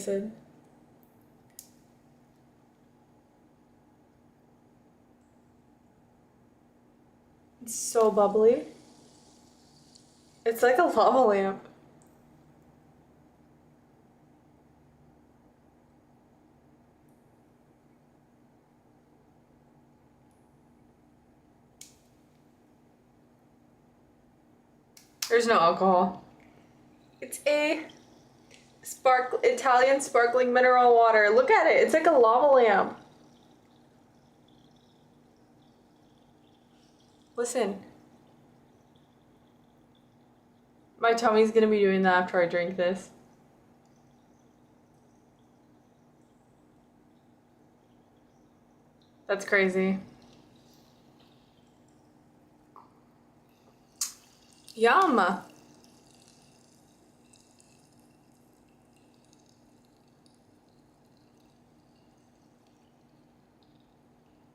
listen. It's so bubbly. It's like a lava lamp. There's no alcohol. It's a Italian sparkling mineral water. Look at it. It's like a lava lamp. Listen. My tummy's gonna be doing that after I drink this. That's crazy. Yum.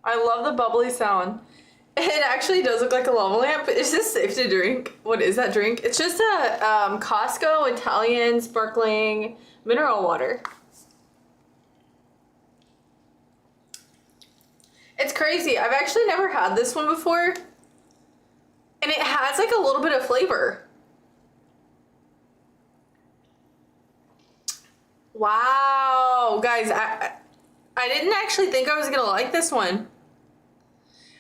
I love the bubbly sound. It actually does look like a lava lamp. Is this safe to drink? What is that drink? It's just a Costco Italian sparkling mineral water. It's crazy. I've actually never had this one before. And it has like a little bit of flavor. Wow. Guys, I didn't actually think I was gonna like this one.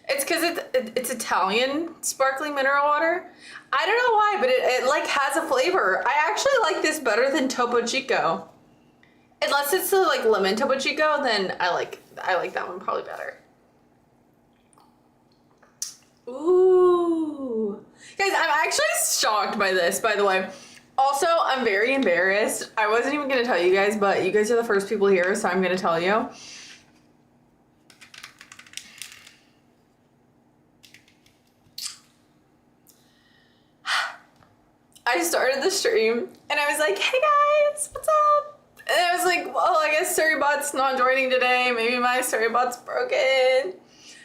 It's because it's Italian sparkling mineral water. I don't know why, but it like has a flavor. I actually like this better than Topo Chico. Unless it's the like lemon Topo Chico, then I like that one probably better. Ooh. Guys, I'm actually shocked by this, by the way. Also, I'm very embarrassed. I wasn't even gonna tell you guys, but you guys are the first people here, so I'm gonna tell you. I started the stream and I was like, hey guys, what's up? And I was like, well, I guess Storybot's not joining today. Maybe my Storybot's broken.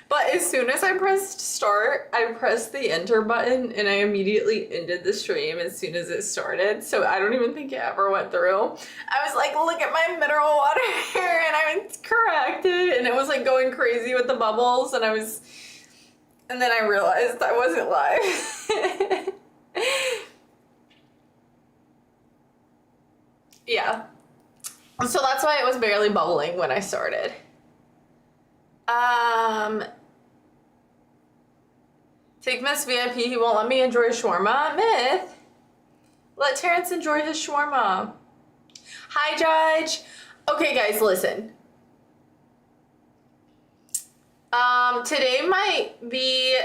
But as soon as I pressed start, I pressed the enter button and I immediately ended the stream as soon as it started. So I don't even think it ever went through. I was like, look at my mineral water here, and I was corrected, and it was like going crazy with the bubbles, and then I realized I wasn't live. Yeah. So that's why it was barely bubbling when I started. Figment's VIP, he won't let me enjoy shawarma. Myth. Let Terrence enjoy his shawarma. Hi, Judge. Okay, guys, listen. Today might be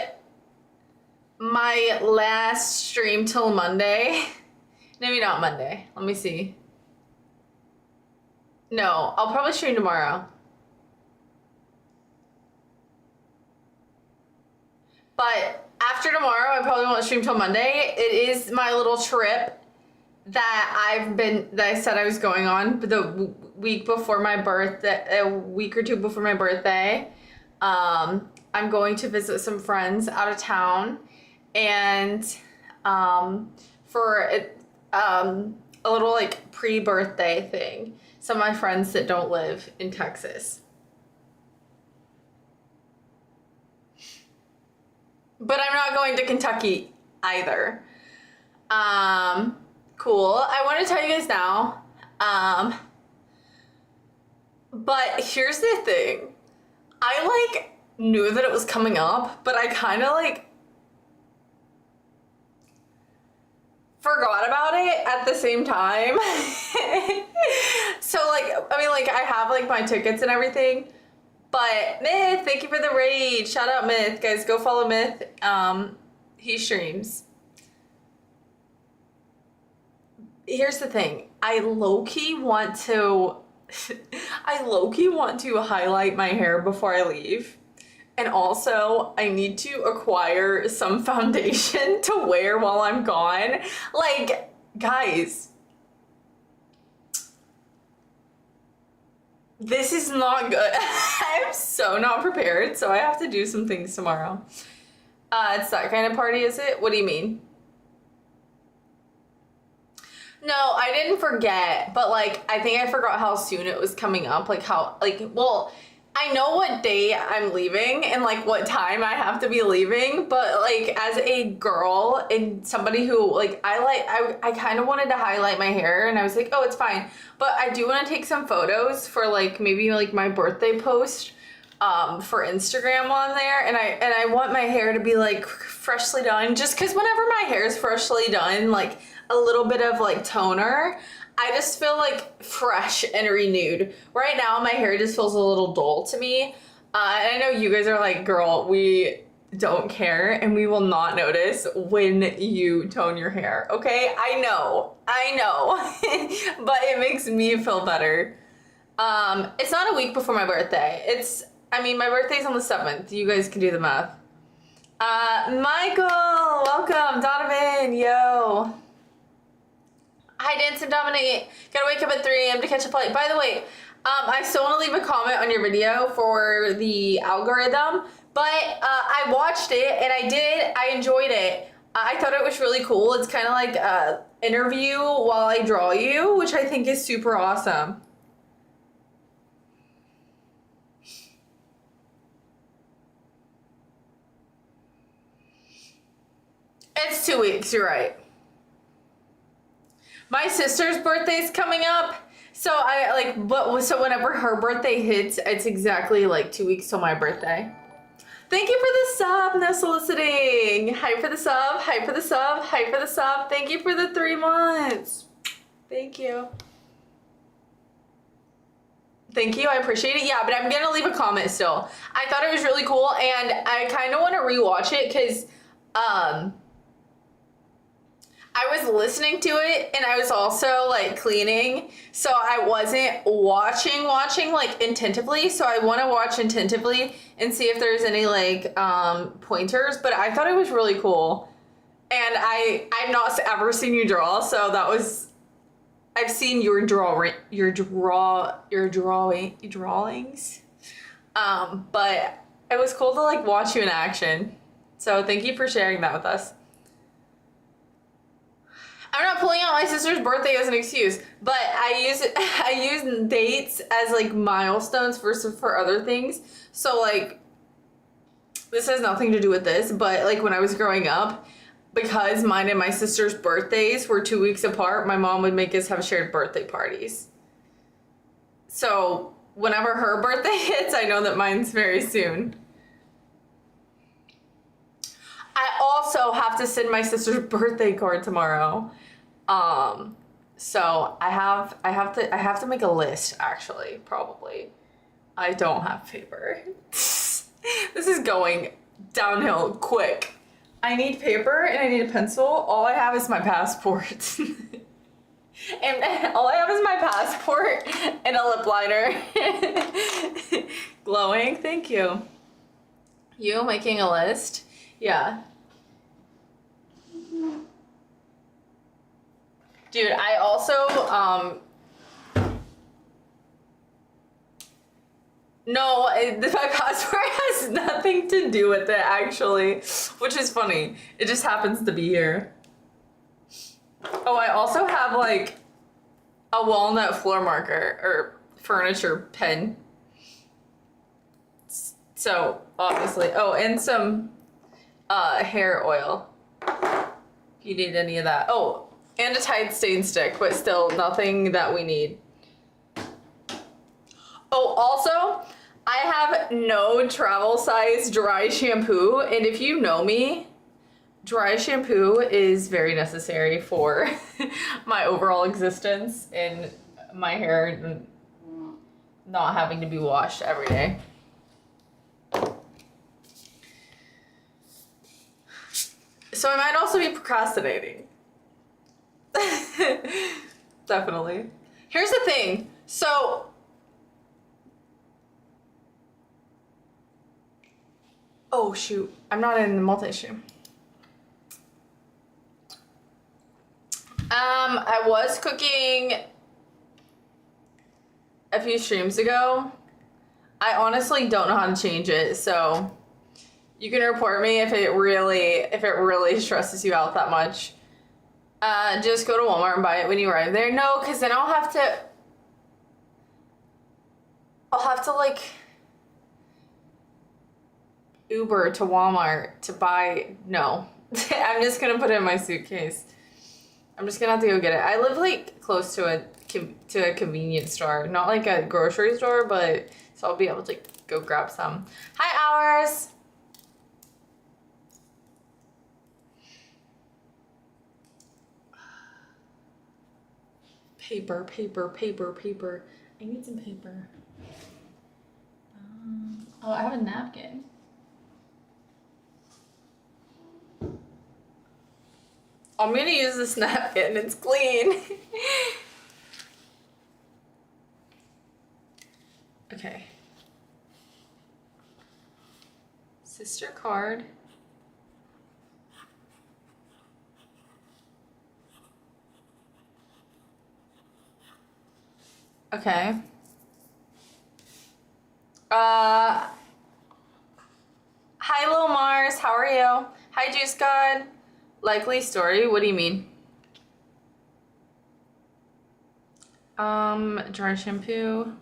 my last stream till Monday. Maybe not Monday. Let me see. No, I'll probably stream tomorrow. But after tomorrow, I probably won't stream till Monday. It is my little trip that I said I was going on the week before my birthday, a week or two before my birthday. I'm going to visit some friends out of town, and for a little like pre-birthday thing. Some of my friends that don't live in Texas. But I'm not going to Kentucky either. Cool. I want to tell you guys now. But here's the thing. I like knew that it was coming up, but I kind of like forgot about it at the same time. So like, I mean, like I have like my tickets and everything, but Myth, thank you for the raid. Shout out Myth, guys, go follow Myth. He streams. Here's the thing. I low-key want to highlight my hair before I leave. And also, I need to acquire some foundation to wear while I'm gone. Like, guys, this is not good. I'm so not prepared, so I have to do some things tomorrow. It's that kind of party, is it? What do you mean? No, I didn't forget, but like I think I forgot how soon it was coming up. Like how well, I know what day I'm leaving and like what time I have to be leaving, but like as a girl and somebody who like I kind of wanted to highlight my hair and I was like, oh, it's fine. But I do want to take some photos for like maybe like my birthday post for Instagram on there, and I want my hair to be like freshly done, just because whenever my hair is freshly done, like a little bit of like toner, I just feel like fresh and renewed. Right now my hair just feels a little dull to me, and I know you guys are like, girl, we don't care and we will not notice when you tone your hair. Okay, I know but it makes me feel better. It's not a week before my birthday. My birthday's on the 7th. You guys can do the math. Michael, welcome. Donovan, yo. Hi, Dance and Dominate. Gotta wake up at 3 a.m. to catch a flight. By the way, I still want to leave a comment on your video for the algorithm, but I watched it and I enjoyed it. I thought it was really cool. It's kind of like an interview while I draw you, which I think is super awesome. It's 2 weeks, you're right. My sister's birthday's coming up, so so whenever her birthday hits, it's exactly like 2 weeks till my birthday. Thank you for the sub, no soliciting. Hype for the sub, hype for the sub, hype for the sub. Thank you for the 3 months. Thank you. Thank you, I appreciate it. Yeah, but I'm gonna leave a comment still. I thought it was really cool, and I kind of want to rewatch it because I was listening to it and I was also like cleaning, so I wasn't watching like attentively, so I want to watch attentively and see if there's any like pointers, but I thought it was really cool. And I've not ever seen you draw, so I've seen your drawings, but it was cool to like watch you in action. So thank you for sharing that with us. I'm not pulling out my sister's birthday as an excuse, but I use dates as like milestones for other things. So like, this has nothing to do with this, but like when I was growing up, because mine and my sister's birthdays were 2 weeks apart, my mom would make us have shared birthday parties. So whenever her birthday hits, I know that mine's very soon. I also have to send my sister's birthday card tomorrow. So I have to make a list, actually, probably. I don't have paper. This is going downhill quick. I need paper and I need a pencil. All I have is my passport. And all I have is my passport and a lip liner. Glowing, thank you. You making a list? Yeah. Dude, I also, no, my passport has nothing to do with it, actually, which is funny. It just happens to be here. Oh, I also have, like, a walnut floor marker, or furniture pen. So, obviously, oh, and some, hair oil. If you need any of that. Oh, and a Tide stain stick, but still nothing that we need. Oh, also, I have no travel size dry shampoo, and if you know me, dry shampoo is very necessary for my overall existence and my hair not having to be washed every day. So I might also be procrastinating. Definitely. Here's the thing. So oh shoot, I'm not in the multi-stream. I was cooking a few streams ago. I honestly don't know how to change it, so you can report me if it really stresses you out that much. Just go to Walmart and buy it when you arrive there. No, because then I'll have to like Uber to Walmart to buy. No, I'm just gonna put it in my suitcase. I'm just gonna have to go get it. I live like close to a convenience store, not like a grocery store, but so I'll be able to go grab some. Hi, Hours. Paper. I need some paper. Oh, I have a napkin. I'm gonna use this napkin. It's clean. Okay. Sister card. Okay. Hi, Lil Mars. How are you? Hi, Juice God. Likely story. What do you mean? Dry shampoo.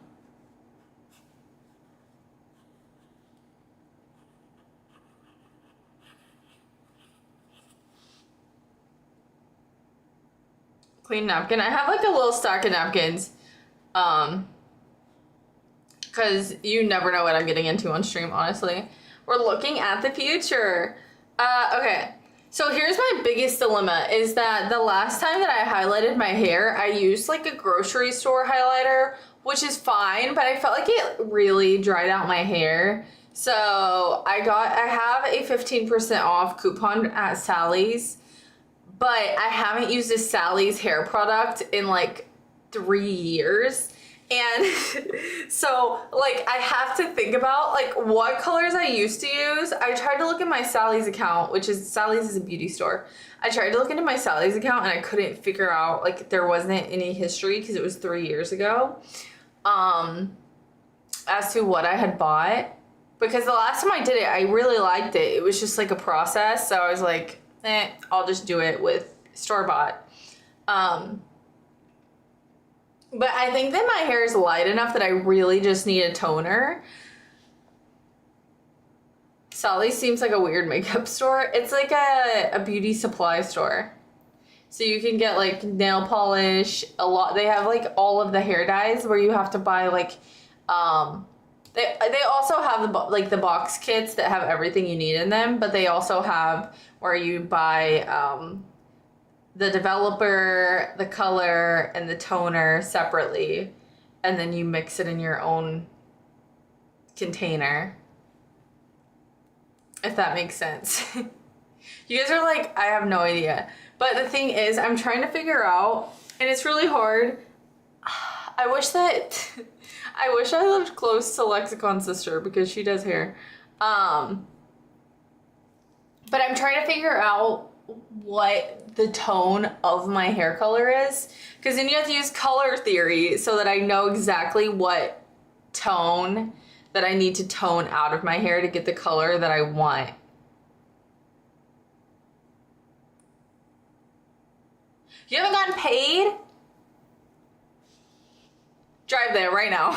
Clean napkin. I have like a little stack of napkins. Because you never know what I'm getting into on stream, honestly. We're looking at the future. Okay. So here's my biggest dilemma is that the last time that I highlighted my hair, I used like a grocery store highlighter, which is fine, but I felt like it really dried out my hair. So I have a 15% off coupon at Sally's, but I haven't used a Sally's hair product in like 3 years. And so like I have to think about like what colors I used to use. I tried to look at my Sally's account, which is Sally's is a beauty store. I tried to look into my Sally's account and I couldn't figure out, like there wasn't any history because it was 3 years ago, as to what I had bought. Because the last time I did it, I really liked it. It was just like a process. So I was like, I'll just do it with store-bought. But I think that my hair is light enough that I really just need a toner. Sally's seems like a weird makeup store. It's like a beauty supply store. So you can get like nail polish, they have like all of the hair dyes where you have to buy like, they also have the box kits that have everything you need in them, but they also have where you buy, the developer, the color, and the toner separately, and then you mix it in your own container. If that makes sense. You guys are like, I have no idea. But the thing is, I'm trying to figure out, and it's really hard. I wish I lived close to Lexicon's sister because she does hair. But I'm trying to figure out what the tone of my hair color is, because then you have to use color theory so that I know exactly what tone that I need to tone out of my hair to get the color that I want. You haven't gotten paid? Drive there right now.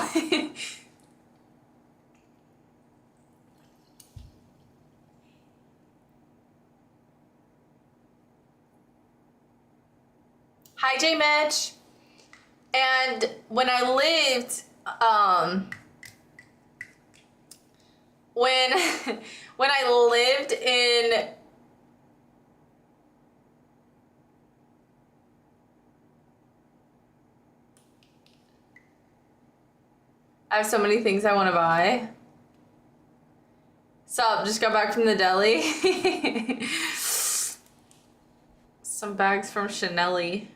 Hi, J Mitch. And when I lived, when I lived in, I have so many things I want to buy. Sup, just got back from the deli. Some bags from Chanel-y.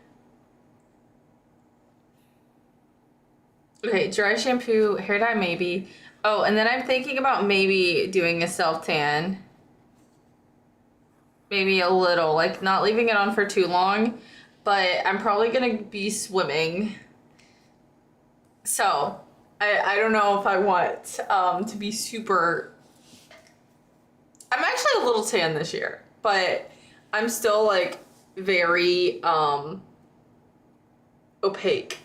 Okay, dry shampoo, hair dye maybe. Oh, and then I'm thinking about maybe doing a self-tan. Maybe a little, like not leaving it on for too long, but I'm probably gonna be swimming. So, I don't know if I want to be super... I'm actually a little tan this year, but I'm still like very opaque.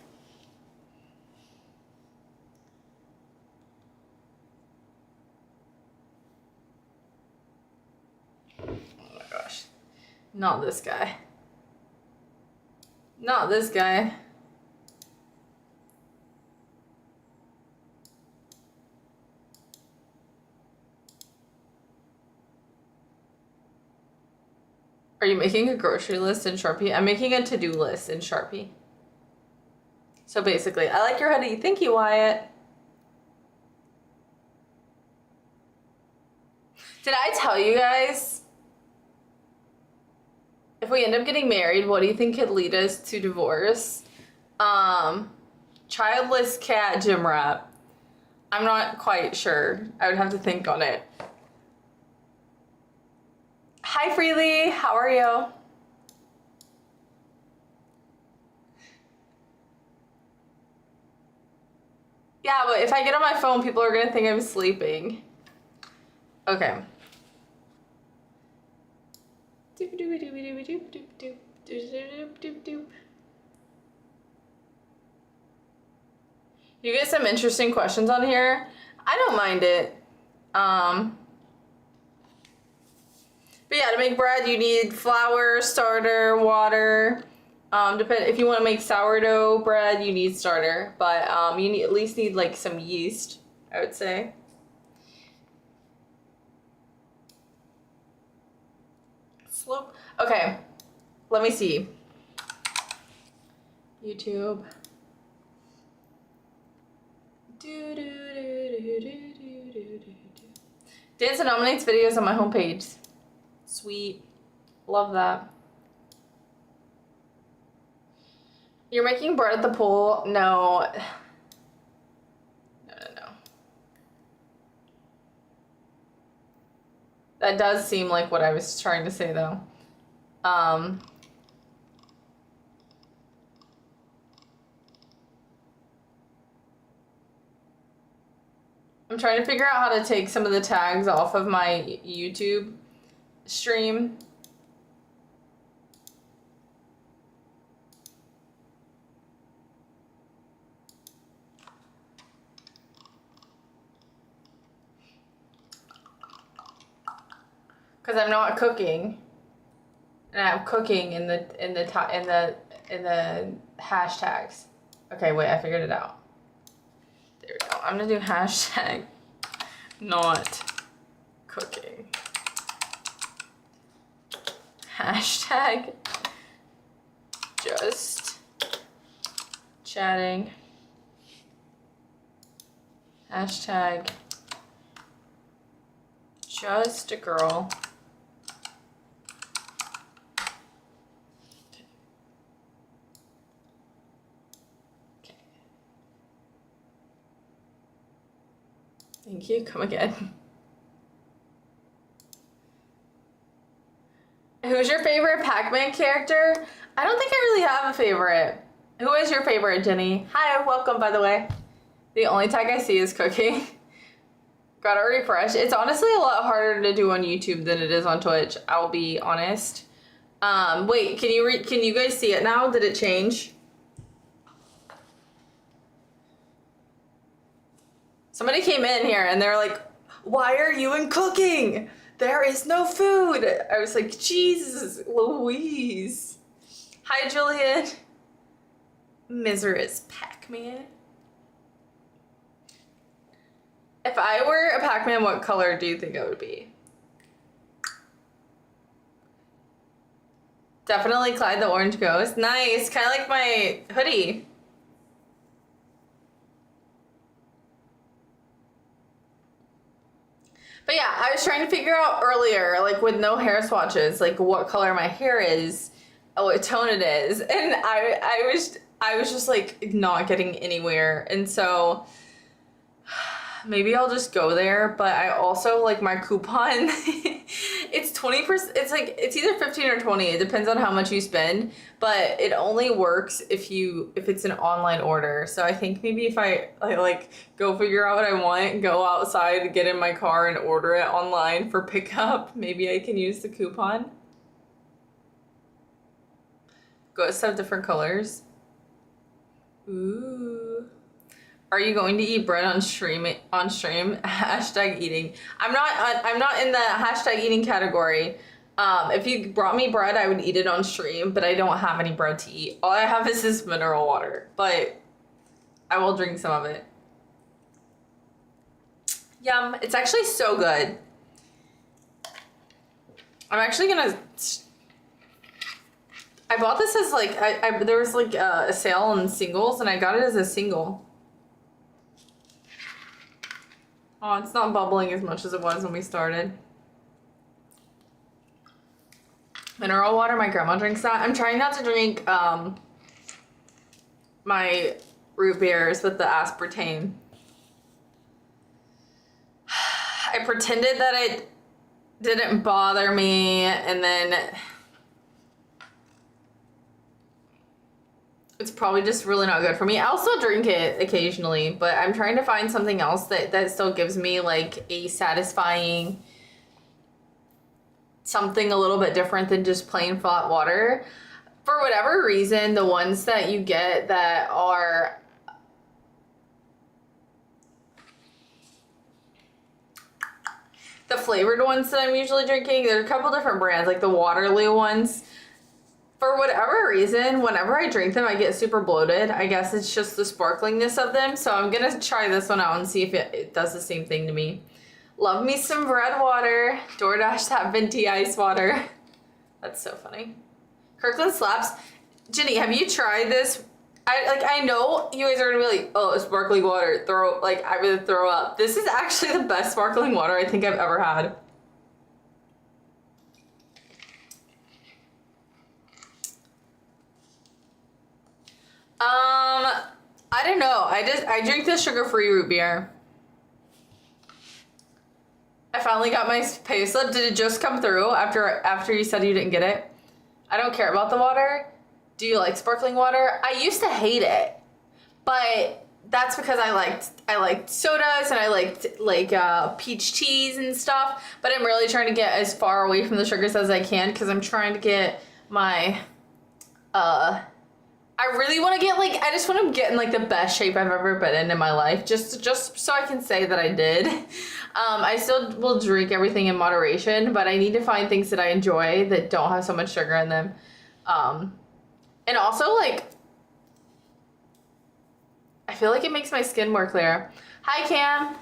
Oh my gosh. Not this guy. Not this guy. Are you making a grocery list in Sharpie? I'm making a to-do list in Sharpie. So basically, I like your hoodie. Thank you, Wyatt. Did I tell you guys? If we end up getting married, what do you think could lead us to divorce? Childless cat gym rat. I'm not quite sure. I would have to think on it. Hi, Freely. How are you? Yeah, but if I get on my phone, people are gonna think I'm sleeping. Okay. You get some interesting questions on here. I don't mind it. But yeah, to make bread, you need flour, starter, water. Depend if you want to make sourdough bread, you need starter, but you need at least need like some yeast, I would say. Slope. Okay, let me see. YouTube. Dancer nominates videos on my homepage. Sweet. Love that. You're making bread at the pool? No. No. That does seem like what I was trying to say, though. I'm trying to figure out how to take some of the tags off of my YouTube stream. Because I'm not cooking, and I'm cooking in the hashtags. Okay, wait, I figured it out. There we go. I'm gonna do hashtag not cooking. Hashtag just chatting. Hashtag just a girl. Okay. Thank you. Come again. Who's your favorite Pac-Man character? I don't think I really have a favorite. Who is your favorite, Jenny? Hi, welcome, by the way. The only tag I see is cooking. Got it refreshed. It's honestly a lot harder to do on YouTube than it is on Twitch. I'll be honest. Wait, can you guys see it now? Did it change? Somebody came in here and they're like, "Why are you in cooking? There is no food." I was like, Jesus Louise. Hi, Julian. Miserous Pac-Man. If I were a Pac-Man, what color do you think I would be? Definitely Clyde the Orange Ghost. Nice. Kind of like my hoodie. But yeah, I was trying to figure out earlier, like with no hair swatches, like what color my hair is, what tone it is. And I was just like not getting anywhere. And so maybe I'll just go there, but I also like my coupon. It's 20%. It's like it's either 15 or 20. It depends on how much you spend, but it only works if it's an online order. So I think maybe if I like go figure out what I want, go outside, get in my car and order it online for pickup, maybe I can use the coupon. Ghosts have different colors. Ooh. Are you going to eat bread on stream? Hashtag eating. I'm not in the hashtag eating category. If you brought me bread, I would eat it on stream, but I don't have any bread to eat. All I have is this mineral water, but I will drink some of it. Yum. It's actually so good. I'm actually gonna... I bought this as like, there was like a sale on singles and I got it as a single. Oh, it's not bubbling as much as it was when we started. Mineral water, my grandma drinks that. I'm trying not to drink my root beers with the aspartame. I pretended that it didn't bother me, and then it's probably just really not good for me. I'll still drink it occasionally, but I'm trying to find something else that still gives me like a satisfying something a little bit different than just plain flat water. For whatever reason, the ones that you get that are the flavored ones that I'm usually drinking, there are a couple different brands, like the Waterloo ones. For whatever reason, whenever I drink them, I get super bloated. I guess it's just the sparklingness of them. So I'm gonna try this one out and see if it does the same thing to me. Love me some bread water. DoorDash that venti ice water. That's so funny. Kirkland slaps. Jenny, have you tried this? I know you guys are gonna be like, oh, sparkling water. I would throw up. This is actually the best sparkling water I think I've ever had. I don't know. I drink the sugar-free root beer. I finally got my pay slip. Did it just come through after you said you didn't get it? I don't care about the water. Do you like sparkling water? I used to hate it, but that's because I liked sodas and I liked peach teas and stuff. But I'm really trying to get as far away from the sugars as I can because I'm trying to get my I really want to get I just want to get in like the best shape I've ever been in my life, just so I can say that I did. I still will drink everything in moderation, but I need to find things that I enjoy that don't have so much sugar in them. And also I feel like it makes my skin more clear. Hi, Cam.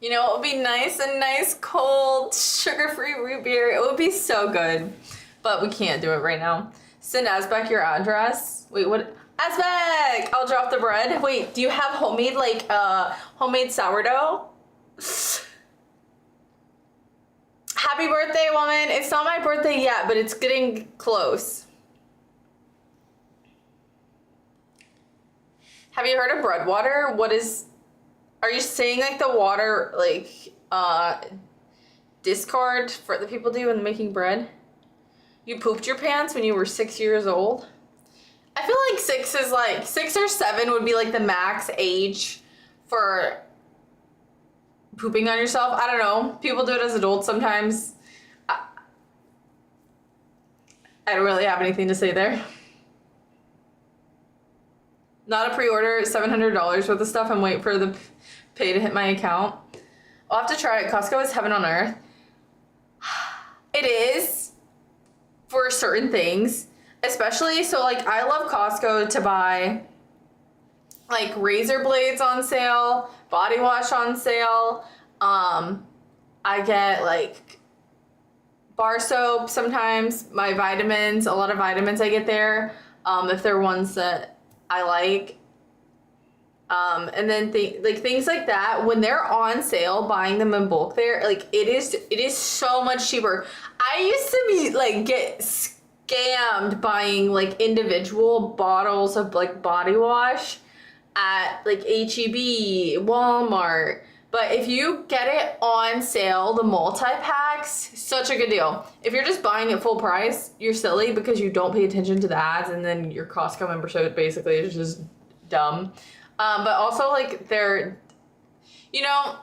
You know, it would be nice, a nice cold sugar-free root beer. It would be so good. But we can't do it right now. Send Azbek your address. Wait, what? Azbek! I'll drop the bread. Wait, do you have homemade, homemade sourdough? Happy birthday, woman. It's not my birthday yet, but it's getting close. Have you heard of bread water? Are you saying the water, discard for the people do when making bread? You pooped your pants when you were 6 years old? I feel like 6 or 7 would be the max age for pooping on yourself. I don't know. People do it as adults sometimes. I don't really have anything to say there. Not a pre-order, $700 worth of stuff and wait for the pay to hit my account. I'll have to try it. Costco is heaven on earth. It is. For certain things, especially, I love Costco to buy, razor blades on sale, body wash on sale, I get, bar soap sometimes, my vitamins, a lot of vitamins I get there, if they're ones that I like, and then things like that, when they're on sale, buying them in bulk there, it is so much cheaper. I used to be get scammed buying individual bottles of body wash at HEB, Walmart. But if you get it on sale, the multi-packs, such a good deal. If you're just buying it full price, you're silly because you don't pay attention to the ads, and then your Costco membership basically is just dumb. But also they're,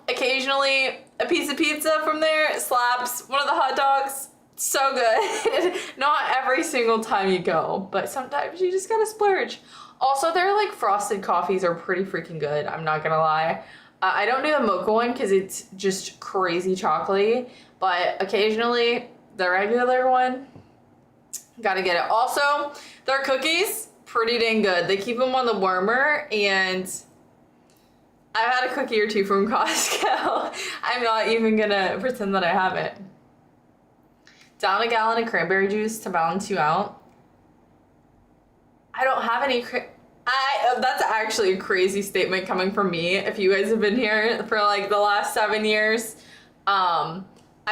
occasionally a piece of pizza from there slaps. One of the hot dogs So good. Not every single time you go, but sometimes you just gotta splurge. Also, their like frosted coffees are pretty freaking good. I'm not gonna lie. I don't do the mocha one because it's just crazy chocolatey, but occasionally the regular one, gotta get it. Also, their cookies, pretty dang good. They keep them on the warmer, and I've had a cookie or two from Costco. I'm not even gonna pretend that I haven't. Down a gallon of cranberry juice to balance you out. I don't have any that's actually a crazy statement coming from me. If you guys have been here for like the last 7 years, I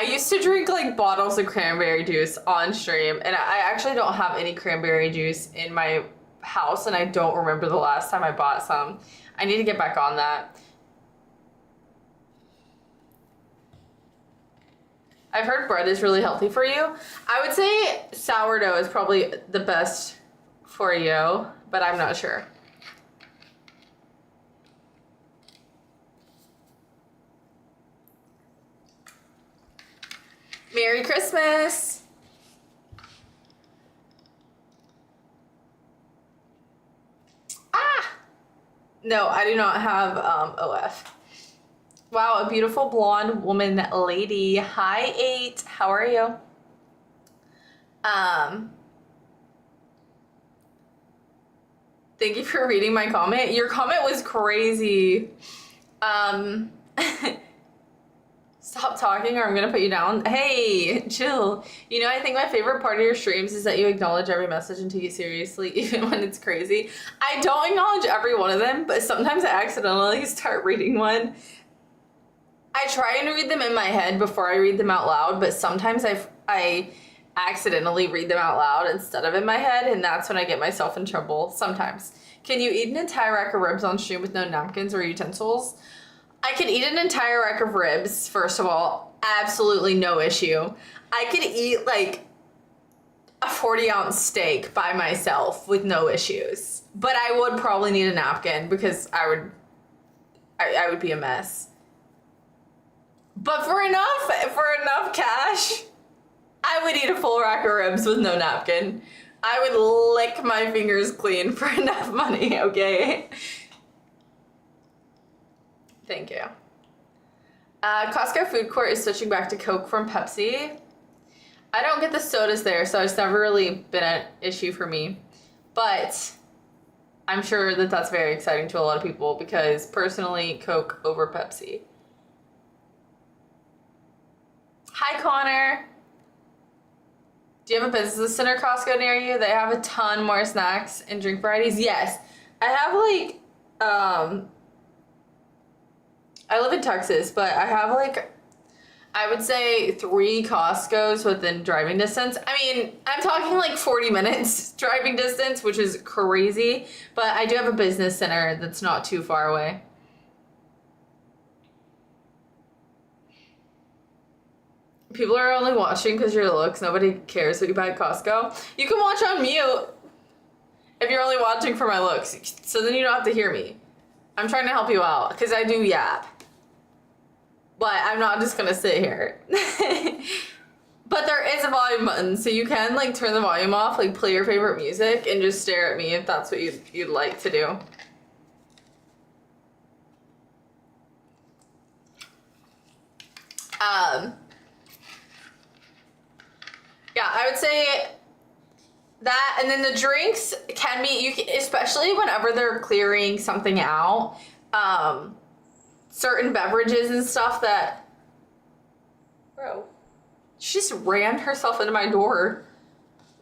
used to drink like bottles of cranberry juice on stream, and I actually don't have any cranberry juice in my house, and I don't remember the last time I bought some. I need to get back on that. I've heard bread is really healthy for you. I would say sourdough is probably the best for you, but I'm not sure. Merry Christmas! Ah! No, I do not have OF. Wow, a beautiful blonde woman lady. Hi, 8. How are you? Thank you for reading my comment. Your comment was crazy. Stop talking or I'm gonna put you down. Hey, chill. You know, I think my favorite part of your streams is that you acknowledge every message and take it seriously, even when it's crazy. I don't acknowledge every one of them, but sometimes I accidentally start reading one. I try and read them in my head before I read them out loud, but sometimes I accidentally read them out loud instead of in my head, and that's when I get myself in trouble sometimes. Can you eat an entire rack of ribs on stream with no napkins or utensils? I could eat an entire rack of ribs, first of all, absolutely no issue. I could eat like a 40-ounce steak by myself with no issues, but I would probably need a napkin because I would be a mess. But for enough cash, I would eat a full rack of ribs with no napkin. I would lick my fingers clean for enough money, okay? Thank you. Costco food court is switching back to Coke from Pepsi. I don't get the sodas there, so it's never really been an issue for me. But I'm sure that that's very exciting to a lot of people because personally, Coke over Pepsi. Hi, Connor. Do you have a business center Costco near you? They have a ton more snacks and drink varieties. Yes. I have like, I live in Texas, but I have like, I would say 3 Costco's within driving distance. I mean, I'm talking like 40 minutes driving distance, which is crazy, but I do have a business center that's not too far away. People are only watching because your looks. Nobody cares what you buy at Costco. You can watch on mute if you're only watching for my looks. So then you don't have to hear me. I'm trying to help you out because I do yap. But I'm not just going to sit here. But there is a volume button. So you can like turn the volume off, like play your favorite music and just stare at me if that's what you'd like to do. Yeah, I would say that, and then the drinks can be, especially whenever they're clearing something out, certain beverages and stuff that, bro, she just rammed herself into my door.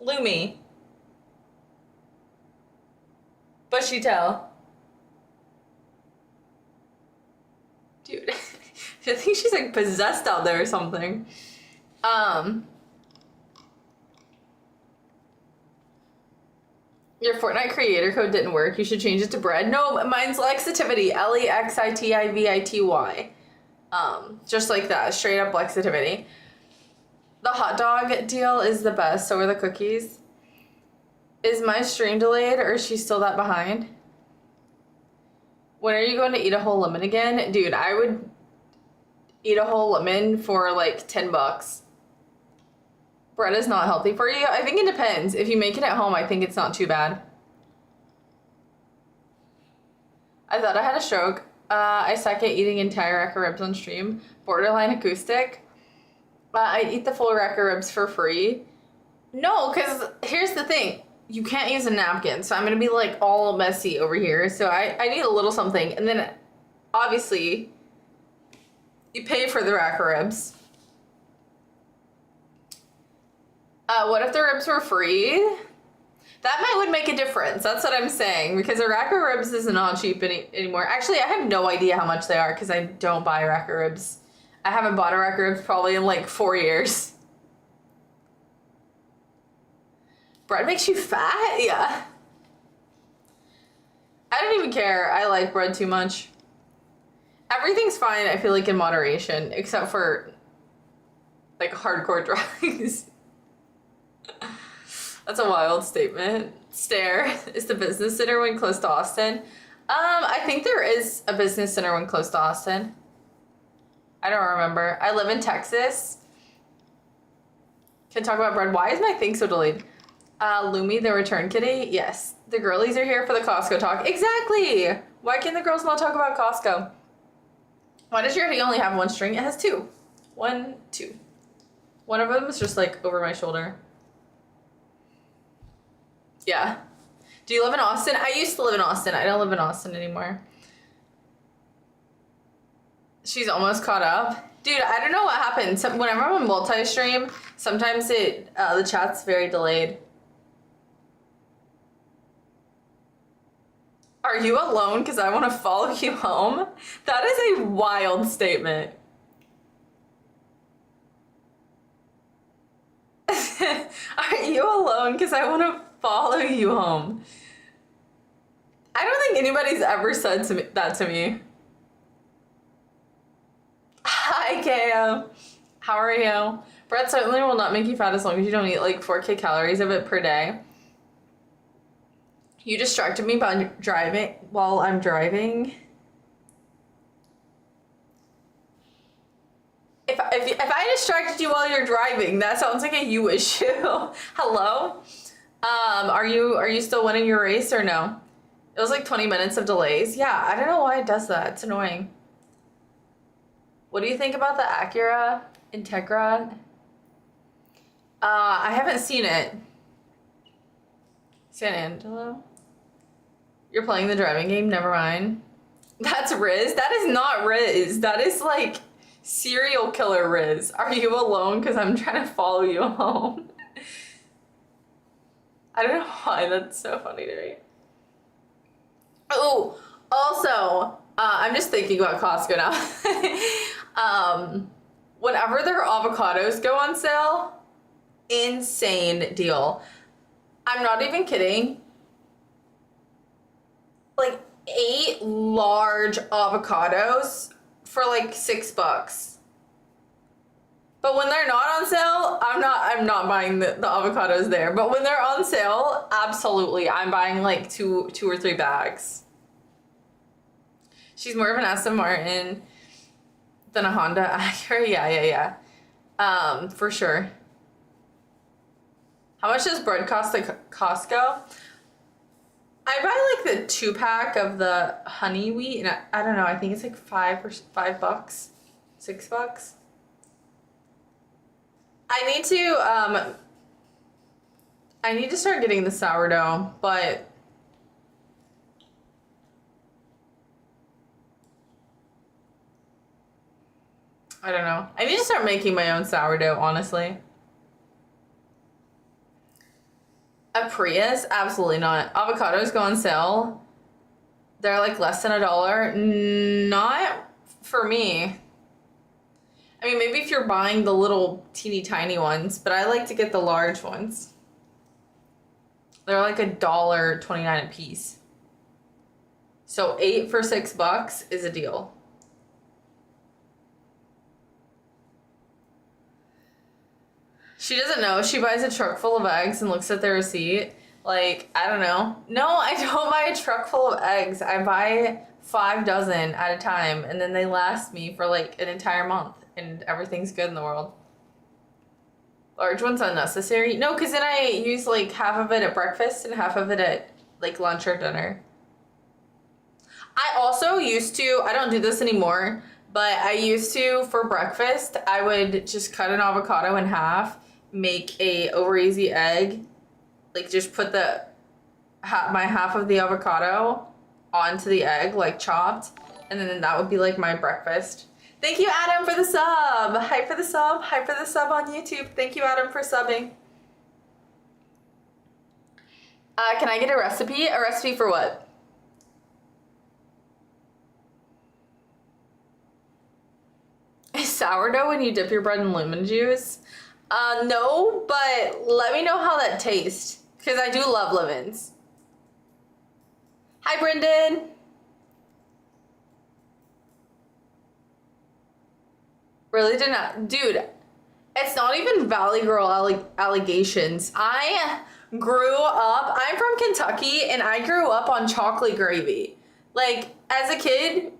Lumi. Bushy tail. Dude, I think she's like possessed out there or something. Your Fortnite creator code didn't work. You should change it to bread. No, mine's Lexitivity. Lexitivity. Just like that. Straight up Lexitivity. The hot dog deal is the best. So are the cookies. Is my stream delayed or is she still that behind? When are you going to eat a whole lemon again? Dude, I would eat a whole lemon for like $10. bread is not healthy for you? I think it depends. If you make it at home, I think it's not too bad. I thought I had a stroke. I suck at eating entire rack of ribs on stream. Borderline acoustic. I'd eat the full rack of ribs for free. No, because here's the thing. You can't use a napkin, so I'm going to be like all messy over here. So I need a little something. And then obviously you pay for the rack of ribs. What if the ribs were free? That would make a difference. That's what I'm saying. Because a rack of ribs is not cheap anymore. Actually, I have no idea how much they are because I don't buy a rack of ribs. I haven't bought a rack of ribs probably in like 4 years. Bread makes you fat? Yeah. I don't even care. I like bread too much. Everything's fine, I feel like, in moderation, except for like hardcore drugs. That's a wild statement. Stare. Is the business center one close to Austin? I think there is a business center one close to Austin. I don't remember. I live in Texas. Can talk about bread. Why is my thing so delayed? Lumi, the return kitty? Yes. The girlies are here for the Costco talk. Exactly! Why can the girls not talk about Costco? Why does your hoodie only have one string? It has two. 1, 2. One of them is just like over my shoulder. Yeah. Do you live in Austin? I used to live in Austin. I don't live in Austin anymore. She's almost caught up. Dude, I don't know what happened. Whenever I'm on multi-stream, sometimes the chat's very delayed. Are you alone? Because I want to follow you home? That is a wild statement. Are you alone? Because I want to follow you home. I don't think anybody's ever said that to me. Hi, Keo. How are you? Bread certainly will not make you fat as long as you don't eat like 4K calories of it per day. You distracted me while I'm driving. If I distracted you while you're driving, that sounds like a you issue. Hello? Are you still winning your race or no? It was like 20 minutes of delays. Yeah, I don't know why it does that. It's annoying. What do you think about the Acura Integra? I haven't seen it. San Angelo? You're playing the driving game? Never mind. That's Riz? That is not Riz. That is like serial killer Riz. Are you alone? Because I'm trying to follow you home. I don't know why. That's so funny to me. Oh, also, I'm just thinking about Costco now. Whenever their avocados go on sale, insane deal. I'm not even kidding. Like 8 large avocados for like $6. But when they're not on sale, I'm not buying the avocados there. But when they're on sale, absolutely, I'm buying like two or 3 bags. She's more of an Aston Martin than a Honda Acura. Yeah. For sure. How much does bread cost at Costco? I buy like the 2-pack of the honey wheat, and I don't know. I think it's like $5, $6. I need to start getting the sourdough, but I don't know. I need to start making my own sourdough, honestly. A Prius? Absolutely not. Avocados go on sale. They're like less than $1. Not for me. I mean, maybe if you're buying the little teeny tiny ones, but I like to get the large ones. They're like $1.29 a piece. So 8 for $6 is a deal. She doesn't know. She buys a truck full of eggs and looks at the receipt. Like, I don't know. No, I don't buy a truck full of eggs. I buy 5 dozen at a time, and then they last me for like an entire month, and everything's good in the world. Large one's unnecessary. No, because then I use like half of it at breakfast and half of it at like lunch or dinner. I also used to, I don't do this anymore, but I used to, for breakfast, I would just cut an avocado in half, make a over easy egg, like just put the my half of the avocado onto the egg, like chopped, and then that would be like my breakfast. Thank you, Adam, for the sub. Hype for the sub. Hype for the sub on YouTube. Thank you, Adam, for subbing. Can I get a recipe? A recipe for what? Is sourdough when you dip your bread in lemon juice? No, but let me know how that tastes, because I do love lemons. Hi, Brendan. Really did not, dude. It's not even Valley Girl allegations. I grew up. I'm from Kentucky, and I grew up on chocolate gravy. Like as a kid,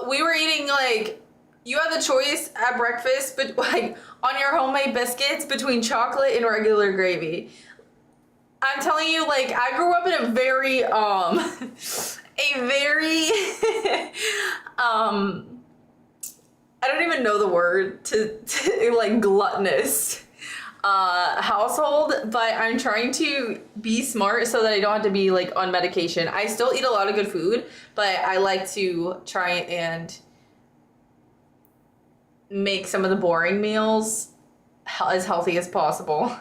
we were eating like. You had the choice at breakfast, but like on your homemade biscuits between chocolate and regular gravy. I'm telling you, like I grew up in a very I don't even know the word to like gluttonous household, but I'm trying to be smart so that I don't have to be like on medication. I still eat a lot of good food, but I like to try and make some of the boring meals as healthy as possible.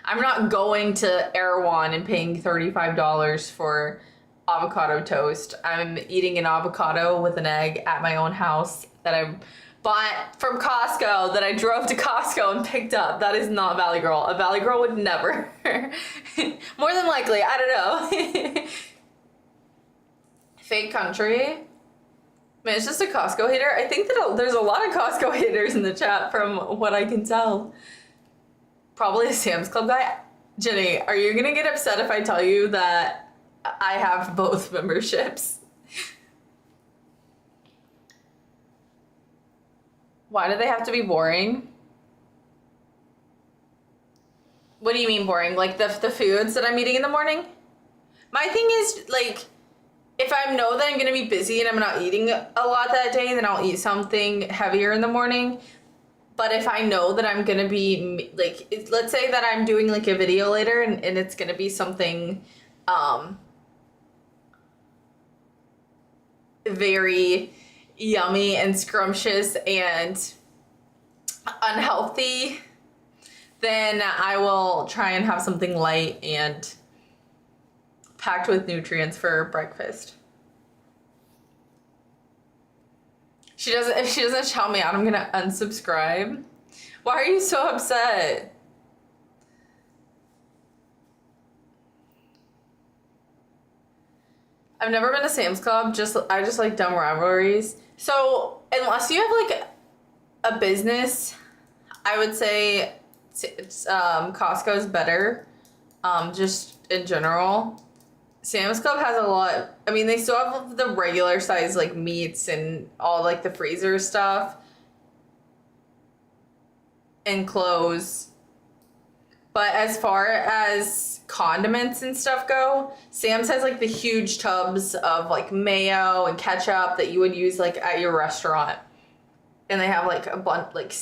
I'm not going to Erewhon and paying $35 for avocado toast. I'm eating an avocado with an egg at my own house that I bought from Costco, that I drove to Costco and picked up. That is not Valley Girl. A Valley Girl would never. More than likely, I don't know. Fake country. Man, it's just a Costco hater. I think that there's a lot of Costco haters in the chat from what I can tell. Probably a Sam's Club guy. Jenny, are you gonna get upset if I tell you that I have both memberships? Why do they have to be boring? What do you mean boring? Like the foods that I'm eating in the morning? My thing is like, if I know that I'm gonna be busy and I'm not eating a lot that day, then I'll eat something heavier in the morning. But if I know that I'm gonna be like, let's say that I'm doing like a video later and it's gonna be something very yummy and scrumptious and unhealthy, then I will try and have something light and packed with nutrients for breakfast. If she doesn't shout me out, I'm gonna unsubscribe. Why are you so upset? I've never been to Sam's Club. I just like dumb rivalries. So unless you have like a business, I would say Costco's better. Just in general. Sam's Club has a lot. I mean, they still have the regular size like meats and all like the freezer stuff and clothes. But as far as condiments and stuff go, Sam's has like the huge tubs of like mayo and ketchup that you would use like at your restaurant. And they have like a bunch, like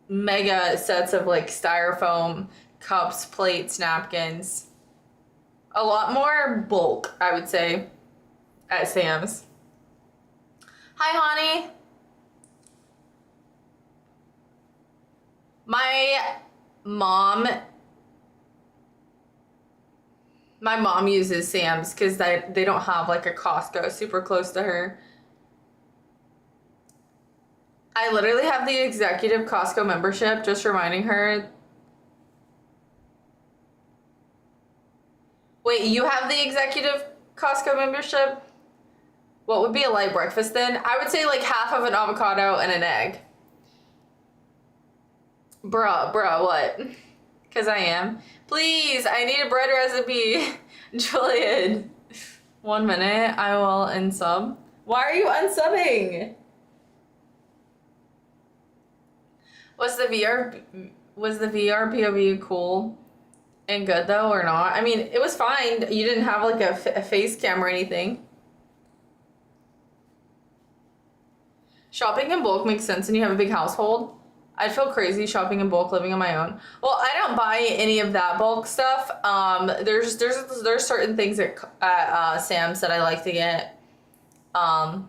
mega sets of like styrofoam cups, plates, napkins. A lot more bulk, I would say, at Sam's. Hi, honey. My mom uses Sam's because they don't have like a Costco super close to her. I literally have the executive Costco membership, just reminding her. Wait, you have the executive Costco membership? What would be a light breakfast then? I would say like half of an avocado and an egg. Bruh, what? Because I am. Please, I need a bread recipe. Julian. 1 minute, I will unsub. Why are you unsubbing? Was the VR POV cool and good though or not? I mean, it was fine. You didn't have like a face cam or anything. Shopping in bulk makes sense and you have a big household. I'd feel crazy shopping in bulk living on my own. Well, I don't buy any of that bulk stuff. There's certain things at Sam's that I like to get. I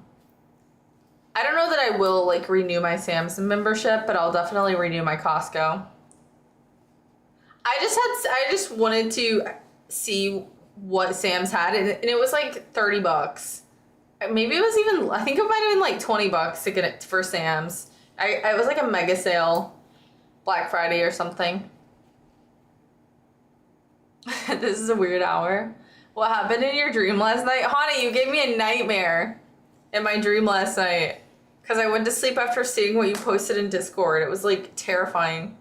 don't know that I will like renew my Sam's membership, but I'll definitely renew my Costco. I just wanted to see what Sam's had, and it was like $30. Maybe it was even, I think it might have been like $20 to get it for Sam's. It was like a mega sale, Black Friday or something. This is a weird hour. What happened in your dream last night? Honey, you gave me a nightmare in my dream last night because I went to sleep after seeing what you posted in Discord. It was like terrifying.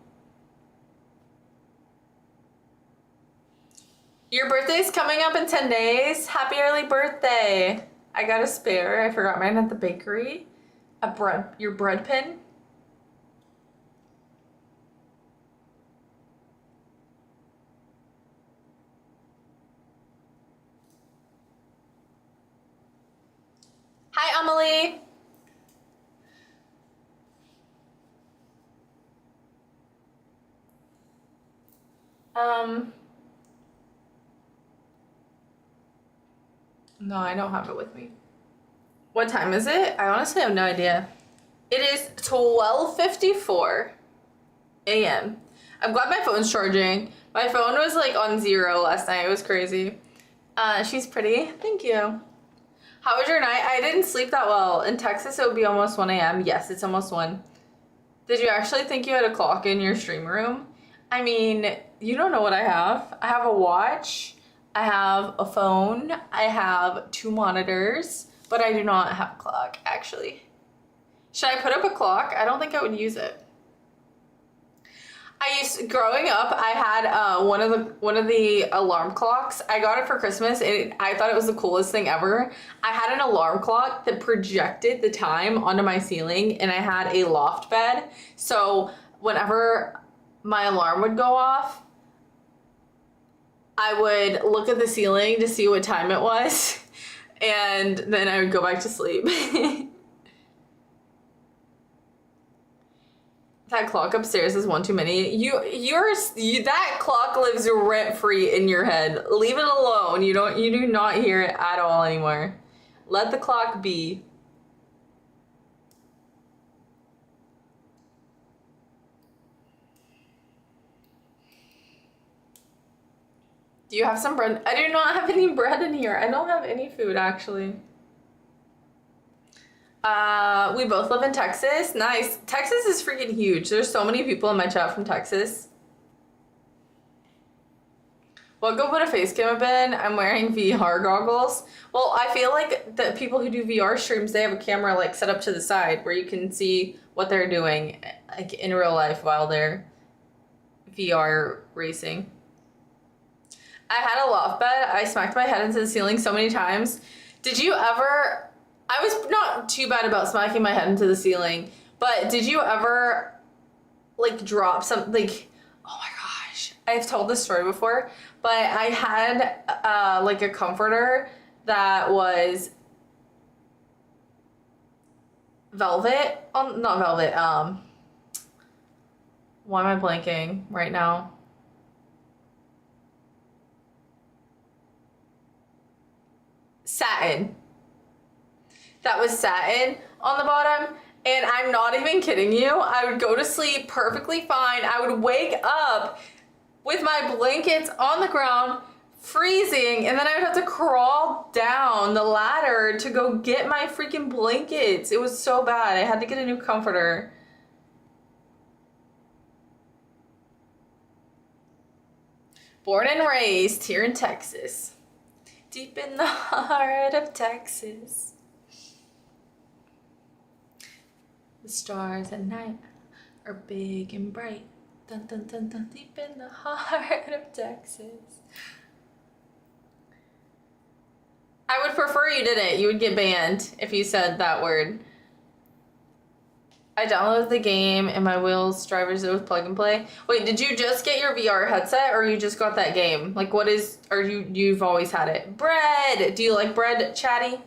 Your birthday's coming up in 10 days. Happy early birthday. I got a spare. I forgot mine at the bakery. Your bread pin. Hi, Emily. No, I don't have it with me. What time is it? I honestly have no idea. It is 12:54 a.m. I'm glad my phone's charging. My phone was like on 0 last night. It was crazy. She's pretty. Thank you. How was your night? I didn't sleep that well. In Texas, it would be almost 1 a.m. Yes, it's almost 1. Did you actually think you had a clock in your stream room? I mean, you don't know what I have. I have a watch. I have a phone. I have 2 monitors. But I do not have a clock, actually. Should I put up a clock? I don't think I would use it. Growing up, I had one of the alarm clocks. I got it for Christmas, and I thought it was the coolest thing ever. I had an alarm clock that projected the time onto my ceiling, and I had a loft bed. So whenever my alarm would go off, I would look at the ceiling to see what time it was, and then I would go back to sleep. That clock upstairs is one too many. That clock lives rent free in your head. Leave it alone. You do not hear it at all anymore. Let the clock be. Do you have some bread? I do not have any bread in here. I don't have any food actually. We both live in Texas. Nice. Texas is freaking huge. There's so many people in my chat from Texas. Well, go put a face cam up in. I'm wearing VR goggles. Well, I feel like the people who do VR streams, they have a camera like set up to the side where you can see what they're doing like in real life while they're VR racing. I had a loft bed. I smacked my head into the ceiling so many times. Did you ever... I was not too bad about smacking my head into the ceiling, but did you ever like drop something? Like, oh my gosh, I've told this story before, but I had like a comforter that was velvet. Not velvet. Why am I blanking right now? Satin. That was satin on the bottom, and I'm not even kidding you. I would go to sleep perfectly fine. I would wake up with my blankets on the ground, freezing, and then I would have to crawl down the ladder to go get my freaking blankets. It was so bad. I had to get a new comforter. Born and raised here in Texas. Deep in the heart of Texas. The stars at night are big and bright. Dun, dun, dun, dun, deep in the heart of Texas. I would prefer you didn't. You would get banned if you said that word. I downloaded the game and my wheels drivers it with plug and play. Wait, did you just get your VR headset or you just got that game? Like what is, or you've always had it? Bread! Do you like bread, Chatty?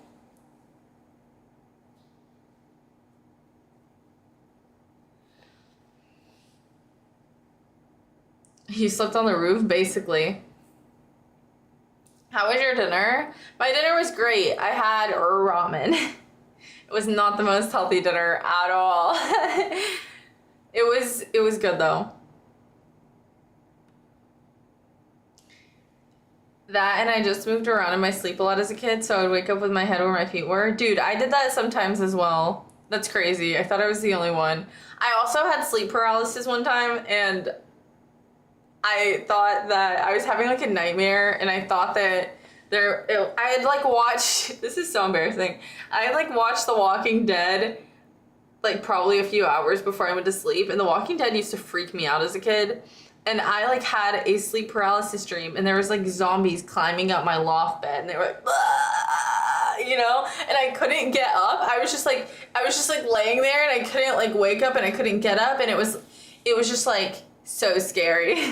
You slept on the roof, basically. How was your dinner? My dinner was great. I had ramen. It was not the most healthy dinner at all. It was good though. That and I just moved around in my sleep a lot as a kid, so I would wake up with my head where my feet were. Dude, I did that sometimes as well. That's crazy. I thought I was the only one. I also had sleep paralysis one time, and I thought that I was having like a nightmare, and I thought that I had like watched, this is so embarrassing. I had like watched The Walking Dead like probably a few hours before I went to sleep, and The Walking Dead used to freak me out as a kid. And I like had a sleep paralysis dream, and there was like zombies climbing up my loft bed, and they were like, "Ah," you know, and I couldn't get up. I was just like laying there, and I couldn't like wake up, and I couldn't get up, and it was just like so scary.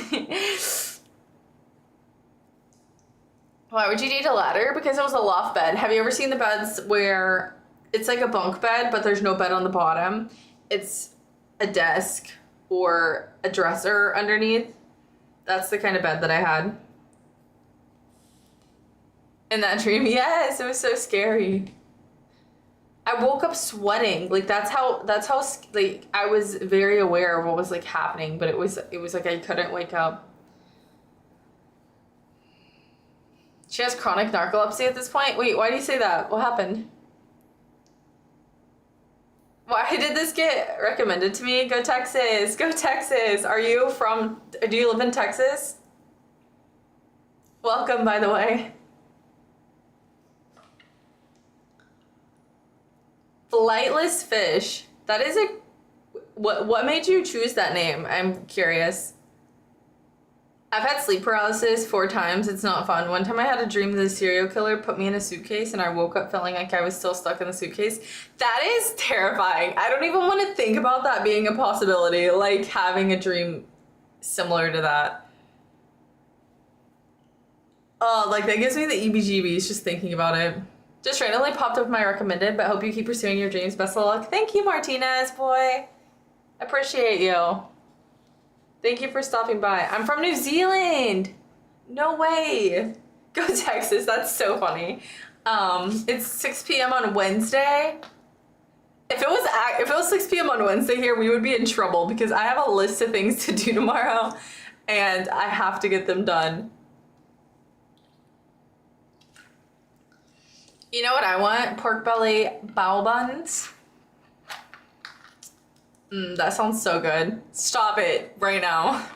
Why would you need a ladder? Because it was a loft bed. Have you ever seen the beds where it's like a bunk bed, but there's no bed on the bottom? It's a desk or a dresser underneath. That's the kind of bed that I had. In that dream, yes, it was so scary. I woke up sweating. Like that's how like I was very aware of what was like happening, but it was like I couldn't wake up. She has chronic narcolepsy at this point? Wait, why do you say that? What happened? Why did this get recommended to me? Go Texas! Go Texas! Do you live in Texas? Welcome, by the way. Flightless fish. That is what made you choose that name? I'm curious. I've had sleep paralysis 4 times. It's not fun. One time I had a dream that a serial killer put me in a suitcase, and I woke up feeling like I was still stuck in the suitcase. That is terrifying. I don't even want to think about that being a possibility, like having a dream similar to that. Oh, like that gives me the EBGBs just thinking about it. Just randomly popped up my recommended, but hope you keep pursuing your dreams. Best of luck. Thank you, Martinez, boy. Appreciate you. Thank you for stopping by. I'm from New Zealand. No way. Go Texas. That's so funny. It's 6 p.m. on Wednesday. If it was 6 p.m. on Wednesday here, we would be in trouble because I have a list of things to do tomorrow, and I have to get them done. You know what I want? Pork belly bao buns. That sounds so good. Stop it right now.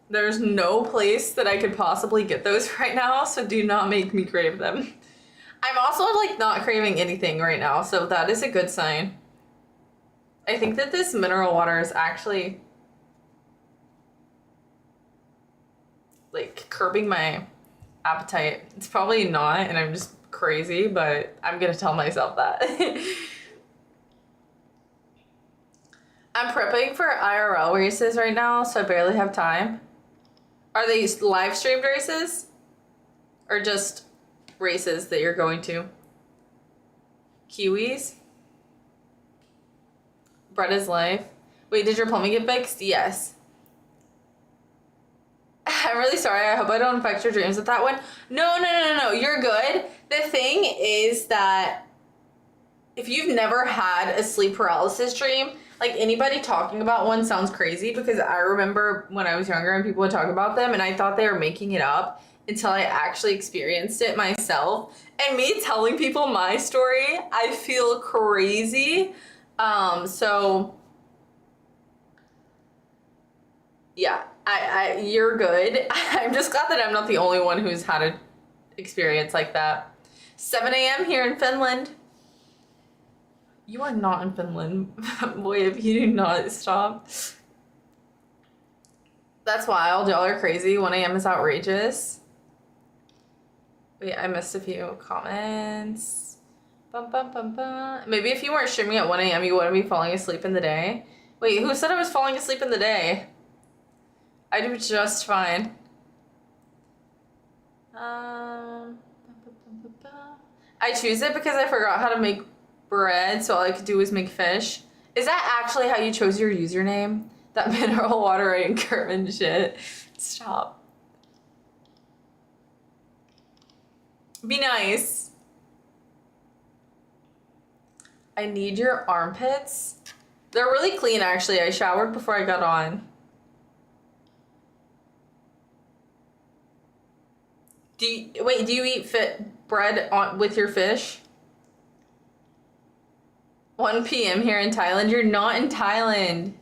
There's no place that I could possibly get those right now, so do not make me crave them. I'm also like not craving anything right now, so that is a good sign. I think that this mineral water is actually like curbing my appetite. It's probably not, and I'm just crazy, but I'm gonna tell myself that. I'm prepping for IRL races right now, so I barely have time. Are they live streamed races? Or just races that you're going to? Kiwis? Bread is life. Wait, did your plumbing get fixed? Yes. I'm really sorry. I hope I don't affect your dreams with that one. No. You're good. The thing is that if you've never had a sleep paralysis dream, like anybody talking about one sounds crazy, because I remember when I was younger and people would talk about them and I thought they were making it up until I actually experienced it myself. And me telling people my story, I feel crazy. So yeah, you're good. I'm just glad that I'm not the only one who's had an experience like that. 7 a.m. here in Finland. You are not in Finland, boy, if you do not stop. That's wild. Y'all are crazy. 1 a.m. is outrageous. Wait, I missed a few comments. Bum, bum, bum, bum. Maybe if you weren't streaming at 1 a.m., you wouldn't be falling asleep in the day. Wait, who said I was falling asleep in the day? I do just fine. I choose it because I forgot how to make bread, so all I could do was make fish. Is that actually how you chose your username? That mineral water and Kerman shit. Stop. Be nice. I need your armpits. They're really clean, actually. I showered before I got on. Do you eat bread with your fish? 1 p.m. here in Thailand. You're not in Thailand.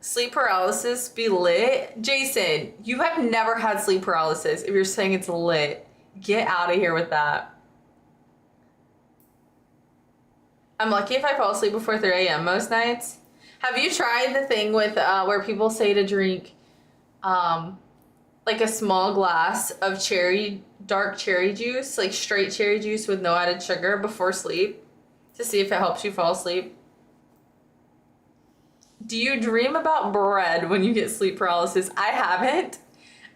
Sleep paralysis be lit? Jason, you have never had sleep paralysis if you're saying it's lit. Get out of here with that. I'm lucky if I fall asleep before 3 a.m. most nights. Have you tried the thing with where people say to drink like a small glass of dark cherry juice, like straight cherry juice with no added sugar before sleep to see if it helps you fall asleep? Do you dream about bread when you get sleep paralysis? I haven't.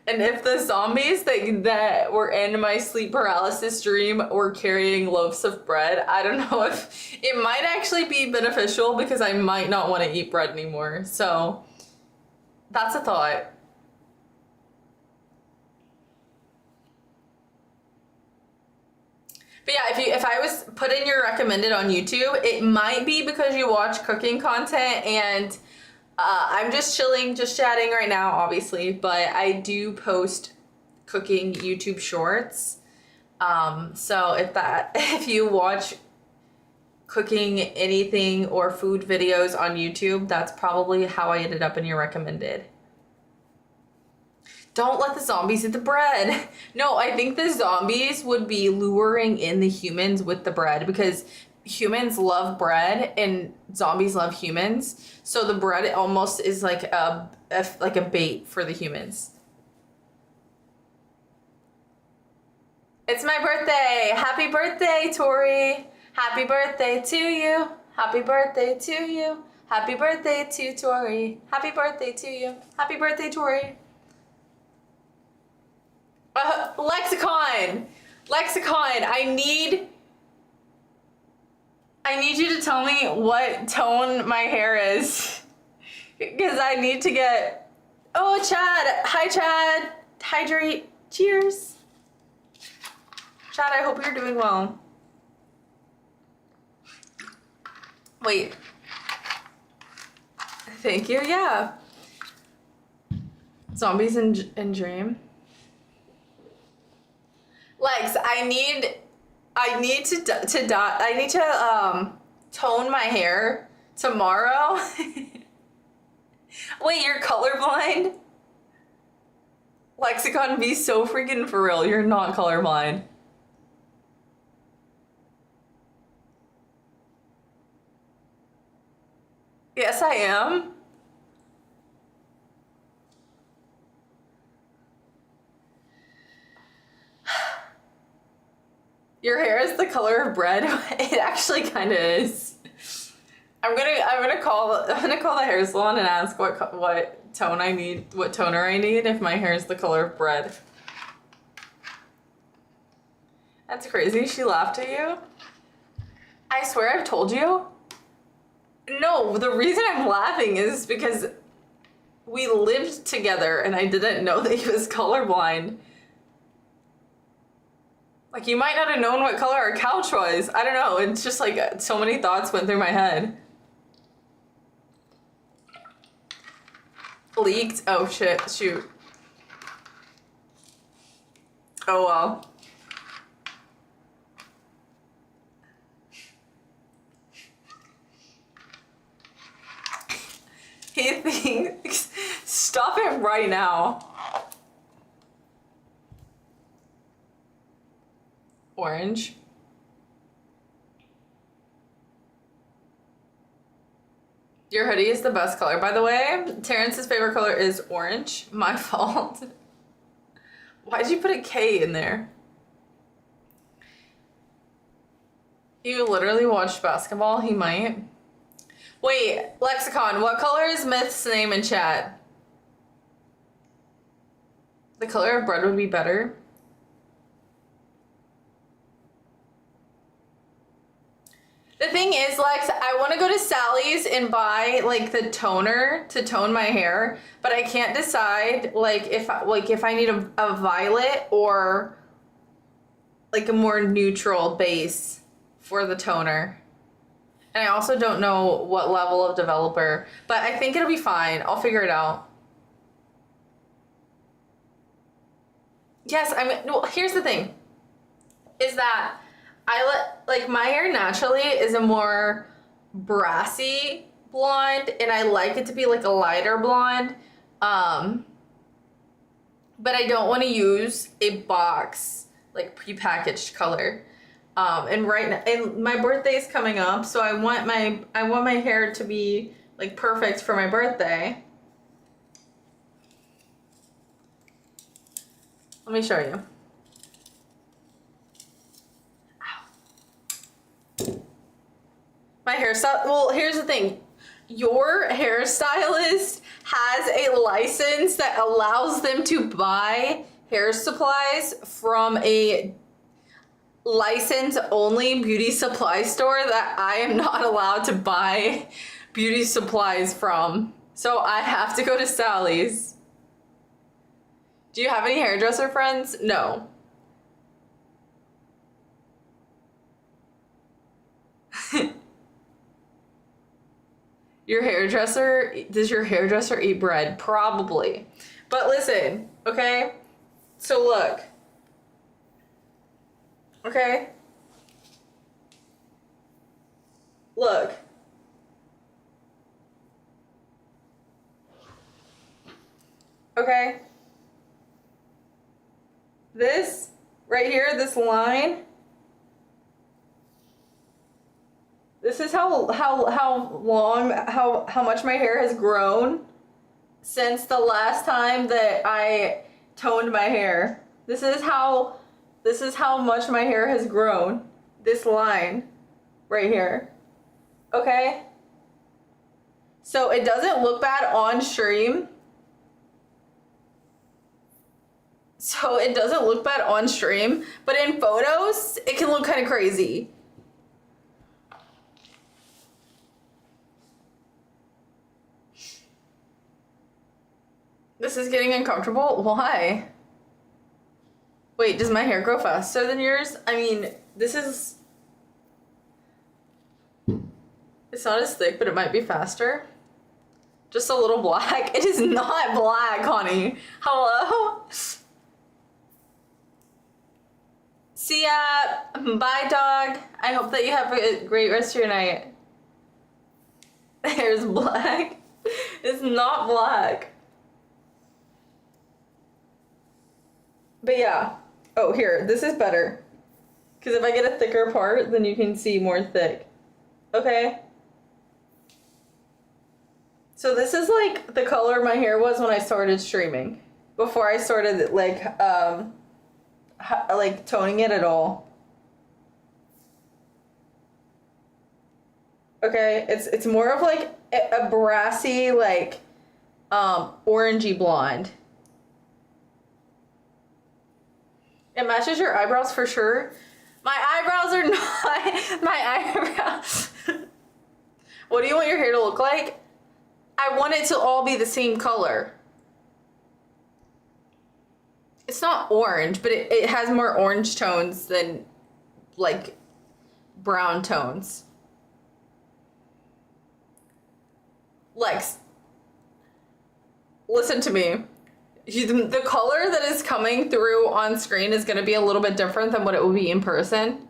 And if the zombies that were in my sleep paralysis dream were carrying loaves of bread, I don't know if it might actually be beneficial because I might not want to eat bread anymore. So that's a thought. But yeah, if I was put in your recommended on YouTube, it might be because you watch cooking content, and I'm just chilling, just chatting right now, obviously, but I do post cooking YouTube shorts. So if you watch cooking anything or food videos on YouTube, that's probably how I ended up in your recommended. Don't let the zombies eat the bread. No, I think the zombies would be luring in the humans with the bread because humans love bread and zombies love humans. So the bread almost is like a bait for the humans. It's my birthday. Happy birthday, Tori. Happy birthday to you. Happy birthday to you. Happy birthday to Tori. Happy birthday to you. Happy birthday, Tori. Lexicon, I need you to tell me what tone my hair is, because I need to get, oh, Chad, hi Chad, hydrate, cheers. Chad, I hope you're doing well. Wait, thank you, yeah. Zombies in Dream. Lex, I need to tone my hair tomorrow. Wait, you're colorblind? Lexicon, be so freaking for real. You're not colorblind. Yes, I am. Your hair is the color of bread. It actually kind of is. I'm gonna call the hair salon and ask what tone I need, what toner I need if my hair is the color of bread. That's crazy. She laughed at you. I swear I've told you. No, the reason I'm laughing is because we lived together and I didn't know that he was colorblind. Like, you might not have known what color our couch was. I don't know. It's just like so many thoughts went through my head. Leaked? Oh shit, shoot. Oh well. He thinks, stop it right now. Orange. Your hoodie is the best color, by the way. Terrence's favorite color is orange. My fault. Why'd you put a K in there? You literally watched basketball? He might. Wait, Lexicon, what color is Myth's name in chat? The color of bread would be better. The thing is, Lex, I want to go to Sally's and buy like the toner to tone my hair, but I can't decide like if I need a violet or like a more neutral base for the toner. And I also don't know what level of developer, but I think it'll be fine. I'll figure it out. Yes, I mean, well, here's the thing, is that like my hair naturally is a more brassy blonde, and I like it to be like a lighter blonde. But I don't want to use a box like prepackaged color. And right now, and my birthday is coming up, so I want my hair to be like perfect for my birthday. Let me show you. My hairstyle, well, here's the thing. Your hairstylist has a license that allows them to buy hair supplies from a license-only beauty supply store that I am not allowed to buy beauty supplies from. So I have to go to Sally's. Do you have any hairdresser friends? No. Your hairdresser, does your hairdresser eat bread? Probably. But listen, okay? So look. Okay? Look. Okay? This right here, this line, this is how much my hair has grown since the last time that I toned my hair. This is how much my hair has grown. This line right here. Okay? So it doesn't look bad on stream. So it doesn't look bad on stream, but in photos, it can look kind of crazy. This is getting uncomfortable. Why? Wait, does my hair grow faster than yours? I mean, this is... It's not as thick, but it might be faster. Just a little black. It is not black, honey. Hello? See ya. Bye, dog. I hope that you have a great rest of your night. The hair's black. It's not black. But yeah. Oh, here. This is better. Because if I get a thicker part, then you can see more thick. Okay? So this is like the color my hair was when I started streaming. Before I started like toning it at all. Okay, it's more of like a brassy, like orangey blonde. It matches your eyebrows for sure. My eyebrows are not my eyebrows. What do you want your hair to look like? I want it to all be the same color. It's not orange, but it has more orange tones than like brown tones. Lex, listen to me. The color that is coming through on screen is going to be a little bit different than what it will be in person.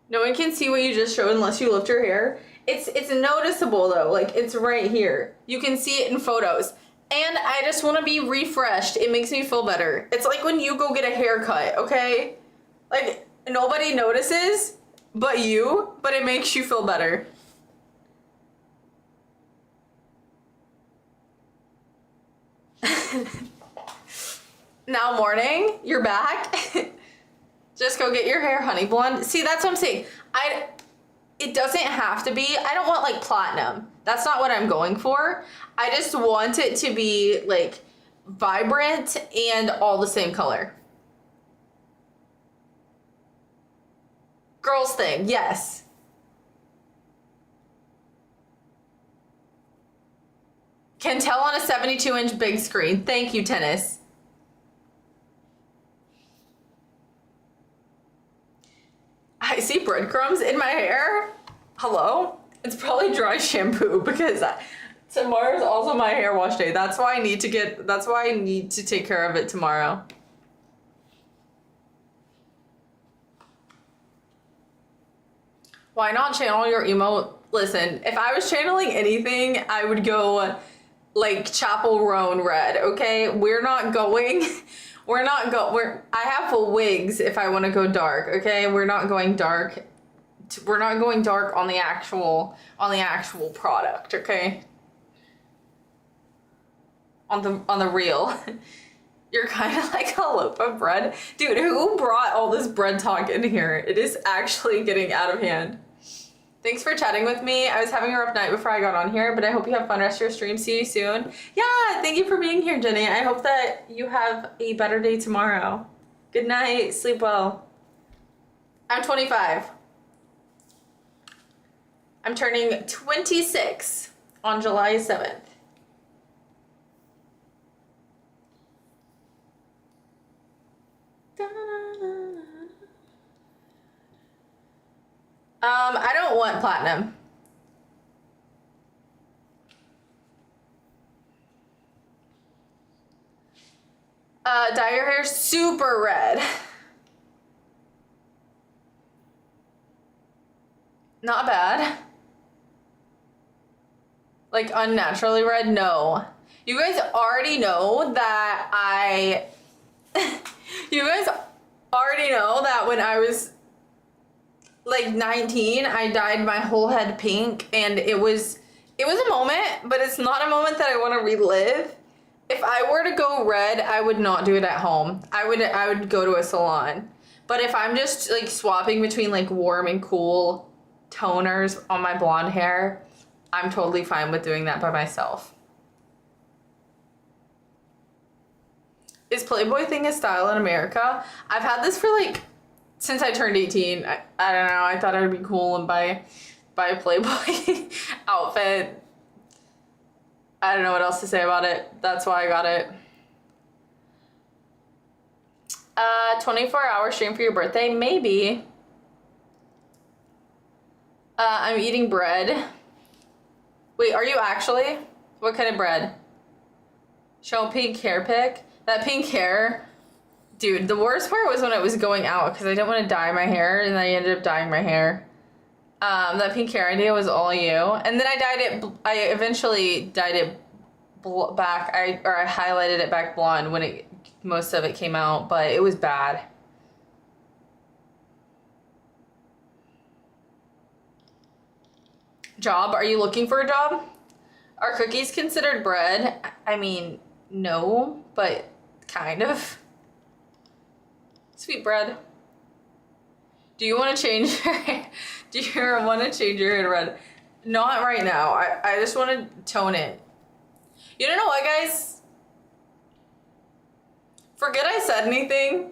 No one can see what you just showed unless you lift your hair. It's noticeable though, like it's right here. You can see it in photos. And I just want to be refreshed. It makes me feel better. It's like when you go get a haircut, okay? Like nobody notices but you, but it makes you feel better. Now morning, you're back. Just go get your hair honey blonde. See, that's what I'm saying. It doesn't have to be. I don't want like platinum. That's not what I'm going for. I just want it to be like vibrant and all the same color. Girls thing, yes. Can tell on a 72-inch big screen. Thank you, Tennis. I see breadcrumbs in my hair. Hello? It's probably dry shampoo because tomorrow's also my hair wash day. That's why I need to take care of it tomorrow. Why not channel your emo? Listen, if I was channeling anything, I would go like Chapel Roan red, okay? I have wigs if I want to go dark, okay? We're not going dark. We're not going dark on the actual product, okay? On the real. You're kind of like a loaf of bread. Dude, who brought all this bread talk in here? It is actually getting out of hand. Thanks for chatting with me. I was having a rough night before I got on here, but I hope you have fun rest of your stream. See you soon. Yeah, thank you for being here, Jenny. I hope that you have a better day tomorrow. Good night. Sleep well. I'm 25. I'm turning 26 on July 7th. I don't want platinum. Dye your hair super red. Not bad. Like unnaturally red? No. You guys already know that you guys already know that when I was like 19, I dyed my whole head pink, and it was a moment, but it's not a moment that I want to relive. If I were to go red, I would not do it at home. I would go to a salon. But if I'm just like swapping between like warm and cool toners on my blonde hair, I'm totally fine with doing that by myself. Is Playboy thing a style in America? I've had this for like since I turned 18. I don't know. I thought it would be cool and buy a Playboy outfit. I don't know what else to say about it. That's why I got it. 24-hour stream for your birthday? Maybe. I'm eating bread. Wait, are you actually? What kind of bread? Show pink hair pic? That pink hair, dude, the worst part was when it was going out because I didn't want to dye my hair, and I ended up dyeing my hair. That pink hair idea was all you. And then I eventually dyed it back. I highlighted it back blonde when most of it came out, but it was bad. Job? Are you looking for a job? Are cookies considered bread? I mean, no, but kind of. Sweet bread. Do you want to change your hair? Do you want to change your hair to red? Not right now. I just want to tone it. You don't know what, guys? Forget I said anything.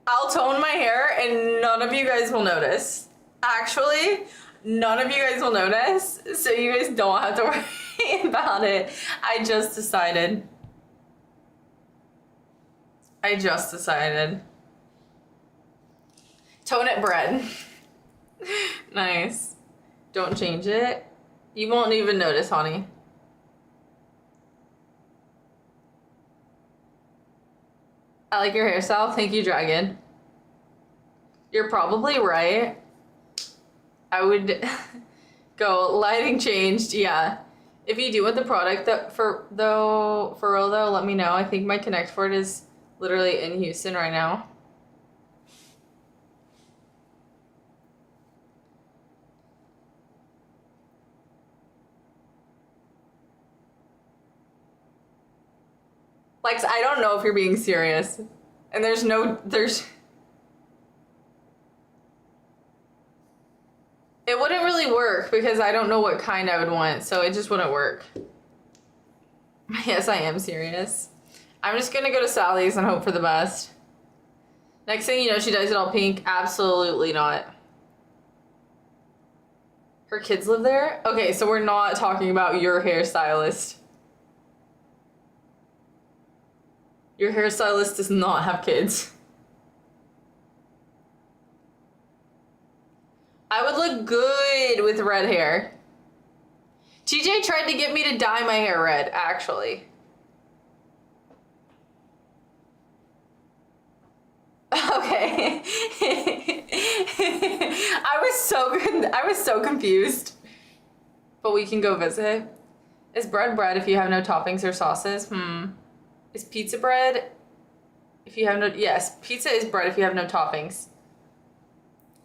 I'll tone my hair and none of you guys will notice. Actually, none of you guys will notice, so you guys don't have to worry about it. I just decided. Tone it bread. Nice. Don't change it. You won't even notice, honey. I like your hairstyle. Thank you, Dragon. You're probably right. I would go lighting changed. Yeah. If you do want the product for real though, let me know. I think my Connect Fort is literally in Houston right now. Lex, I don't know if you're being serious. And there's... It wouldn't really work because I don't know what kind I would want, so it just wouldn't work. Yes, I am serious. I'm just gonna go to Sally's and hope for the best. Next thing you know, she dyes it all pink. Absolutely not. Her kids live there? Okay, so we're not talking about your hairstylist. Your hairstylist does not have kids. I would look good with red hair. TJ tried to get me to dye my hair red, actually. Okay. I was so confused. But we can go visit. Is bread bread if you have no toppings or sauces? Is pizza bread if you have no... Yes, pizza is bread if you have no toppings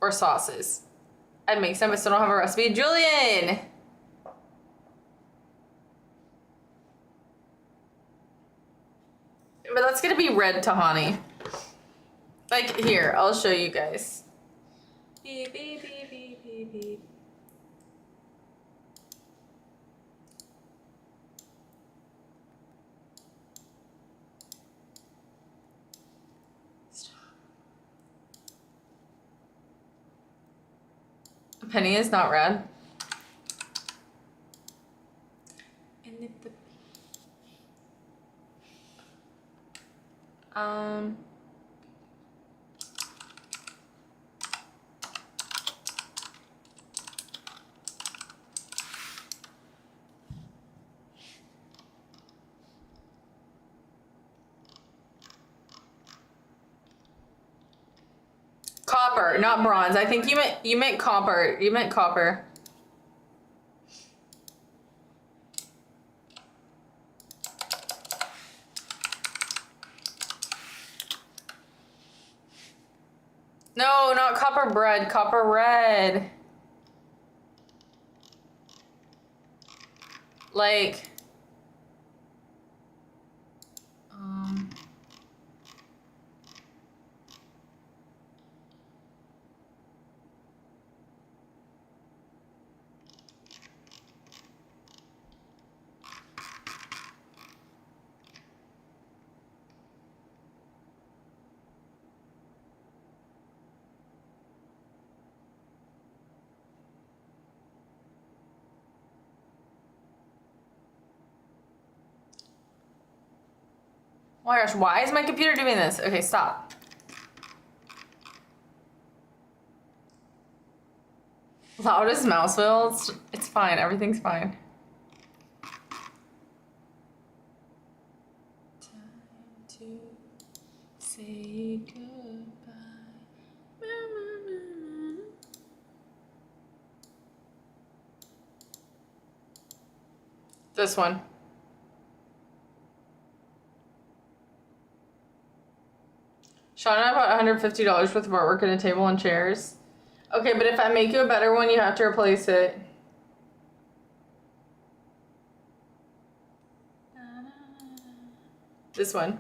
or sauces. I'd make some, but still don't have a recipe. Julian! But that's gonna be red tahani. Like, here, I'll show you guys. Beep, beep, beep, beep, beep, beep. Penny is not red. Copper, not bronze. I think you meant copper. You meant copper. No, not copper bread, copper red. Like, oh my gosh, why is my computer doing this? Okay, stop. Loud as mouse wheels. It's fine, everything's fine. Time to say goodbye. This one. Sean and I bought $150 worth of artwork and a table and chairs. Okay, but if I make you a better one, you have to replace it. This one.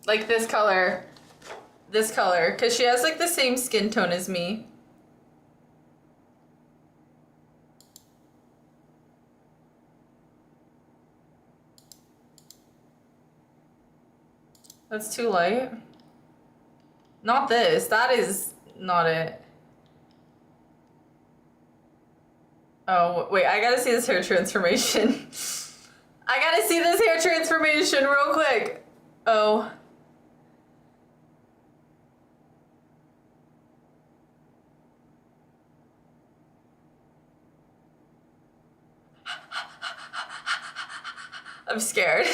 Like this color. This color. Because she has like the same skin tone as me. That's too light. Not this. That is not it. Oh, wait. I gotta see this hair transformation. I gotta see this hair transformation real quick. Oh. I'm scared.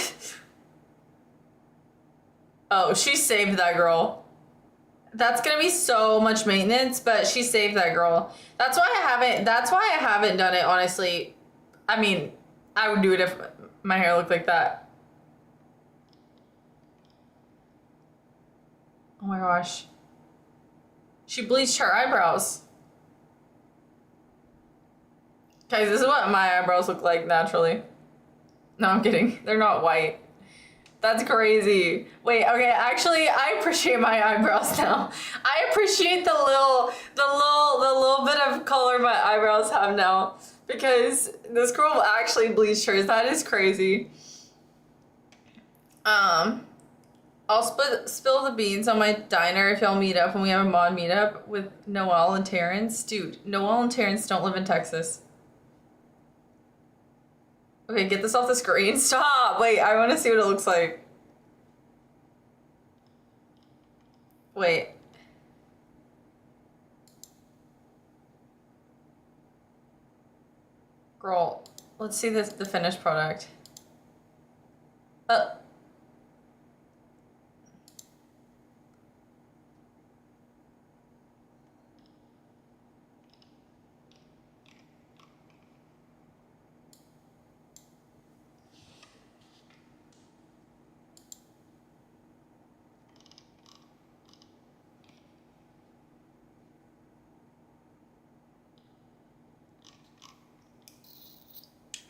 Oh, she saved that girl. That's gonna be so much maintenance, but she saved that girl. That's why I haven't done it, honestly. I mean, I would do it if my hair looked like that. Oh my gosh. She bleached her eyebrows. Guys, this is what my eyebrows look like naturally. No, I'm kidding. They're not white. That's crazy. Wait, okay, actually, I appreciate my eyebrows now. I appreciate the little bit of color my eyebrows have now, because this girl actually bleached hers. That is crazy. I'll spill the beans on my diner if y'all meet up and we have a mod meetup with Noelle and Terrence. Dude, Noelle and Terrence don't live in Texas. Okay, get this off the screen. Stop! Wait, I want to see what it looks like. Wait. Girl, let's see the finished product.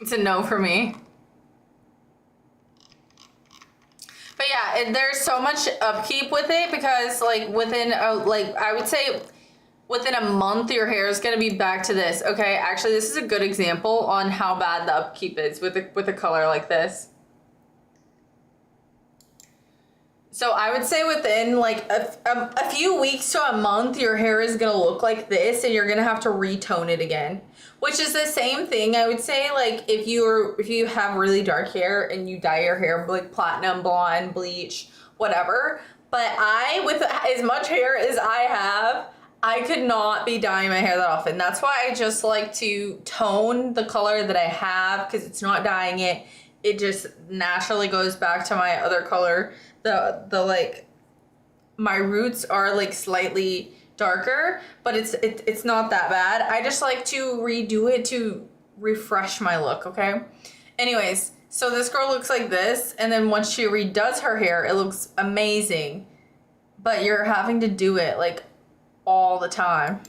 It's a no for me. But yeah, there's so much upkeep with it because like within I would say within a month your hair is gonna be back to this. Okay, actually this is a good example on how bad the upkeep is with a color like this. So I would say within like a few weeks to a month, your hair is gonna look like this and you're gonna have to retone it again. Which is the same thing, I would say, like if you have really dark hair and you dye your hair like platinum, blonde, bleach, whatever. But with as much hair as I have, I could not be dyeing my hair that often. That's why I just like to tone the color that I have because it's not dyeing it. It just naturally goes back to my other color. The like, my roots are like slightly darker, but it's not that bad. I just like to redo it to refresh my look, okay? Anyways, so this girl looks like this, and then once she redoes her hair, it looks amazing. But you're having to do it like all the time.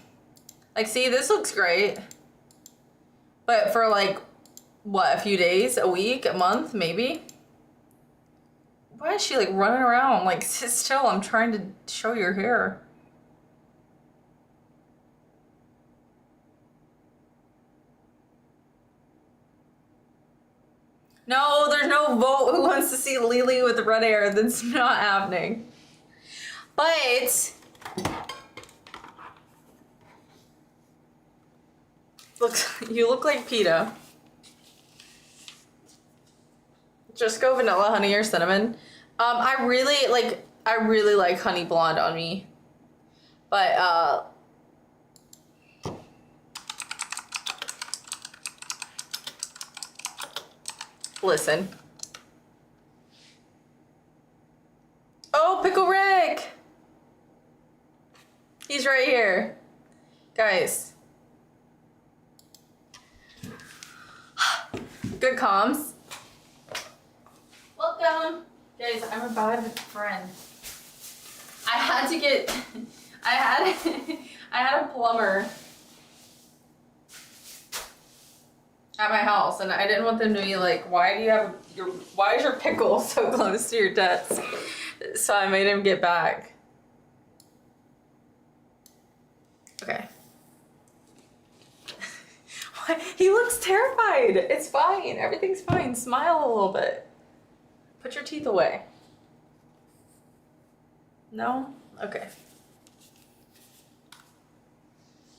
Like, see, this looks great. But for like, what, a few days, a week, a month, maybe? Why is she like running around? Like, sit still, I'm trying to show your hair. No, there's no vote who wants to see Lily with red hair. That's not happening. But you look like PETA. Just go vanilla, honey, or cinnamon. I really like honey blonde on me. But listen. Oh, Pickle Rick! He's right here. Guys. Good comms. Welcome. Guys, I'm a bad friend. I had to get, I had a plumber at my house, and I didn't want them to be like, why is your pickle so close to your desk? So I made him get back. Okay. He looks terrified. It's fine. Everything's fine. Smile a little bit. Put your teeth away. No? Okay.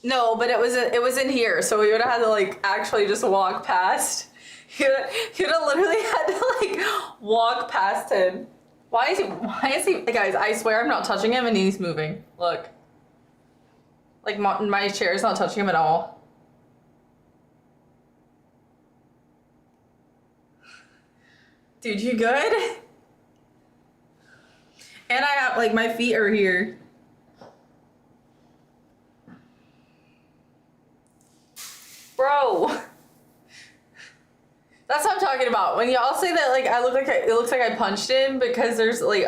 No, but it was in here, so we would have had to like actually just walk past. You'd have literally had to like walk past him. Why is he, guys, I swear I'm not touching him and he's moving. Look. Like my chair is not touching him at all. Dude, you good? And I have, like, my feet are here. Bro. That's what I'm talking about. When y'all say that, like, it looks like I punched him because there's, like,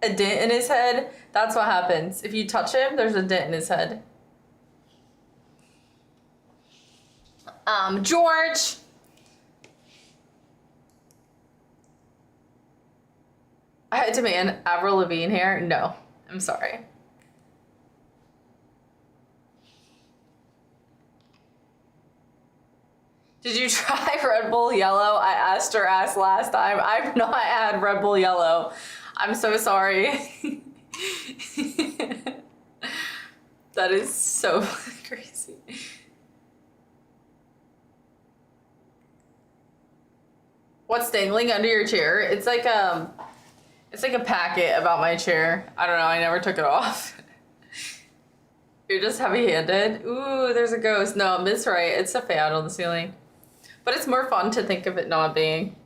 a dent in his head. That's what happens. If you touch him, there's a dent in his head. George. I demand Avril Lavigne hair. No, I'm sorry. Did you try Red Bull Yellow? I asked her ass last time. I've not had Red Bull Yellow. I'm so sorry. That is so crazy. What's dangling under your chair? It's like a packet about my chair. I don't know, I never took it off. You're just heavy-handed. Ooh, there's a ghost. No, Miss Right, it's a fan on the ceiling. But it's more fun to think of it not being.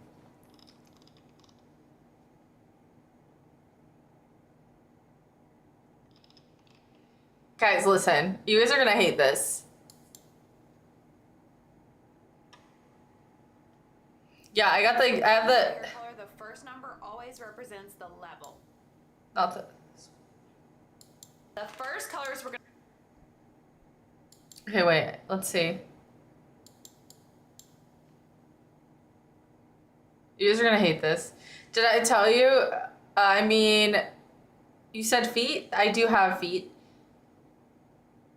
Guys, listen. You guys are gonna hate this. Yeah, I have the color, the first number always represents the level. Not the. The first colors we're gonna. Okay, wait. Let's see. You guys are gonna hate this. Did I tell you? I mean, you said feet? I do have feet.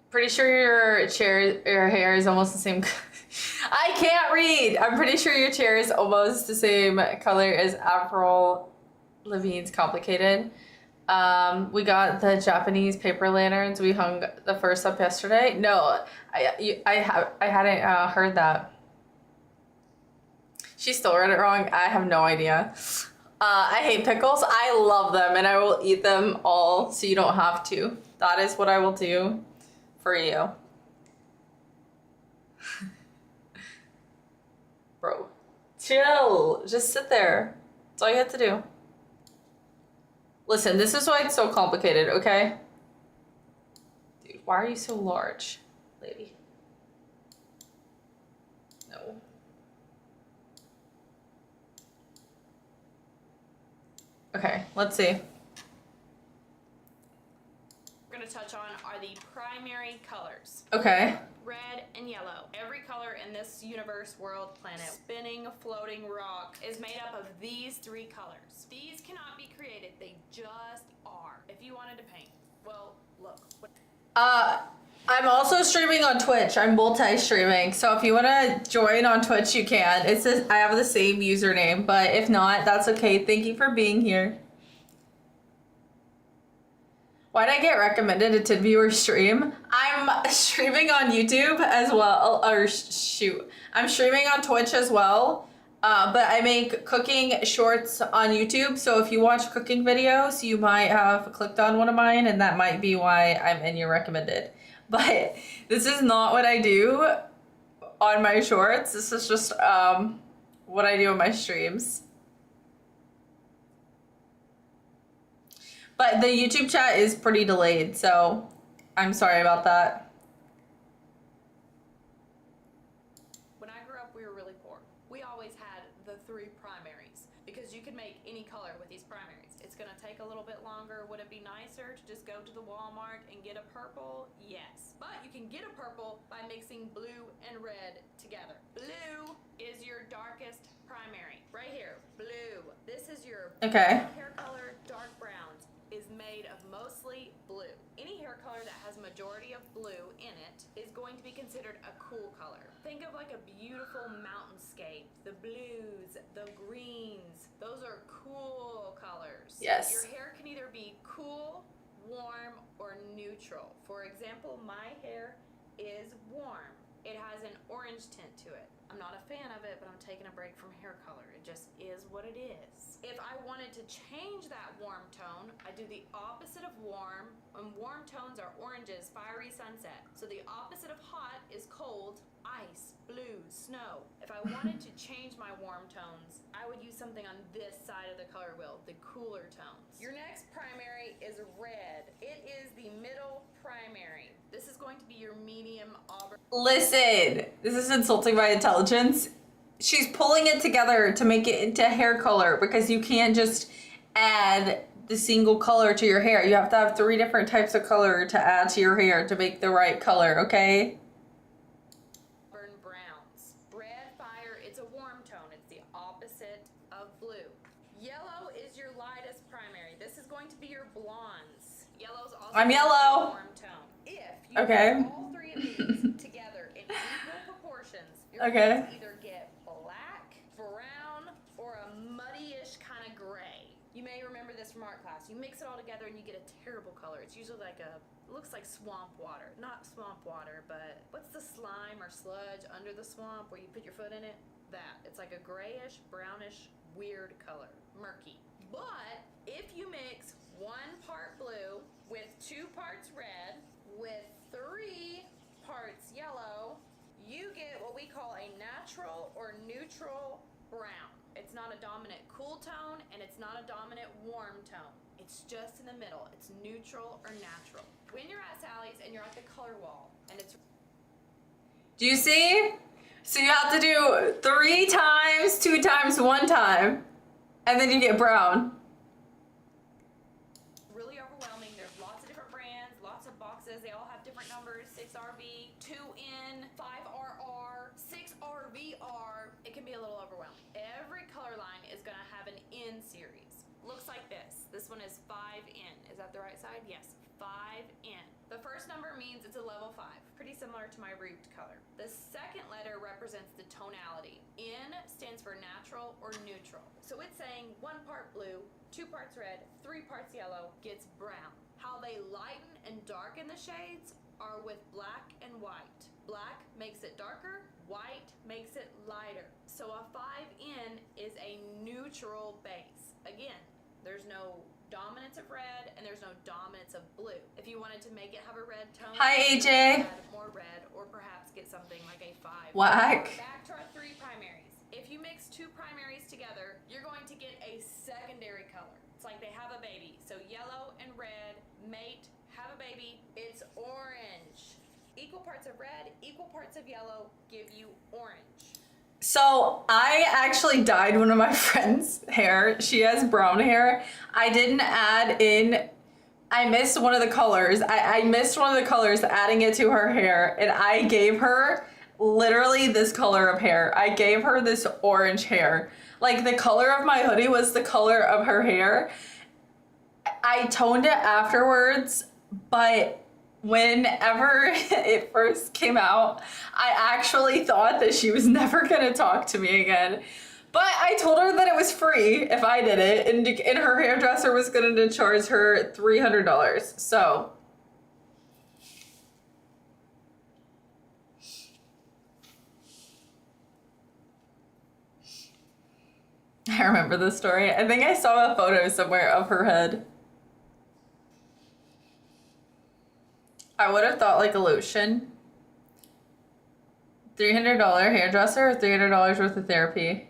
Pretty sure your hair is almost the same. I can't read. I'm pretty sure your chair is almost the same color as Avril Lavigne's Complicated. We got the Japanese paper lanterns. We hung the first up yesterday. No, I hadn't heard that. She still read it wrong. I have no idea. I hate pickles. I love them and I will eat them all so you don't have to. That is what I will do for you. Bro, chill. Just sit there. That's all you have to do. Listen, this is why it's so complicated, okay? Dude, why are you so large, lady? No. Okay, let's see. We're gonna touch on are the primary colors. Okay. Red and yellow. Every color in this universe, world, planet, spinning, floating rock is made up of these three colors. These cannot be created. They just are. If you wanted to paint, well, look. I'm also streaming on Twitch. I'm multi-streaming. So if you want to join on Twitch, you can. It says I have the same username, but if not, that's okay. Thank you for being here. Why did I get recommended a 10 viewer stream? I'm streaming on YouTube as well, or shoot. I'm streaming on Twitch as well, but I make cooking shorts on YouTube. So if you watch cooking videos, you might have clicked on one of mine and that might be why I'm in your recommended. But this is not what I do on my shorts. This is just what I do on my streams. But the YouTube chat is pretty delayed, so I'm sorry about that. When I grew up, we were really poor. We always had the three primaries because you could make any color with these primaries. It's gonna take a little bit longer. Would it be nicer to just go to the Walmart and get a purple? Yes. But you can get a purple by mixing blue and red together. Blue is your darkest primary. Right here, blue. This is your hair color, dark browns. Is made of mostly blue. Any hair color that has majority of blue in it is going to be considered a cool color. Think of like a beautiful mountainscape. The blues, the greens, those are cool colors. Yes. Your hair can either be cool, warm, or neutral. For example, my hair is warm. It has an orange tint to it. I'm not a fan of it, but I'm taking a break from hair color. It just is what it is. If I wanted to change that warm tone, I do the opposite of warm, and warm tones are oranges, fiery sunset. So the opposite of hot is cold, ice, blue, snow. If I wanted to change my warm tones, I would use something on this side of the color wheel, the cooler tones. Your next primary is red. It is the middle primary. This is going to be your medium auburn. Listen, this is insulting my intelligence. She's pulling it together to make it into hair color because you can't just add the single color to your hair. You have to have 3 different types of color to add to your hair to make the right color, okay? Browns. Red fire, it's a warm tone. It's the opposite of blue. Yellow is your lightest primary. This is going to be your blondes. Yellow's also I'm yellow. warm tone. If you Okay. mix all three of these together in equal proportions, you're Okay. going to either get black, brown, or a muddy-ish kind of gray. You may remember this from art class. You mix it all together and you get a terrible color. It's usually like looks like swamp water. Not swamp water, but what's the slime or sludge under the swamp where you put your foot in it? That. It's like a grayish, brownish, weird color. Murky. But if you mix 1 part blue with 2 parts red with 3 parts yellow, you get what we call a natural or neutral brown. It's not a dominant cool tone and it's not a dominant warm tone. It's just in the middle. It's neutral or natural. When you're at Sally's and you're at the color wall and it's... Do you see? So you have to do 3 times, 2 times, 1 time, and then you get brown. Really overwhelming. There's lots of different brands, lots of boxes. They all have different numbers. 6RV, 2N, 5RR, 6RVR. It can be a little overwhelming. Every color line is going to have an N series. Looks like this. This one is 5N. Is that the right side? Yes, 5N. The first number means it's a level 5. Pretty similar to my root color. The second letter represents the tonality. N stands for natural or neutral. So it's saying 1 part blue, 2 parts red, 3 parts yellow gets brown. How they lighten and darken the shades are with black and white. Black makes it darker, white makes it lighter. So a 5N is a neutral base. Again, there's no dominance of red and there's no dominance of blue. If you wanted to make it have a red tone, Hi, AJ. add more red or perhaps get something like a 5. Whack. Back to our 3 primaries. If you mix 2 primaries together, you're going to get a secondary color. It's like they have a baby. So yellow and red mate, have a baby. It's orange. Equal parts of red, equal parts of yellow give you orange. So I actually dyed one of my friend's hair. She has brown hair. I didn't add in, I missed one of the colors. I missed one of the colors adding it to her hair, and I gave her literally this color of hair. I gave her this orange hair. Like the color of my hoodie was the color of her hair. I toned it afterwards, but whenever it first came out, I actually thought that she was never gonna talk to me again. But I told her that it was free if I did it, and her hairdresser was gonna charge her $300. So I remember this story. I think I saw a photo somewhere of her head. I would have thought like a lotion. $300 hairdresser or $300 worth of therapy?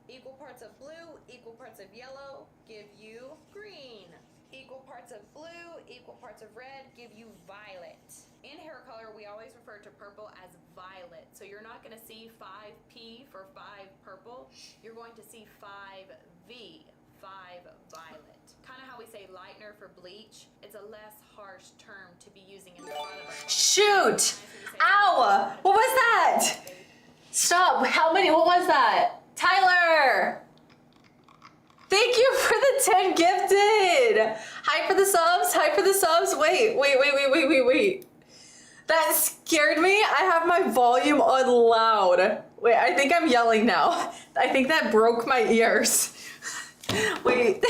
Equal parts of blue, equal parts of yellow give you green. Equal parts of blue, equal parts of red give you violet. In hair color, we always refer to purple as violet. So you're not going to see 5P for 5 purple. You're going to see 5V, 5 violet. Kind of how we say lightener for bleach. It's a less harsh term to be using in front of us. Shoot! Ow! What was that? Stop. How many? What was that? Tyler! Thank you for the 10 gifted! Hi for the subs. Hi for the subs. Wait. That scared me. I have my volume on loud. Wait, I think I'm yelling now. I think that broke my ears. Wait.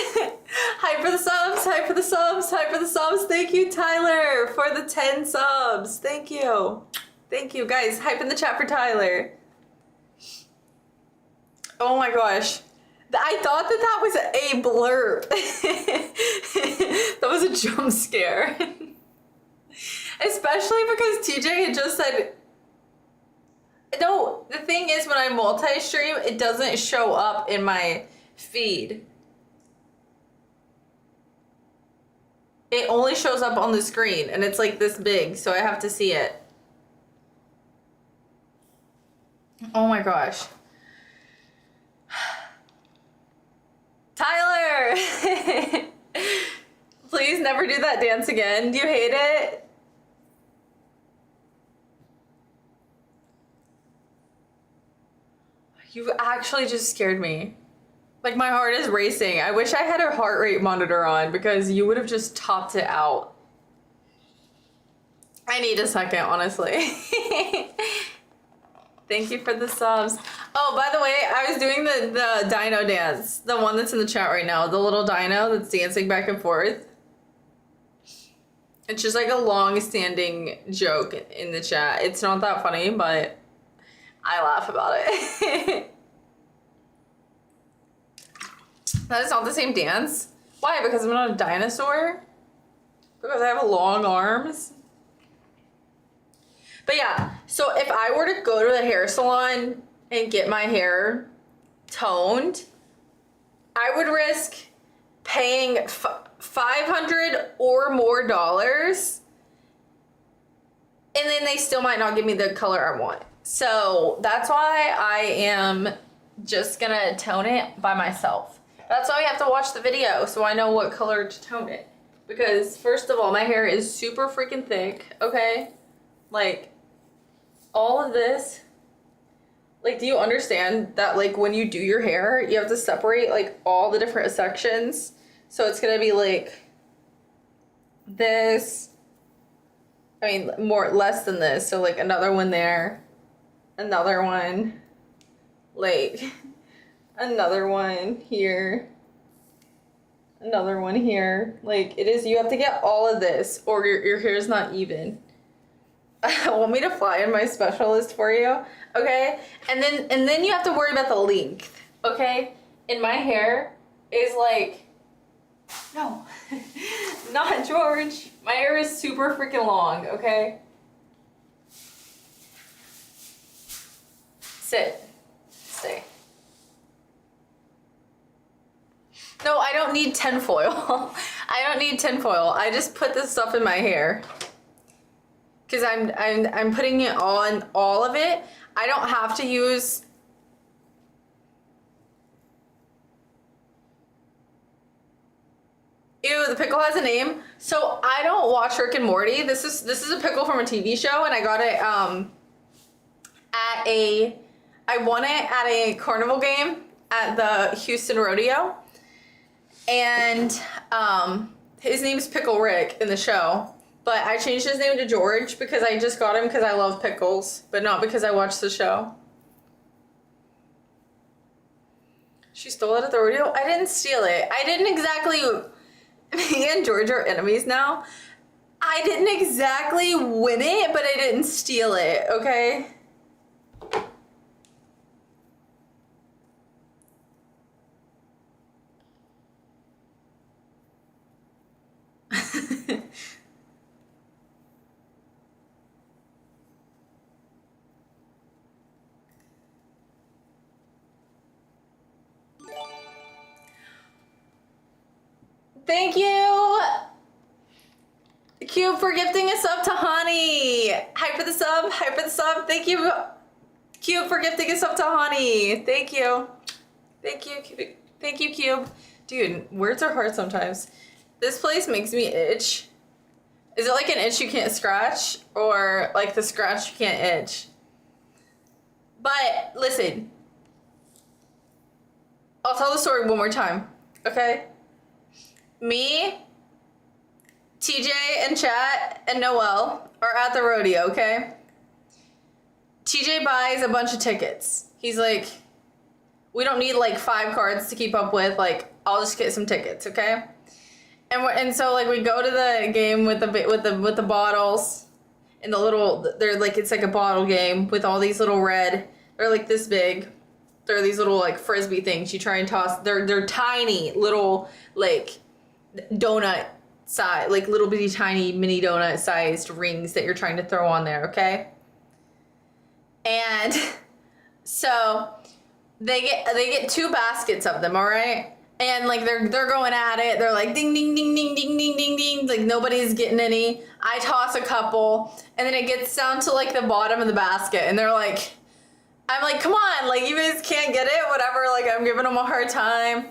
Hi for the subs. Hi for the subs. Hi for the subs. Thank you, Tyler, for the 10 subs. Thank you. Thank you, guys. Hype in the chat for Tyler. Oh my gosh. I thought that was a blurb. That was a jump scare. Especially because TJ had just said, no, the thing is when I multi-stream, it doesn't show up in my feed. It only shows up on the screen and it's like this big, so I have to see it. Oh my gosh. Tyler! Please never do that dance again. Do you hate it? You actually just scared me. Like my heart is racing. I wish I had a heart rate monitor on because you would have just topped it out. I need a second, honestly. Thank you for the subs. Oh, by the way, I was doing the dino dance. The one that's in the chat right now. The little dino that's dancing back and forth. It's just like a long-standing joke in the chat. It's not that funny, but I laugh about it. That is not the same dance. Why? Because I'm not a dinosaur? Because I have long arms? But yeah, so if I were to go to the hair salon and get my hair toned, I would risk paying $500 or more dollars, and then they still might not give me the color I want. So that's why I am just gonna tone it by myself. That's why we have to watch the video so I know what color to tone it. Because first of all, my hair is super freaking thick, okay? Like, all of this, like, do you understand that, like, when you do your hair, you have to separate, like, all the different sections? So it's gonna be, like, this, I mean, less than this, so, like, another one there, another one, like, another one here, another one here. Like, it is, you have to get all of this, or your hair is not even. Want me to fly in my specialist for you? Okay? And then you have to worry about the length, okay? And my hair is like, no, not George. My hair is super freaking long, okay? Sit. Stay. No, I don't need tinfoil. I don't need tinfoil. I just put this stuff in my hair. Because I'm putting it on all of it. I don't have to use... Ew, the pickle has a name. So I don't watch Rick and Morty. This is a pickle from a TV show, and I got it I won it at a carnival game at the Houston Rodeo. And his name's Pickle Rick in the show. But I changed his name to George because I just got him because I love pickles, but not because I watched the show. She stole it at the rodeo? I didn't steal it. I didn't exactly... Me and George are enemies now. I didn't exactly win it, but I didn't steal it, okay? Thank you, Cube, for gifting a sub to Honey. Hype for the sub, hype for the sub. Thank you, Cube, for gifting a sub to Honey. Thank you. Thank you, Cube. Thank you, Cube. Dude, words are hard sometimes. This place makes me itch. Is it like an itch you can't scratch, or like the scratch you can't itch? But listen, I'll tell the story one more time, okay? Me, TJ, and Chat, and Noel are at the rodeo, okay? TJ buys a bunch of tickets. He's like, we don't need like 5 cards to keep up with. Like, I'll just get some tickets, okay? And so like we go to the game with the bottles and the little. They're like, it's like a bottle game with all these little red. They're like this big. They're these little like frisbee things you try and toss. They're tiny little like donut size, like little bitty tiny mini donut sized rings that you're trying to throw on there, okay? And so they get 2 baskets of them, all right? And like they're going at it. They're like ding ding ding ding ding ding ding ding. Like nobody's getting any. I toss a couple, and then it gets down to like the bottom of the basket, and they're like, I'm like, come on, like you guys can't get it, whatever. Like I'm giving them a hard time.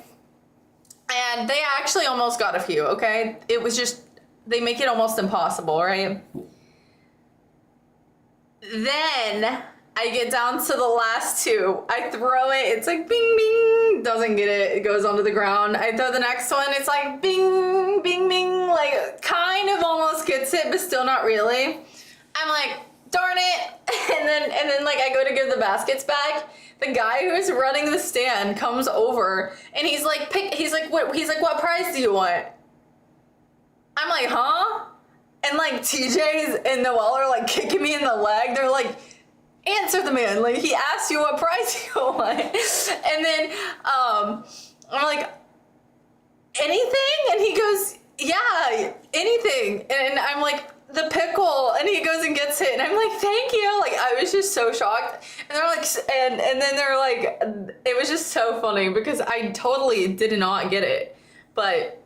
And they actually almost got a few, okay? It was just, they make it almost impossible, right? Then I get down to the last two. I throw it. It's like bing, bing. Doesn't get it. It goes onto the ground. I throw the next one. It's like bing, bing, bing. Like kind of almost gets it, but still not really. I'm like, darn it. And then like I go to give the baskets back. The guy who's running the stand comes over and he's like, what prize do you want? I'm like, huh? And like TJ and Noelle are like kicking me in the leg. They're like, answer the man. Like he asked you what prize you want. And then I'm like, anything? And he goes, yeah, anything. And I'm like, the pickle. And he goes and gets it. And I'm like, thank you. Like I was just so shocked. And they're like, and then they're like, it was just so funny because I totally did not get it. But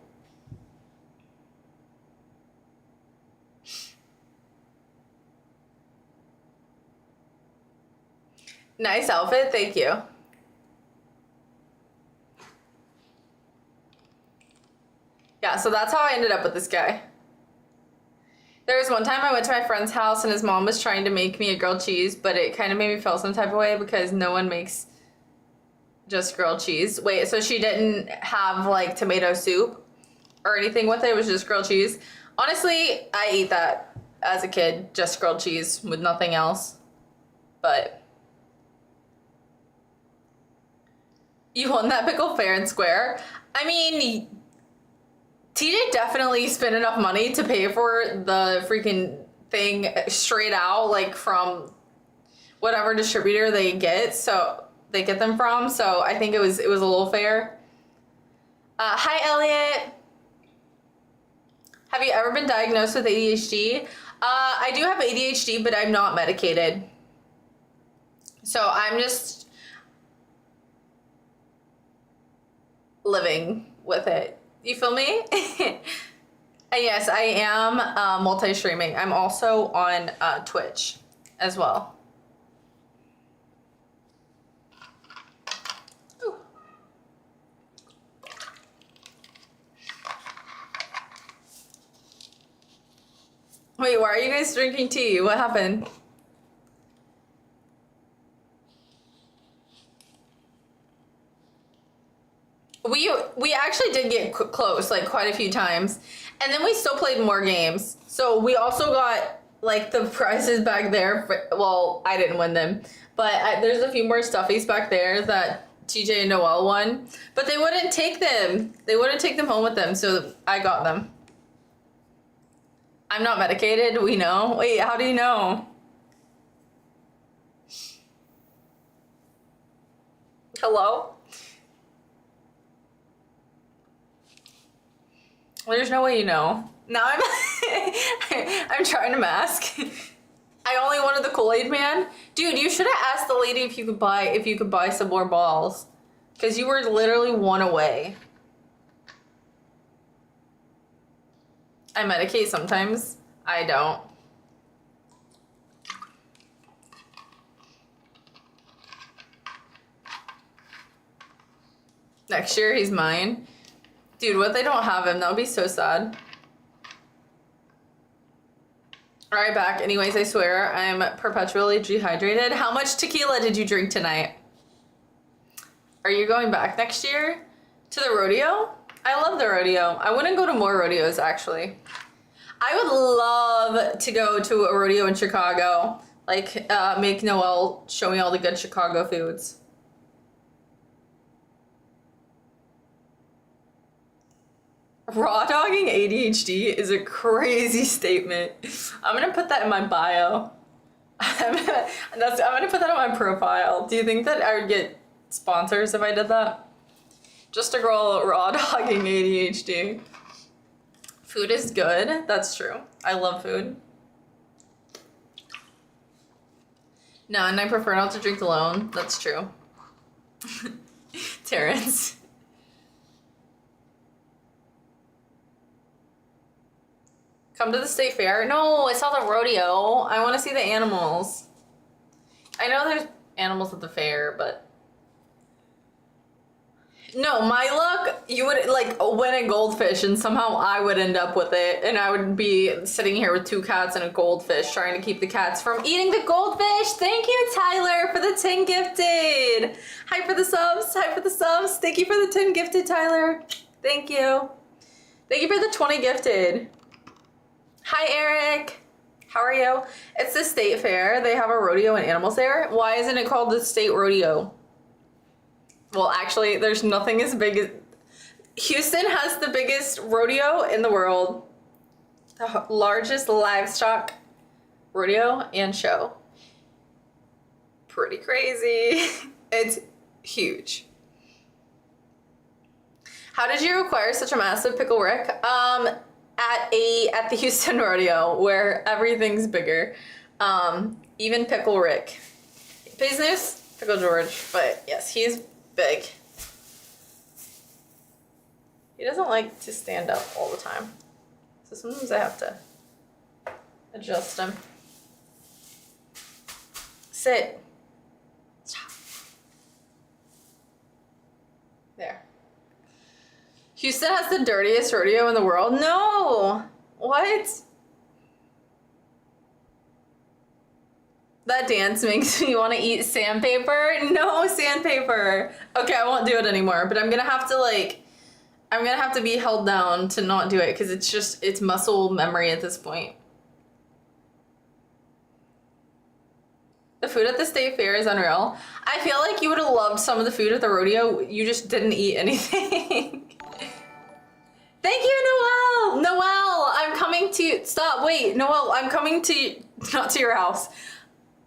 nice outfit, thank you. Yeah, so that's how I ended up with this guy. There was one time I went to my friend's house and his mom was trying to make me a grilled cheese, but it kind of made me feel some type of way because no one makes just grilled cheese. Wait, so she didn't have like tomato soup or anything with it? It was just grilled cheese. Honestly, I ate that as a kid, just grilled cheese with nothing else. But you won that pickle fair and square. I mean, TJ definitely spent enough money to pay for the freaking thing straight out, like from whatever distributor they get them from. So I think it was a little fair. Hi, Elliot. Have you ever been diagnosed with ADHD? I do have ADHD, but I'm not medicated. So I'm just living with it. You feel me? And yes, I am multi-streaming. I'm also on Twitch as well. Ooh. Wait, why are you guys drinking tea? What happened? We actually did get close like quite a few times, and then we still played more games. So we also got like the prizes back there. Well, I didn't win them, but there's a few more stuffies back there that TJ and Noelle won, but they wouldn't take them. They wouldn't take them home with them, so I got them. I'm not medicated. We know. Wait, how do you know? Hello? There's no way you know. Now I'm trying to mask. I only wanted the Kool-Aid man. Dude, you should have asked the lady if you could buy some more balls. Because you were literally one away. I medicate sometimes. I don't. Next year he's mine. Dude, what if they don't have him? That would be so sad. Alright, back. Anyways, I swear, I'm perpetually dehydrated. How much tequila did you drink tonight? Are you going back next year? To the rodeo? I love the rodeo. I wouldn't go to more rodeos, actually. I would love to go to a rodeo in Chicago. Like, make Noelle show me all the good Chicago foods. Raw dogging ADHD is a crazy statement. I'm gonna put that in my bio. I'm gonna put that on my profile. Do you think that I would get sponsors if I did that? Just a girl raw dogging ADHD. Food is good. That's true. I love food. No, and I prefer not to drink alone. That's true. Terrence. Come to the state fair? No, I saw the rodeo. I want to see the animals. I know there's animals at the fair, but... No, my luck... you would like win a goldfish and somehow I would end up with it and I would be sitting here with 2 cats and a goldfish trying to keep the cats from eating the goldfish. Thank you, Tyler, for the 10 gifted. Hi for the subs. Hi for the subs. Thank you for the 10 gifted, Tyler. Thank you. Thank you for the 20 gifted. Hi, Eric. How are you? It's the state fair. They have a rodeo and animals there. Why isn't it called the state rodeo? Well, actually, there's nothing as big as... Houston has the biggest rodeo in the world. The largest livestock rodeo and show. Pretty crazy. It's huge. How did you acquire such a massive pickle Rick? At the Houston rodeo where everything's bigger. Even pickle Rick. Business, pickle George, but yes, he's big. He doesn't like to stand up all the time. So sometimes I have to adjust him. Sit. Stop. There. Houston has the dirtiest rodeo in the world? No! What? That dance makes me want to eat sandpaper? No sandpaper! Okay, I won't do it anymore, but I'm gonna have to be held down to not do it because it's muscle memory at this point. The food at the state fair is unreal. I feel like you would have loved some of the food at the rodeo. You just didn't eat anything. Thank you, Noelle! Noelle, I'm coming to... Stop, wait. Noelle, I'm coming to... Not to your house.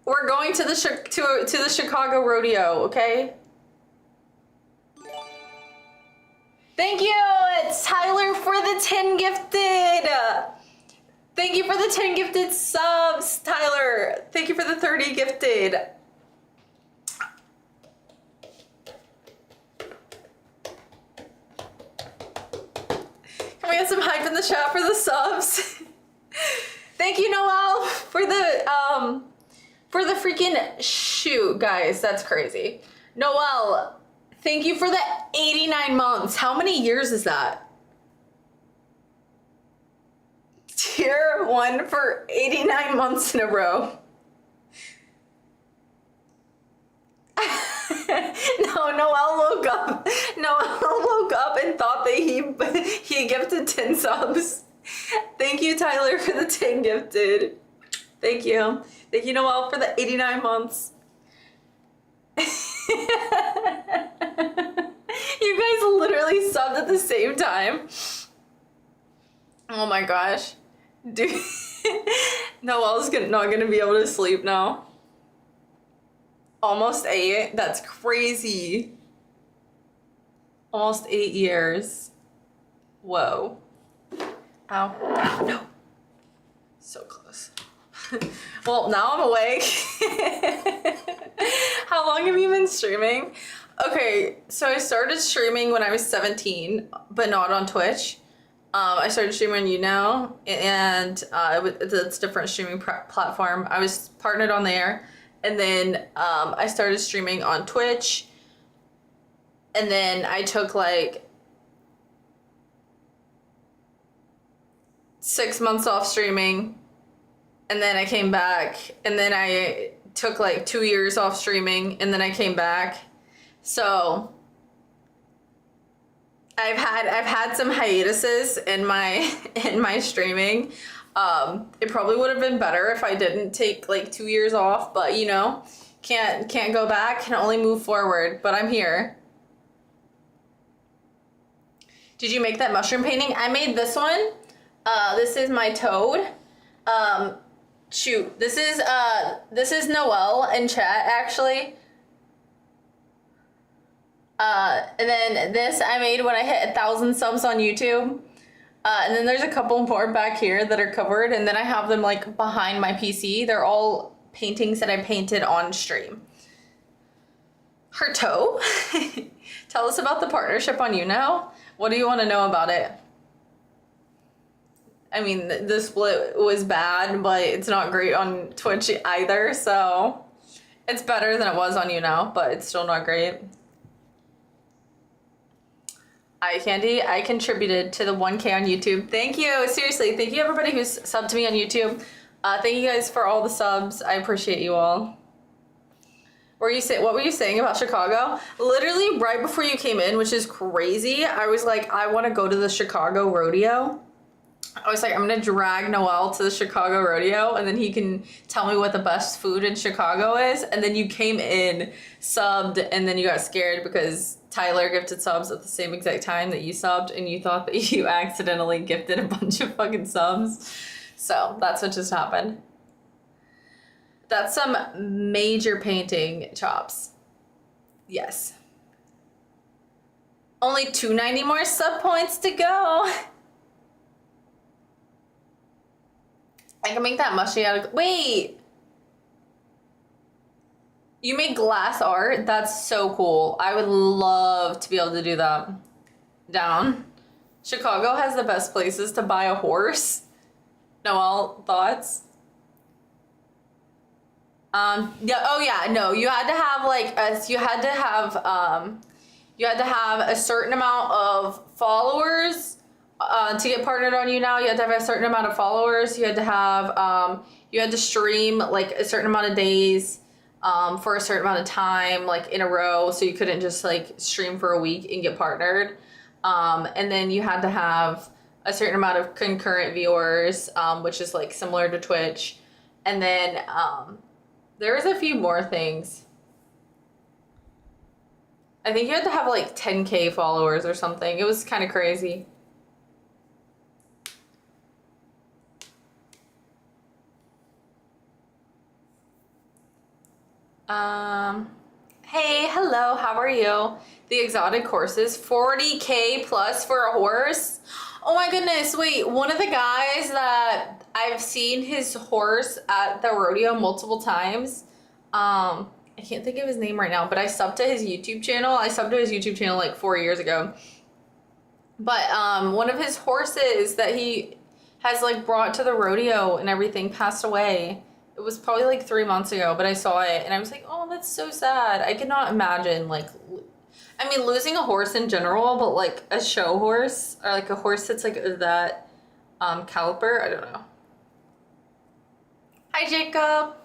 We're going to the Chicago rodeo, okay? Thank you! It's Tyler for the 10 gifted! Thank you for the 10 gifted subs, Tyler! Thank you for the 30 gifted. Can we get some hype in the chat for the subs? Thank you, Noelle, for the freaking shoot, guys. That's crazy. Noelle, thank you for the 89 months. How many years is that? Tier 1 for 89 months in a row. No, Noelle woke up. Noelle woke up and thought that he gifted 10 subs. Thank you, Tyler, for the 10 gifted. Thank you. Thank you, Noelle, for the 89 months. You guys literally subbed at the same time. Oh my gosh. Dude. Noelle's not gonna be able to sleep now. Almost 8. That's crazy. Almost 8 years. Whoa. Ow. No. So close. Well, now I'm awake. How long have you been streaming? Okay, so I started streaming when I was 17, but not on Twitch. I started streaming on YouNow, and it's a different streaming platform. I was partnered on there, and then I started streaming on Twitch, and then I took like 6 months off streaming, and then I came back, and then I took like 2 years off streaming, and then I came back. So I've had some hiatuses in my streaming. It probably would have been better if I didn't take like 2 years off, but you know, can't go back, can only move forward, but I'm here. Did you make that mushroom painting? I made this one. This is my toad. Shoot, this is Noelle in chat actually. And then this I made when I hit 1,000 subs on YouTube. And then there's a couple more back here that are covered, and then I have them like behind my PC. They're all paintings that I painted on stream. Her toe? Tell us about the partnership on YouNow. What do you want to know about it? I mean, the split was bad, but it's not great on Twitch either, so it's better than it was on YouNow, but it's still not great. eye candy. I contributed to the 1K on YouTube. Thank you. Seriously, thank you everybody who's subbed to me on YouTube. Thank you guys for all the subs. I appreciate you all. What were you saying about Chicago? Literally right before you came in, which is crazy, I was like, I want to go to the Chicago Rodeo. I was like, I'm gonna drag Noel to the Chicago Rodeo and then he can tell me what the best food in Chicago is. And then you came in, subbed, and then you got scared because Tyler gifted subs at the same exact time that you subbed and you thought that you accidentally gifted a bunch of fucking subs. So that's what just happened. That's some major painting chops. Yes. Only 290 more sub points to go. I can make that mushy out of... Wait! You make glass art? That's so cool. I would love to be able to do that. Down. Chicago has the best places to buy a horse. Noel, thoughts? Yeah, oh yeah, no, you had to have like you had to have a certain amount of followers to get partnered on YouNow. You had to have a certain amount of followers. You had to have you had to stream like a certain amount of days for a certain amount of time, like in a row, so you couldn't just like stream for a week and get partnered. And then you had to have a certain amount of concurrent viewers, which is like similar to Twitch. And then there was a few more things. I think you had to have like 10K followers or something. It was kind of crazy. Hey, hello, how are you? The exotic horses, 40K plus for a horse? Oh my goodness, wait, one of the guys that I've seen his horse at the rodeo multiple times, I can't think of his name right now, but I subbed to his YouTube channel. I subbed to his YouTube channel like 4 years ago. But one of his horses that he has like brought to the rodeo and everything passed away. It was probably like 3 months ago, but I saw it and I was like, oh, that's so sad. I could not imagine like, I mean, losing a horse in general, but like a show horse or like a horse that's like that caliper, I don't know. Hi, Jacob.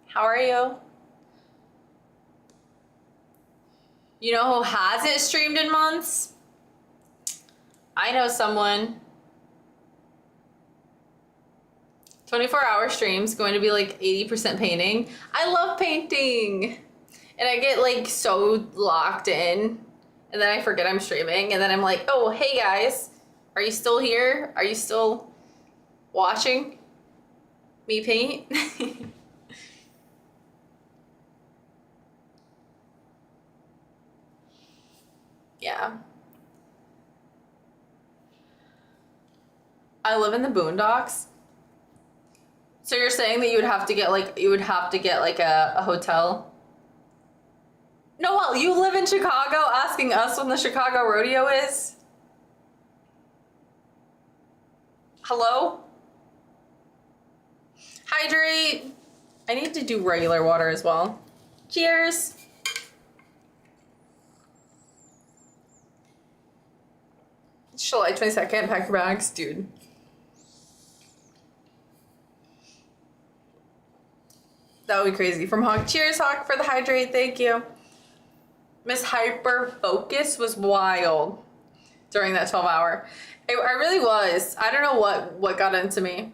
How are you? You know who hasn't streamed in months? I know someone. 24-hour streams, going to be like 80% painting. I love painting. And I get like so locked in and then I forget I'm streaming and then I'm like, oh, hey guys, are you still here? Are you still watching me paint? Yeah. I live in the boondocks. So you're saying that you would have to get like a hotel? Noel, you live in Chicago asking us when the Chicago Rodeo is? Hello? Hydrate. I need to do regular water as well. Cheers. July 22nd, pack your bags, dude. That would be crazy. From Hawk. Cheers, Hawk, for the hydrate. Thank you. Miss Hyper Focus was wild during that 12-hour. I really was. I don't know what got into me.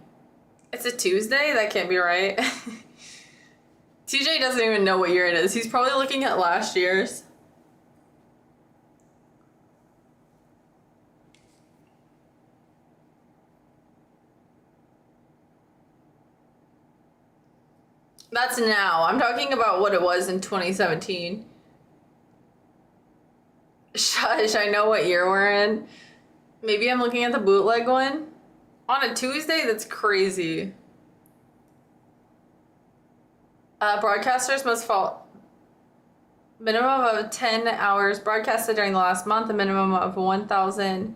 It's a Tuesday? That can't be right. TJ doesn't even know what year it is. He's probably looking at last year's. That's now. I'm talking about what it was in 2017. Shush, I know what year we're in. Maybe I'm looking at the bootleg one. On a Tuesday? That's crazy. Broadcasters must fall minimum of 10 hours broadcasted during the last month, a minimum of 1,000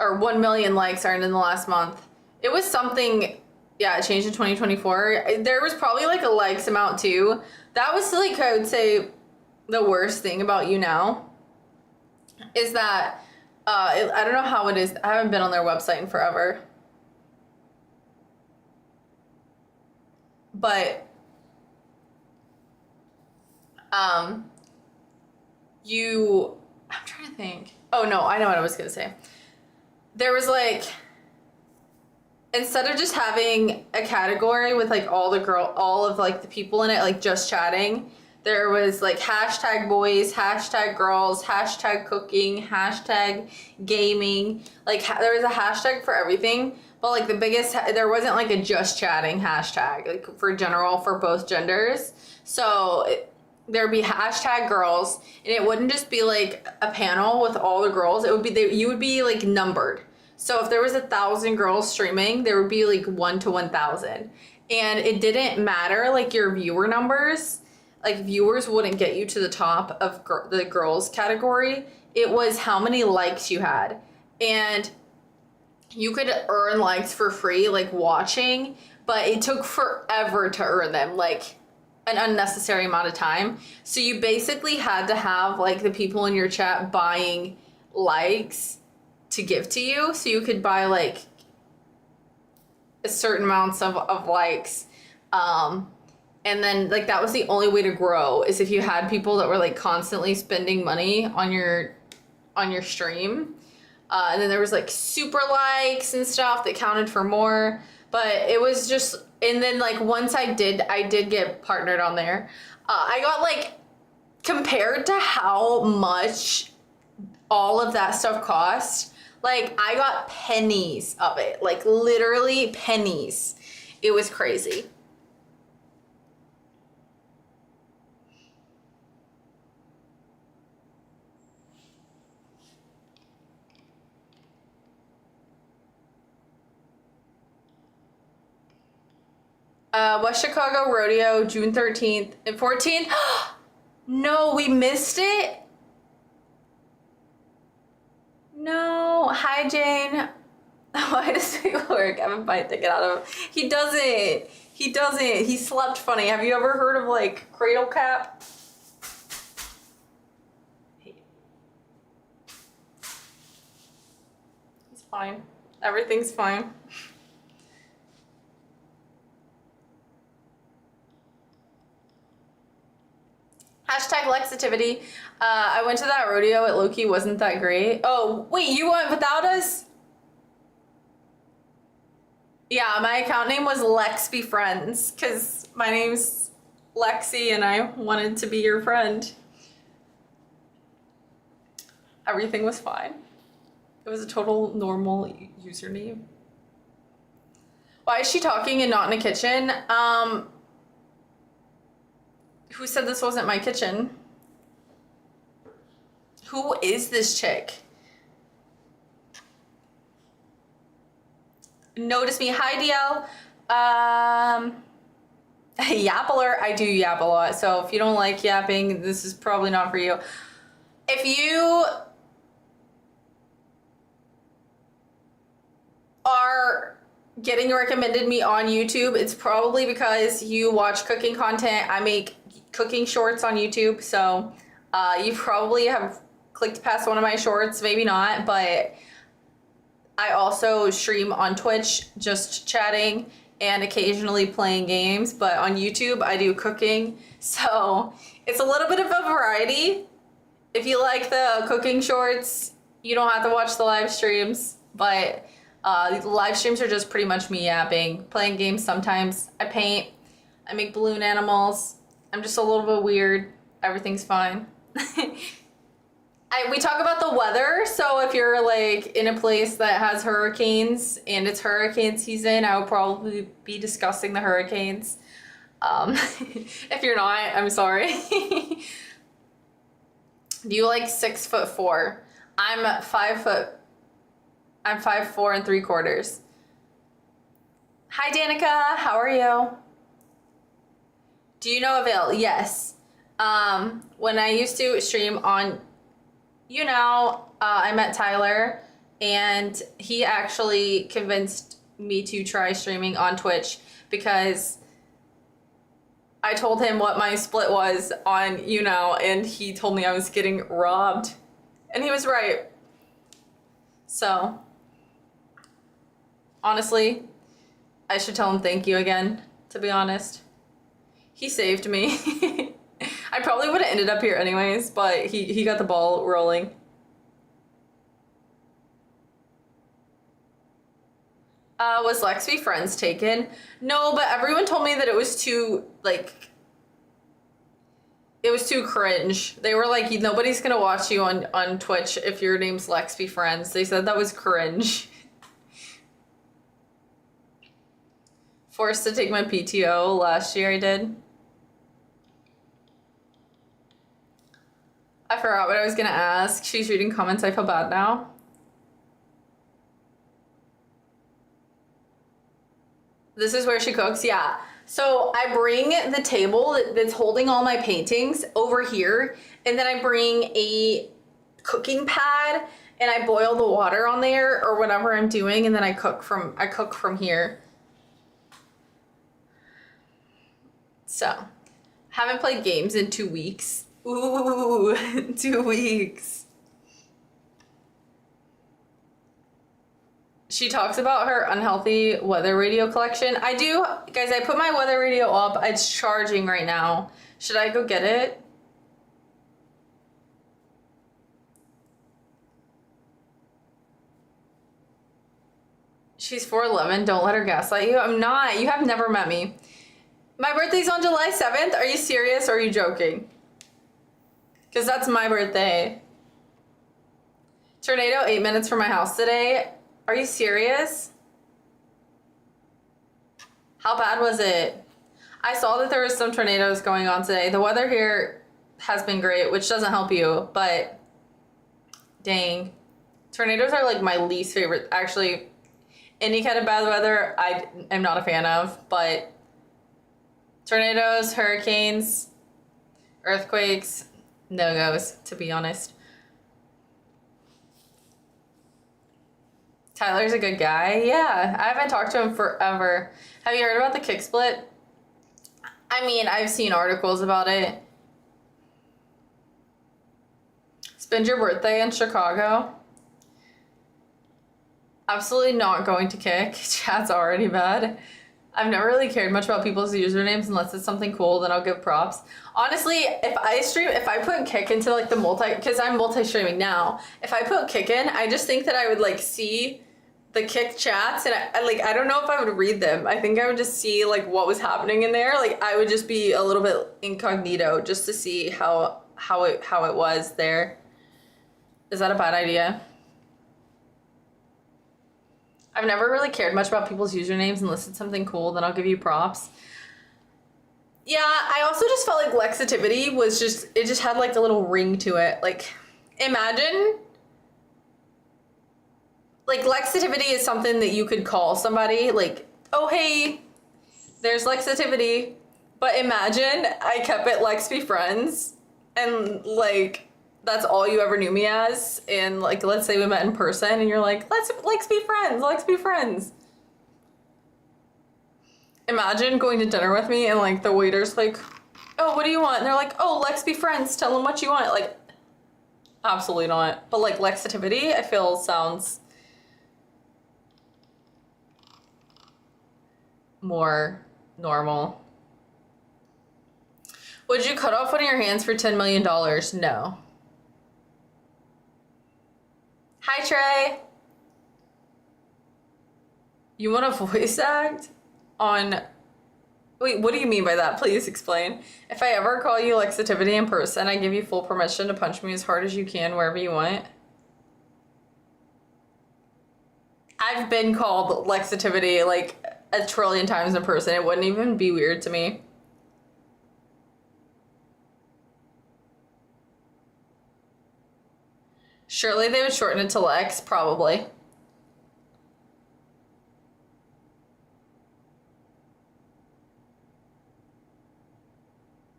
or 1 million likes earned in the last month. It was something, yeah, it changed in 2024. There was probably like a likes amount too. That was like, I would say, the worst thing about YouNow is that I don't know how it is. I haven't been on their website in forever. But I'm trying to think. Oh no, I know what I was gonna say. There was like, instead of just having a category with like all of like the people in it, like just chatting, there was like hashtag boys, hashtag girls, hashtag cooking, hashtag gaming. Like there was a hashtag for everything. But like there wasn't like a just chatting hashtag like for general for both genders. So there'd be hashtag girls, and it wouldn't just be like a panel with all the girls. It would be you would be like numbered. So if there was 1,000 girls streaming, there would be like 1 to 1,000, and it didn't matter like your viewer numbers. Like viewers wouldn't get you to the top of the girls category. It was how many likes you had, and you could earn likes for free, like watching, but it took forever to earn them, like an unnecessary amount of time. So you basically had to have like the people in your chat buying likes to give to you, so you could buy like a certain amounts of likes. And then like that was the only way to grow, is if you had people that were like constantly spending money on your stream. And then there was like super likes and stuff that counted for more. But it was just, and then like once I did get partnered on there. I got like, compared to how much all of that stuff cost, like I got pennies of it, like literally pennies. It was crazy. West Chicago Rodeo, June 13th and 14th. No, we missed it. No. Hi, Jane. Why does he work? I have a bite to get out of him. He doesn't. He slept funny. Have you ever heard of like cradle cap? He's fine. Everything's fine. Hashtag Lexitivity. I went to that rodeo at Loki. Wasn't that great? Oh, wait, you went without us? Yeah, my account name was Lex Be Friends, because my name's Lexi and I wanted to be your friend. Everything was fine. It was a total normal username. Why is she talking and not in a kitchen? Who said this wasn't my kitchen? Who is this chick? Notice me. Hi, DL. Yapper. I do yap a lot, so if you don't like yapping, this is probably not for you. If you are getting recommended me on YouTube, it's probably because you watch cooking content. I make cooking shorts on YouTube, so you probably have clicked past one of my shorts, maybe not, but I also stream on Twitch, just chatting and occasionally playing games, but on YouTube I do cooking, so it's a little bit of a variety. If you like the cooking shorts, you don't have to watch the live streams, but the live streams are just pretty much me yapping, playing games sometimes. I paint, I make balloon animals. I'm just a little bit weird. Everything's fine. We talk about the weather, so if you're like in a place that has hurricanes and it's hurricane season, I will probably be discussing the hurricanes. If you're not, I'm sorry. Do you like 6'4"? I'm 5 foot. I'm 5'4" 3/4. Hi, Danica. How are you? Do you know Avail? Yes. When I used to stream on YouNow, I met Tyler, and he actually convinced me to try streaming on Twitch because I told him what my split was on YouNow, and he told me I was getting robbed. And he was right. So, honestly, I should tell him thank you again, to be honest. He saved me. I probably would have ended up here anyways, but he got the ball rolling. Was Lex Be Friends taken? No, but everyone told me that it was too, like, it was too cringe. They were like, nobody's gonna watch you on Twitch if your name's Lex Be Friends. They said that was cringe. Forced to take my PTO last year, I did. I forgot what I was gonna ask. She's reading comments, I feel bad now. This is where she cooks, yeah. So I bring the table that's holding all my paintings over here, and then I bring a cooking pad and I boil the water on there or whatever I'm doing, and then I cook from here. So, haven't played games in 2 weeks. Ooh, 2 weeks. She talks about her unhealthy weather radio collection. I do, guys, I put my weather radio up. It's charging right now. Should I go get it? She's 4'11", don't let her gaslight you. I'm not, you have never met me. My birthday's on July 7th. Are you serious or are you joking? Because that's my birthday. Tornado 8 minutes from my house today. Are you serious? How bad was it? I saw that there was some tornadoes going on today. The weather here has been great, which doesn't help you, but dang. Tornadoes are like my least favorite. Actually, any kind of bad weather I am not a fan of, but tornadoes, hurricanes, earthquakes, no-goes, to be honest. Tyler's a good guy. Yeah, I haven't talked to him forever. Have you heard about the kick split? I mean, I've seen articles about it. Spend your birthday in Chicago. Absolutely not going to kick. Chat's already bad. I've never really cared much about people's usernames unless it's something cool, then I'll give props. Honestly, if I put kick into like the because I'm multi-streaming now, if I put kick in, I just think that I would like see the kick chats and I don't know if I would read them. I think I would just see like what was happening in there. Like I would just be a little bit incognito just to see how it was there. Is that a bad idea? I've never really cared much about people's usernames unless it's something cool, then I'll give you props. Yeah, I also just felt like Lexitivity was it just had like a little ring to it. Like, imagine, like Lexitivity is something that you could call somebody like, oh hey, there's Lexitivity. But imagine I kept it Lex Be Friends and like, that's all you ever knew me as, and like let's say we met in person and you're like, let's be friends. Imagine going to dinner with me and like the waiter's like, oh, what do you want? And they're like, oh, Lex Be Friends, tell them what you want. Like, absolutely not. But like Lexitivity, I feel sounds more normal. Would you cut off one of your hands for $10 million? No. Hi, Trey. You want a voice act on... Wait, what do you mean by that? Please explain. If I ever call you Lexitivity in person, I give you full permission to punch me as hard as you can wherever you want. I've been called Lexitivity like a trillion times in person. It wouldn't even be weird to me. Surely they would shorten it to Lex, probably.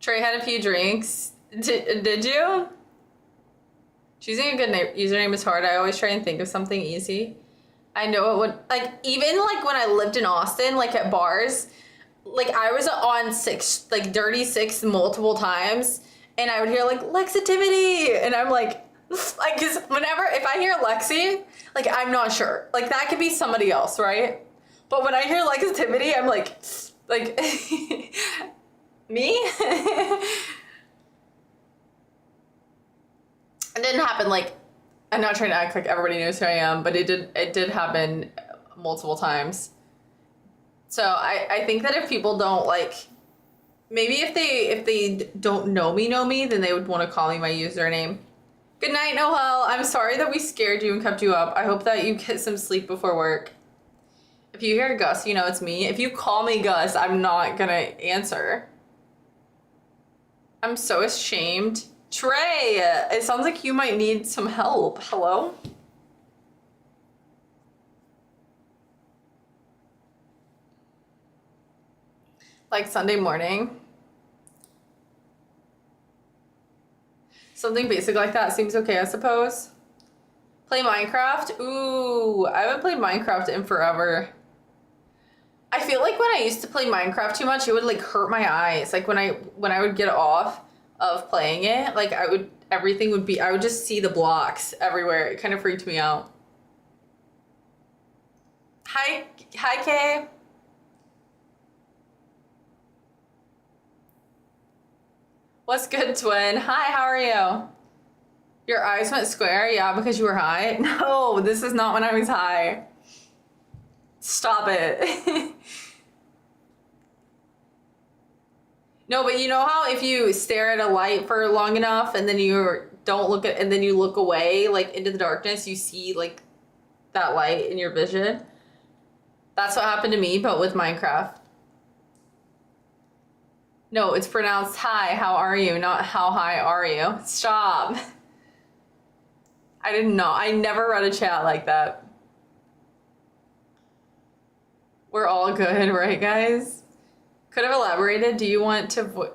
Trey had a few drinks. Did you? Choosing a good username is hard. I always try and think of something easy. I know it would, like, even like when I lived in Austin, like at bars, like I was on Dirty Six multiple times, and I would hear like Lexitivity, and I'm like, Like, cause if I hear Lexi, like, I'm not sure. Like, that could be somebody else, right? But when I hear Lexativity, I'm like, me? It didn't happen, like, I'm not trying to act like everybody knows who I am, but it did happen multiple times. So I think that if people don't, like, maybe if they don't know me, then they would want to call me my username. Good night, Noel. I'm sorry that we scared you and kept you up. I hope that you get some sleep before work. If you hear Gus, you know it's me. If you call me Gus, I'm not gonna answer. I'm so ashamed. Trey, it sounds like you might need some help. Hello? Like Sunday morning. Something basic like that seems okay, I suppose. Play Minecraft? Ooh, I haven't played Minecraft in forever. I feel like when I used to play Minecraft too much, it would like hurt my eyes. Like when I would get off of playing it, like I would just see the blocks everywhere. It kind of freaked me out. Hi Kay. What's good, twin? Hi, how are you? Your eyes went square? Yeah, because you were high? No, this is not when I was high. Stop it. No, but you know how if you stare at a light for long enough and then you don't look at, and then you look away, like into the darkness, you see like that light in your vision? That's what happened to me, but with Minecraft. No, it's pronounced hi, how are you, not how high are you. Stop. I didn't know. I never read a chat like that. We're all good, right, guys? Could have elaborated. Do you want to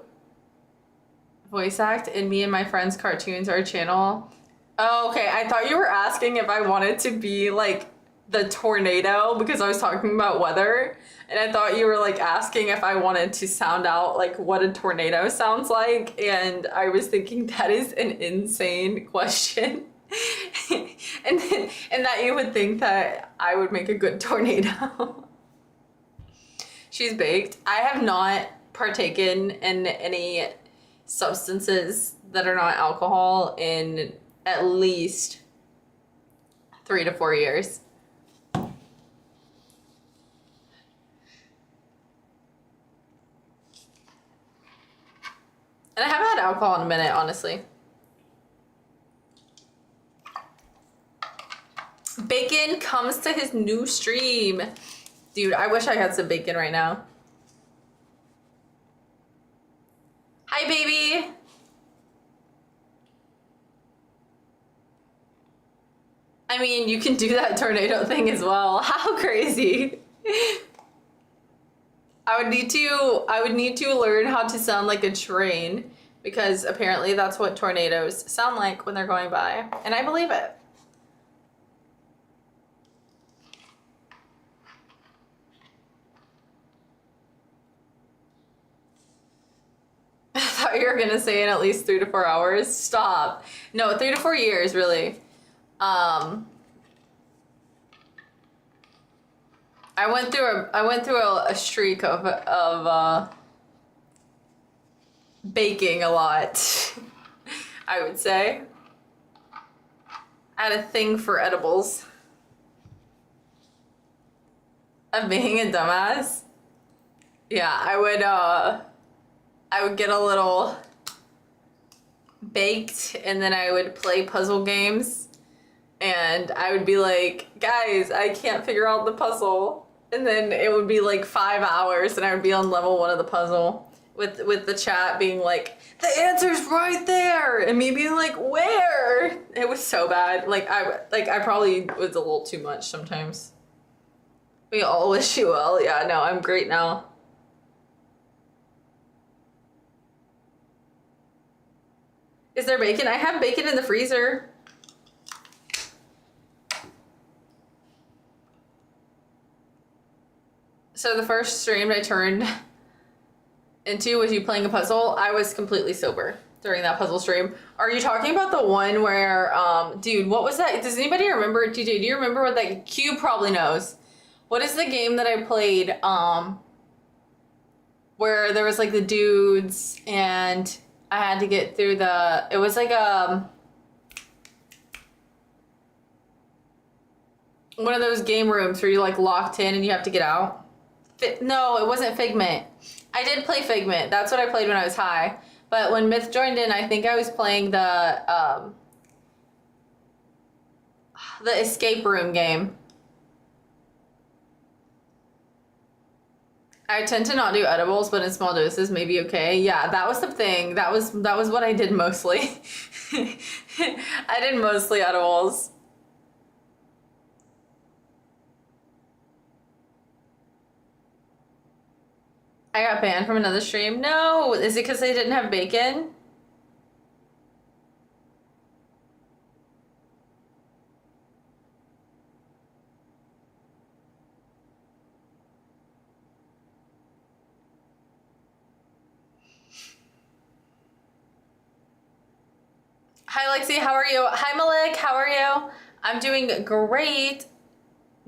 voice act in me and my friends' cartoons or channel? Oh, okay. I thought you were asking if I wanted to be like the tornado because I was talking about weather. And I thought you were like asking if I wanted to sound out like what a tornado sounds like. And I was thinking that is an insane question. and that you would think that I would make a good tornado. She's baked. I have not partaken in any substances that are not alcohol in at least 3 to 4 years. And I haven't had alcohol in a minute, honestly. Bacon comes to his new stream. Dude, I wish I had some bacon right now. Hi, baby. I mean, you can do that tornado thing as well. How crazy. I would need to learn how to sound like a train because apparently that's what tornadoes sound like when they're going by. And I believe it. I thought you were gonna say in at least 3 to 4 hours. Stop. No, 3 to 4 years, really. I went through a streak of baking a lot. I would say. I had a thing for edibles. Of being a dumbass. Yeah, I would get a little baked and then I would play puzzle games and I would be like, guys, I can't figure out the puzzle. And then it would be like 5 hours and I would be on level 1 of the puzzle with the chat being like, the answer's right there. And me being like, where? It was so bad. I probably was a little too much sometimes. We all wish you well. Yeah, no, I'm great now. Is there bacon? I have bacon in the freezer. So the first stream I turned into was you playing a puzzle. I was completely sober. during that puzzle stream. Are you talking about the one where, dude, what was that? Does anybody remember, DJ, do you remember what that, Q probably knows. What is the game that I played, where there was like the dudes and I had to get through it was like, one of those game rooms where you're like locked in and you have to get out. No, it wasn't Figment. I did play Figment. That's what I played when I was high. But when Myth joined in, I think I was playing the escape room game. I tend to not do edibles, but in small doses, maybe okay. Yeah, that was the thing. That was what I did mostly. I did mostly edibles. I got banned from another stream. No, is it because they didn't have bacon? Hi Lexi, how are you? Hi Malik, how are you? I'm doing great.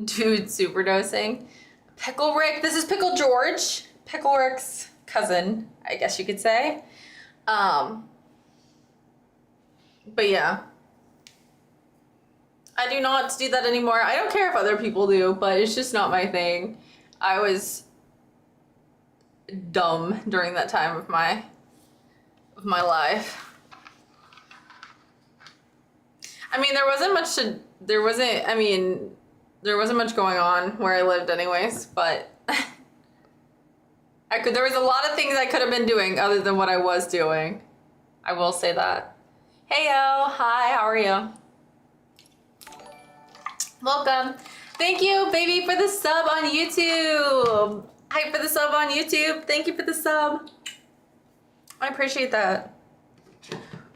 Dude, super dosing. Pickle Rick, this is Pickle George. Pickle Rick's cousin, I guess you could say. But yeah. I do not do that anymore. I don't care if other people do, but it's just not my thing. I was dumb during that time of my life. I mean, there wasn't much going on where I lived anyways, but there was a lot of things I could have been doing other than what I was doing. I will say that. Heyo, hi, how are you? Welcome. Thank you, baby, for the sub on YouTube. Hype for the sub on YouTube. Thank you for the sub. I appreciate that.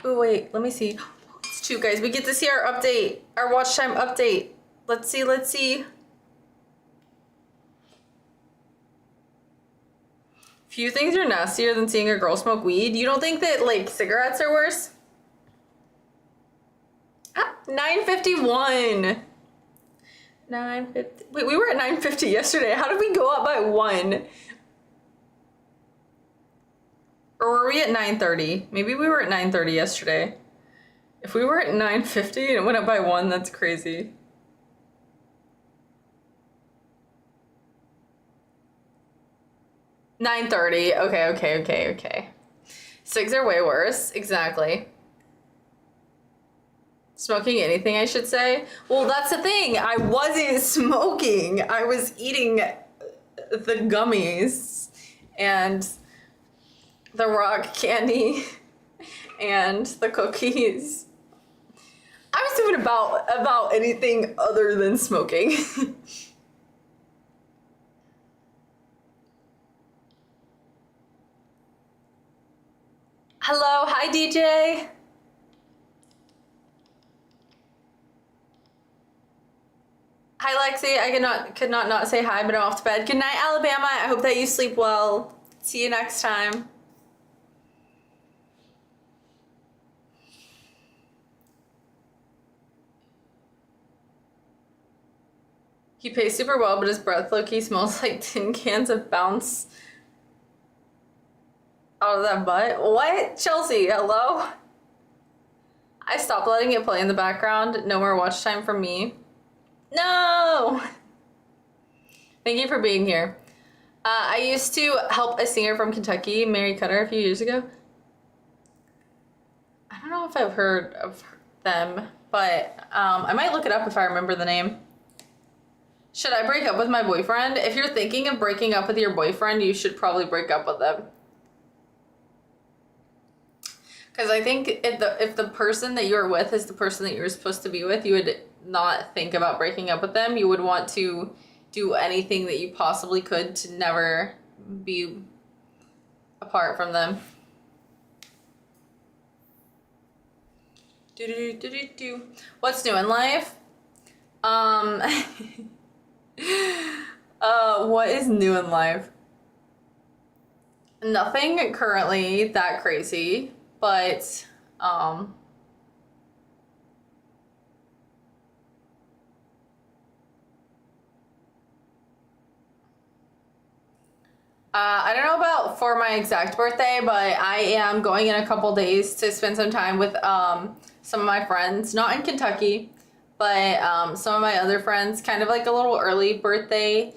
Oh, wait, let me see. It's 2, guys. We get to see our update, our watch time update. Let's see. Few things are nastier than seeing a girl smoke weed. You don't think that, like, cigarettes are worse? 9:51. 9:50. Wait, we were at 9:50 yesterday. How did we go up by 1? Or were we at 9:30? Maybe we were at 9:30 yesterday. If we were at 9:50 and it went up by 1, that's crazy. $9.30. Okay. Cigs are way worse. Exactly. Smoking anything, I should say. Well, that's the thing. I wasn't smoking. I was eating the gummies and the rock candy and the cookies. I was doing about anything other than smoking. Hello, hi DJ. Hi Lexi, I could not say hi, but I'm off to bed. Good night, Alabama. I hope that you sleep well. See you next time. He pays super well, but his breath low-key smells like tin cans of bounce out of that butt. What? Chelsea, hello? I stopped letting it play in the background. No more watch time from me. No! Thank you for being here. I used to help a singer from Kentucky, Mary Cutter, a few years ago. I don't know if I've heard of them, but I might look it up if I remember the name. Should I break up with my boyfriend? If you're thinking of breaking up with your boyfriend, you should probably break up with them. Because I think if the person that you're with is the person that you're supposed to be with, you would not think about breaking up with them. You would want to do anything that you possibly could to never be apart from them. What's new in life? What is new in life? Nothing currently that crazy, But I don't know about for my exact birthday, but I am going in a couple days to spend some time with some of my friends, not in Kentucky, but some of my other friends, kind of like a little early birthday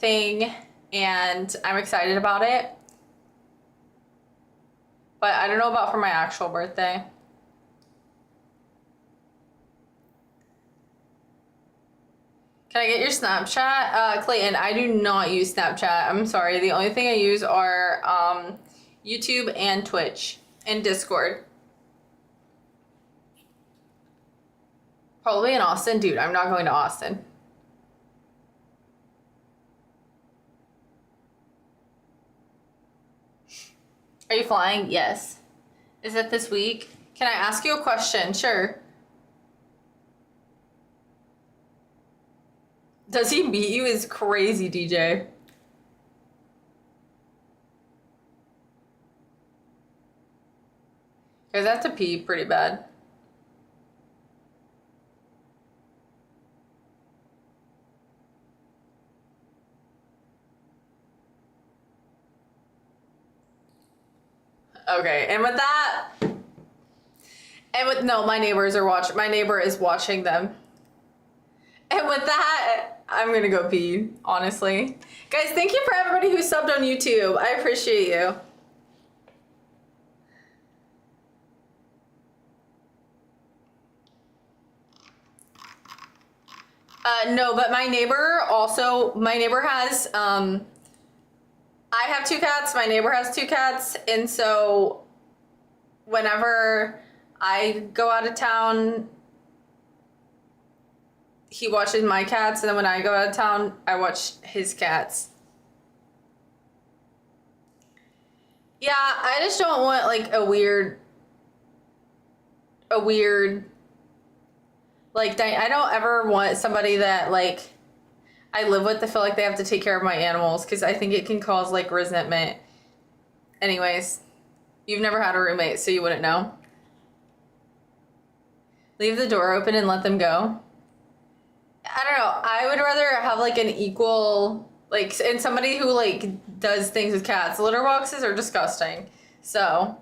thing, and I'm excited about it. But I don't know about for my actual birthday. Can I get your Snapchat? Clayton, I do not use Snapchat. I'm sorry. The only thing I use are YouTube and Twitch and Discord. Probably in Austin. Dude, I'm not going to Austin. Are you flying? Yes. Is it this week? Can I ask you a question? Sure. Does he beat you? Is crazy, DJ. Guys, I have to pee pretty bad. Okay, and with that, no, my neighbors are watching. My neighbor is watching them. And with that, I'm gonna go pee, honestly. Guys, thank you for everybody who subbed on YouTube. I appreciate you. No, but my neighbor has, I have 2 cats, my neighbor has 2 cats, and so whenever I go out of town, he watches my cats, and then when I go out of town, I watch his cats. Yeah, I just don't want like a weird, like, I don't ever want somebody that like I live with to feel like they have to take care of my animals, because I think it can cause like resentment. Anyways, you've never had a roommate, so you wouldn't know. Leave the door open and let them go. I don't know. I would rather have like an equal, like, and somebody who like does things with cats. Litter boxes are disgusting. So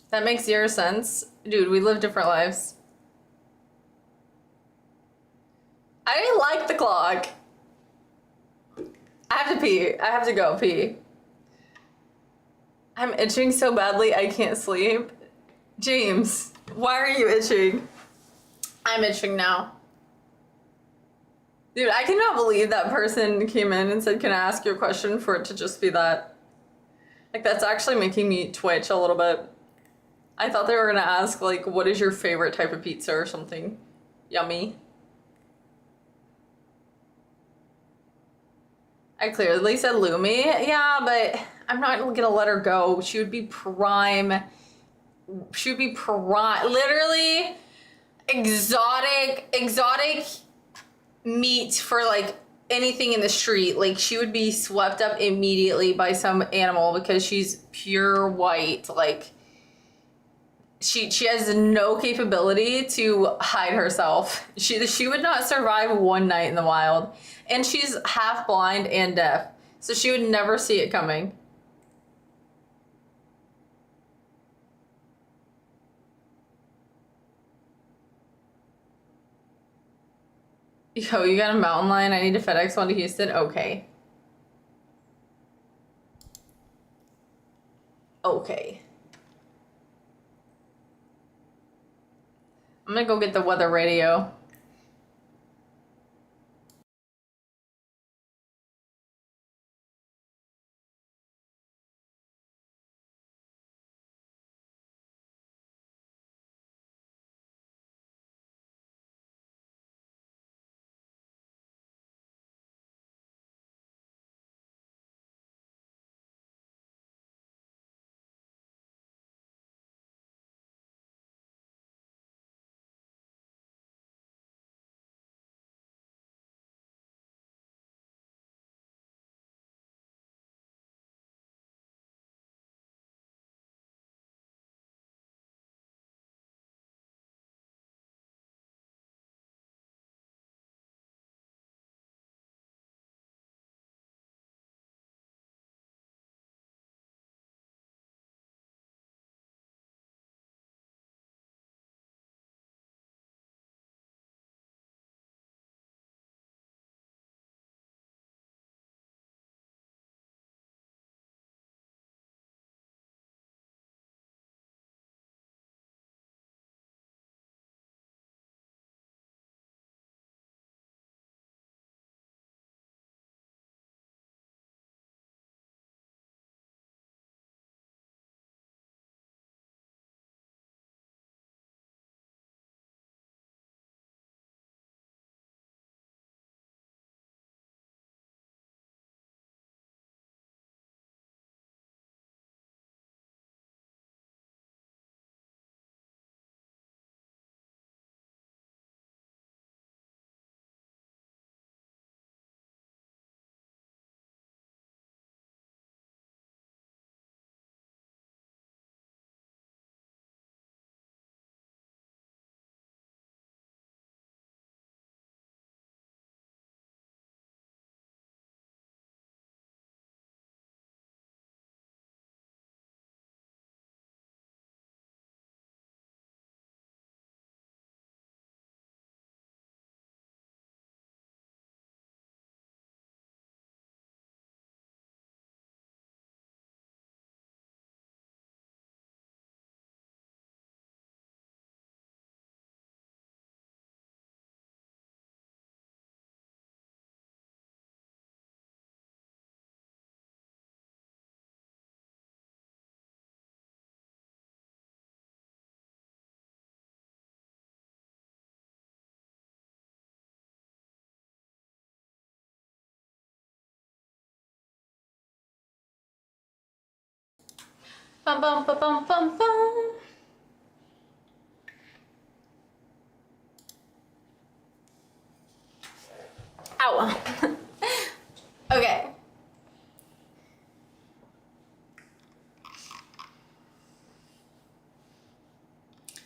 that makes 0 sense. Dude, we live different lives. I didn't like the clock. I have to pee. I have to go pee. I'm itching so badly I can't sleep. James, why are you itching? I'm itching now. Dude, I cannot believe that person came in and said, can I ask you a question, for it to just be that. Like, that's actually making me twitch a little bit. I thought they were gonna ask, like, what is your favorite type of pizza or something. Yummy. I clearly said Lumi. Yeah, but I'm not gonna let her go. She would be prime. She would be prime. Literally exotic meat for like anything in the street. Like, she would be swept up immediately by some animal because she's pure white. Like, she has no capability to hide herself. She would not survive one night in the wild. And she's half blind and deaf, so she would never see it coming. Yo, you got a mountain lion? I need to FedEx one to Houston? Okay. Okay. I'm gonna go get the weather radio. Bum, bum, bum, bum, bum, bum. Ow. Okay.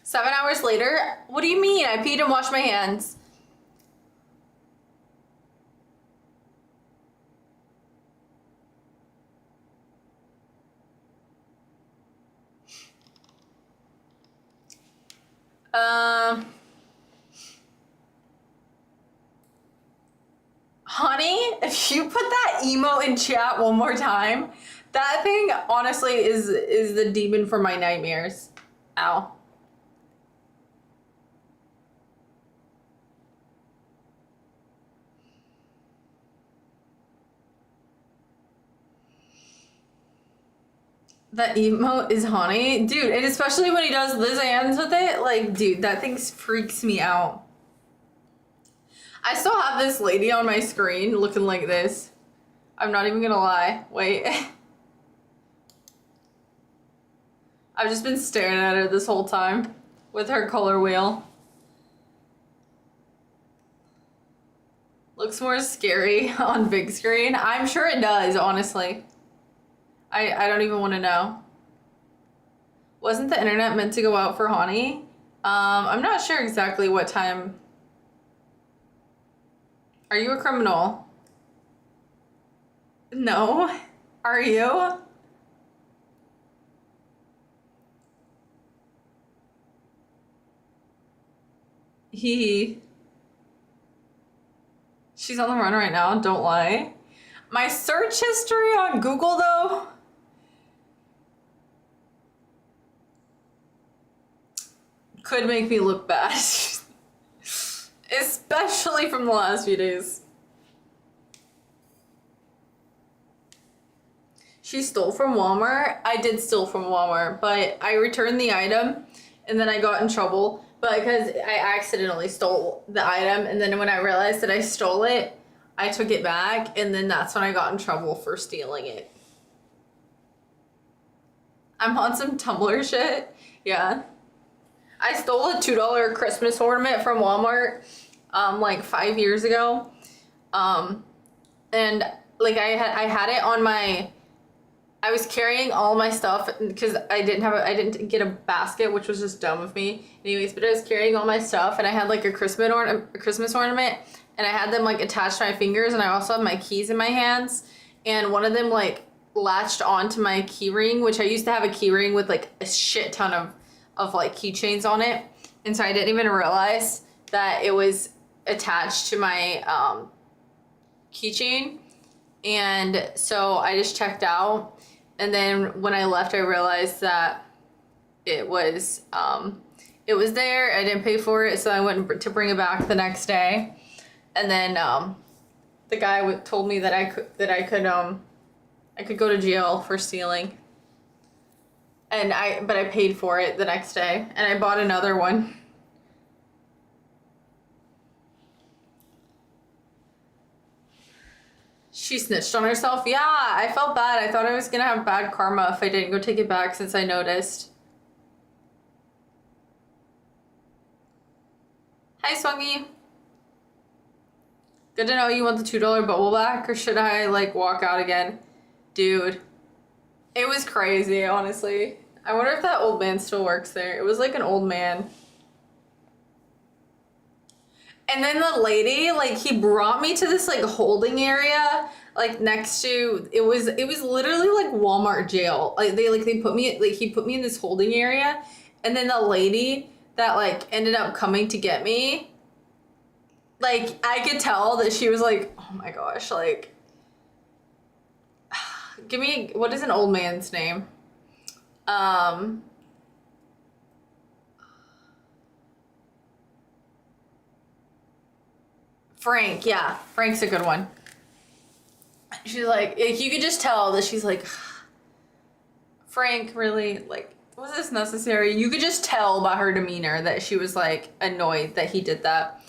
Seven hours later? What do you mean? I peed and washed my hands. Honey, if you put that emo in chat one more time, that thing honestly is the demon for my nightmares. Ow. That emote is honey. Dude, and especially when he does Liz hands with it, like, dude, that thing freaks me out. I still have this lady on my screen looking like this. I'm not even gonna lie. Wait. I've just been staring at her this whole time with her color wheel. Looks more scary on big screen. I'm sure it does, honestly. I don't even want to know. Wasn't the internet meant to go out for Hani? I'm not sure exactly what time. Are you a criminal? No. Are you? She's on the run right now, don't lie. My search history on Google, though, could make me look bad. Especially from the last few days. She stole from Walmart. I did steal from Walmart, but I returned the item and then I got in trouble. But because I accidentally stole the item, and then when I realized that I stole it, I took it back, and then that's when I got in trouble for stealing it. I'm on some Tumblr shit. Yeah. I stole a $2 Christmas ornament from Walmart like 5 years ago. And like I had it on my, I was carrying all my stuff because I didn't get a basket, which was just dumb of me. Anyways, but I was carrying all my stuff and I had like a Christmas ornament and I had them like attached to my fingers, and I also had my keys in my hands, and one of them like latched onto my key ring, which I used to have a key ring with like a shit ton of like keychains on it. And so I didn't even realize that it was attached to my keychain. And so I just checked out. And then when I left, I realized that it was there. I didn't pay for it, so I went to bring it back the next day. And then the guy told me that I could go to jail for stealing. But I paid for it the next day, and I bought another one. She snitched on herself? Yeah, I felt bad. I thought I was gonna have bad karma if I didn't go take it back since I noticed. Hi, Swungy. Good to know you want the $2 bubble back, or should I like walk out again? Dude, it was crazy, honestly. I wonder if that old man still works there. It was like an old man. And then the lady, like, he brought me to this like holding area, like next to, it was literally like Walmart jail. Like they put me, like he put me in this holding area, and then the lady that like ended up coming to get me, like I could tell that she was like, oh my gosh, like, give me, what is an old man's name? Frank, yeah, Frank's a good one. She's like, you could just tell that she's like, Frank, really, like, was this necessary? You could just tell by her demeanor that she was like annoyed that he did that.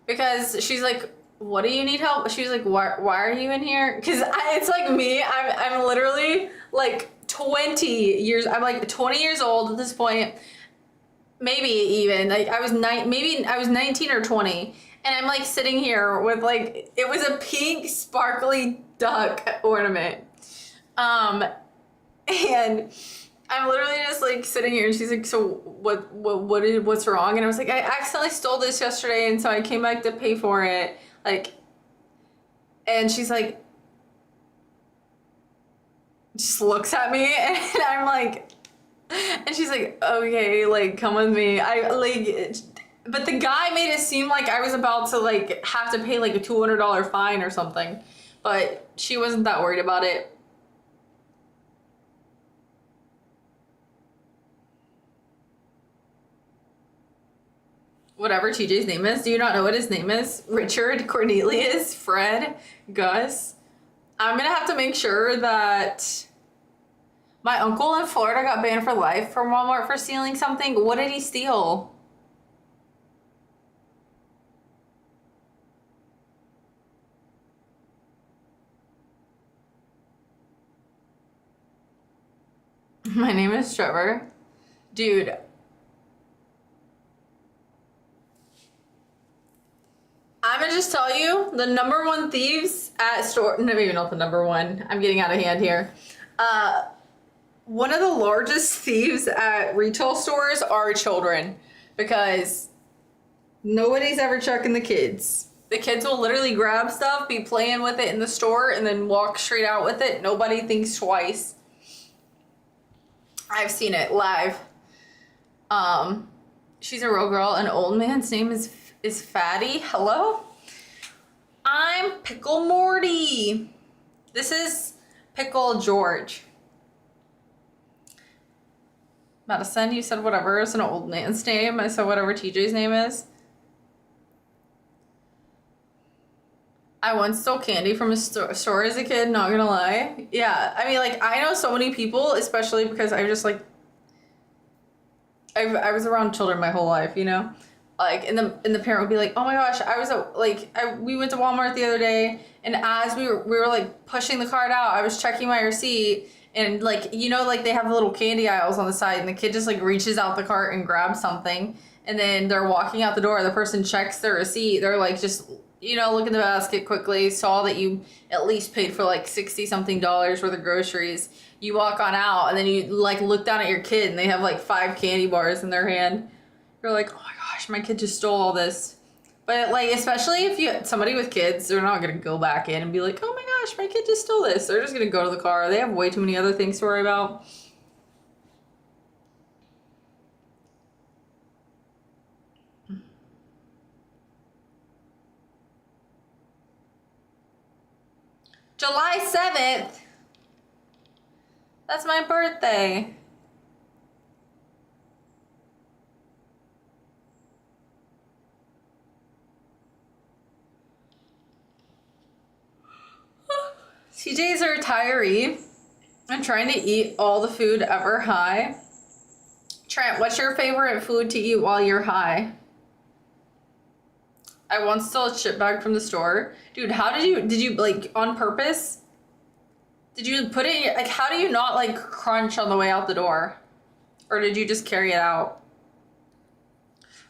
Because she's like, what do you need help? She's like, why are you in here? Because it's like me, I'm literally like 20 years, I'm like 20 years old at this point, maybe even, like I was 19 or 20, and I'm like sitting here with like, it was a pink sparkly duck ornament. And I'm literally just like sitting here, and she's like, so what's wrong? And I was like, I accidentally stole this yesterday, and so I came back to pay for it. Like, and she's like, just looks at me, and I'm like, and she's like, okay, like, come with me. But the guy made it seem like I was about to like have to pay like a $200 fine or something, but she wasn't that worried about it. Whatever TJ's name is. Do you not know what his name is? Richard, Cornelius, Fred, Gus. I'm gonna have to make sure that my uncle in Florida got banned for life from Walmart for stealing something. What did he steal? My name is Trevor. Dude. I'm gonna just tell you, the number one thieves at store, no, maybe not the number one, I'm getting out of hand here. One of the largest thieves at retail stores are children, because nobody's ever checking the kids. The kids will literally grab stuff, be playing with it in the store, and then walk straight out with it. Nobody thinks twice. I've seen it live. She's a real girl. An old man's name is Fatty. Hello? I'm Pickle Morty. This is Pickle George. Madison, you said whatever is an old man's name. I said whatever TJ's name is. I once stole candy from a store as a kid, not gonna lie. Yeah, I mean, like, I know so many people, especially because I just, like, I was around children my whole life, you know? Like, and the parent would be like, oh my gosh, we went to Walmart the other day, and as we were like pushing the cart out, I was checking my receipt, and like, you know, like they have the little candy aisles on the side, and the kid just like reaches out the cart and grabs something, and then they're walking out the door, the person checks their receipt, they're like, just, you know, look in the basket quickly, saw that you at least paid for like $60 something worth of groceries. You walk on out, and then you like look down at your kid, and they have like 5 candy bars in their hand. You're like, oh my gosh, my kid just stole all this. But like, especially if you somebody with kids, they're not gonna go back in and be like, oh my gosh, my kid just stole this. They're just gonna go to the car. They have way too many other things to worry about. July 7th. That's my birthday. TJ's a retiree. I'm trying to eat all the food ever high. Trent, what's your favorite food to eat while you're high? I once stole a chip bag from the store. Dude, how did you like on purpose? Did you put it, like, how do you not like crunch on the way out the door? Or did you just carry it out?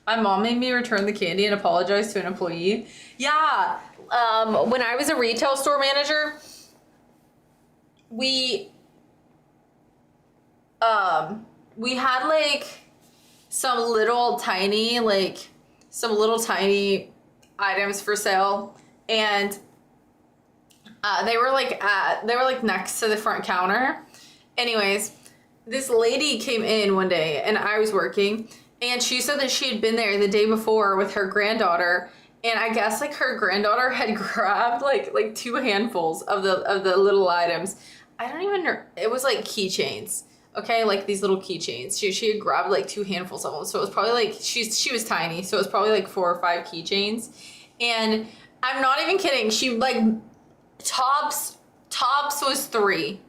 My mom made me return the candy and apologize to an employee. Yeah, when I was a retail store manager, we had like some little tiny items for sale, and they were like next to the front counter. Anyways, this lady came in one day, and I was working, and she said that she had been there the day before with her granddaughter, and I guess like her granddaughter had grabbed like 2 handfuls of the little items. I don't even know. It was like keychains. Okay, like these little keychains. She had grabbed like 2 handfuls of them. So it was probably like, she was tiny. So it was probably like 4 or 5 keychains. And I'm not even kidding. She like, tops was 3.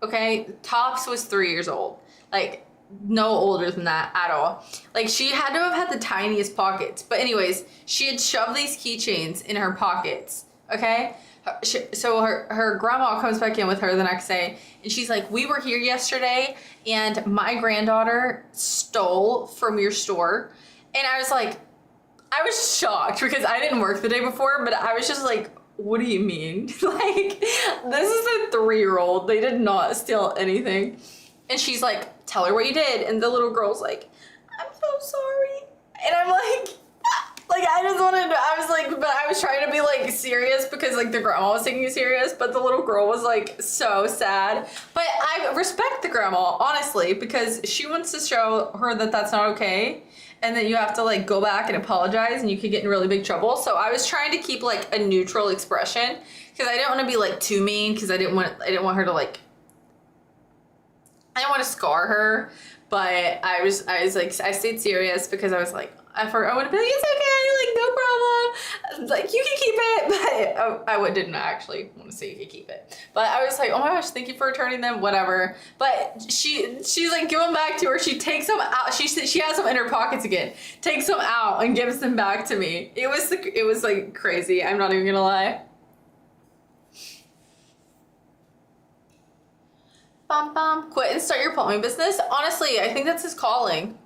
Okay, tops was 3 years old. Like no older than that at all. Like she had to have had the tiniest pockets. But anyways, she had shoved these keychains in her pockets. Okay, her grandma comes back in with her the next day, and she's like, we were here yesterday and my granddaughter stole from your store. And I was like, I was shocked because I didn't work the day before, but I was just like, what do you mean? Like, this is a 3-year-old. They did not steal anything. And she's like, tell her what you did. And the little girl's like, I'm so sorry. And I'm like I just wanted to, I was like, but I was trying to be like serious because like the grandma was taking you serious, but the little girl was like so sad. But I respect the grandma, honestly, because she wants to show her that that's not okay and that you have to like go back and apologize and you could get in really big trouble. So I was trying to keep like a neutral expression because I didn't want to be like too mean because I didn't want her to like, I didn't want to scar her. But I was like, I stayed serious because I was like, I want to be like, it's okay, like, no problem. Like, you can keep it. But I didn't actually want to say you could keep it. But I was like, oh my gosh, thank you for returning them, whatever. But she's like, give them back to her. She takes them out. She has them in her pockets again. Takes them out and gives them back to me. It was like crazy. I'm not even gonna lie. Bum bum. Quit and start your plumbing business. Honestly, I think that's his calling.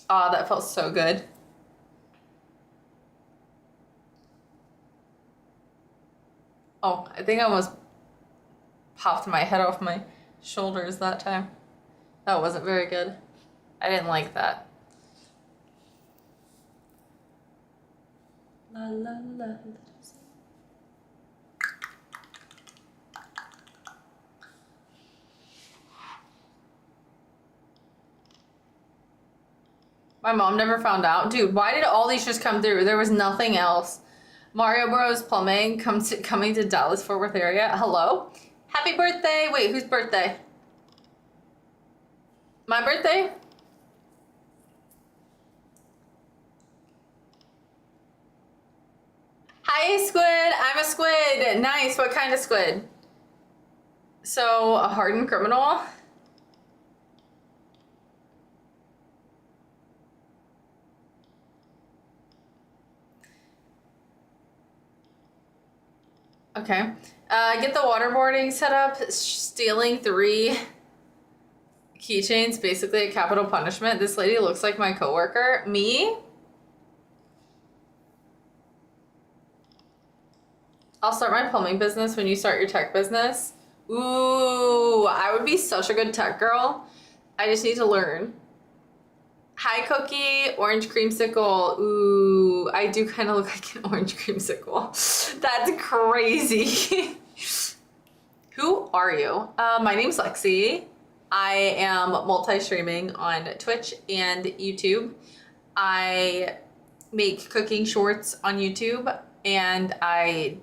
Ah, that felt so good. Oh, I think I almost popped my head off my shoulders that time. That wasn't very good. I didn't like that. La la la. My mom never found out. Dude, why did all these just come through? There was nothing else. Mario Bros. Plumbing coming to Dallas Fort Worth area. Hello? Happy birthday. Wait, whose birthday? My birthday? Hi, squid. I'm a squid. Nice. What kind of squid? So, a hardened criminal? Okay. Get the waterboarding set up. Stealing 3 keychains, basically a capital punishment. This lady looks like my coworker. Me? I'll start my plumbing business when you start your tech business. Ooh, I would be such a good tech girl. I just need to learn. Hi, Cookie. Orange creamsicle. Ooh, I do kind of look like an orange creamsicle. That's crazy. Who are you? My name's Lexi. I am multi-streaming on Twitch and YouTube. I make cooking shorts on YouTube, and I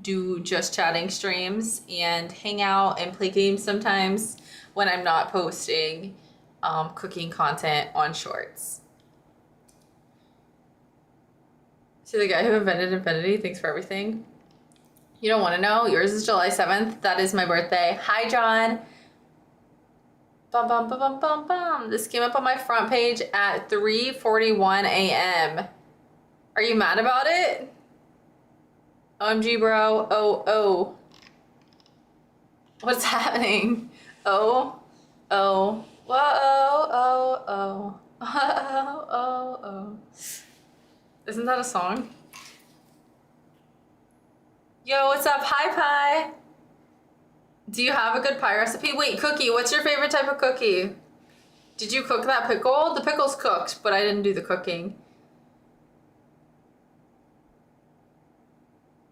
do just chatting streams and hang out and play games sometimes when I'm not posting cooking content on shorts. So the guy who invented infinity, thanks for everything. You don't want to know? Yours is July 7th. That is my birthday. Hi, John. Bum, bum, bum, bum, bum, bum. This came up on my front page at 3:41 a.m. Are you mad about it? OMG, bro. Oh. What's happening? Oh. Whoa, oh. Isn't that a song? Yo, what's up? Hi, Pie. Do you have a good pie recipe? Wait, Cookie, what's your favorite type of cookie? Did you cook that pickle? The pickle's cooked, but I didn't do the cooking.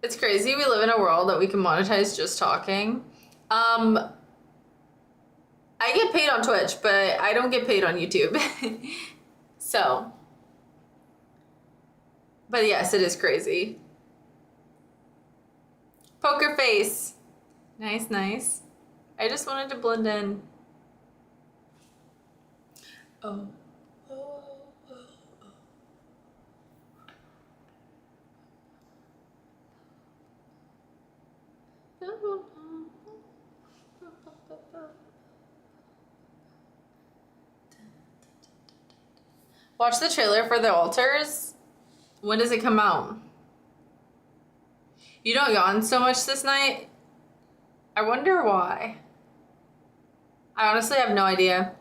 It's crazy. We live in a world that we can monetize just talking. I get paid on Twitch, but I don't get paid on YouTube. So, but yes, it is crazy. Poker face. Nice, nice. I just wanted to blend in. Oh. Watch the trailer for The Alters. When does it come out? You don't yawn so much this night? I wonder why. I honestly have no idea.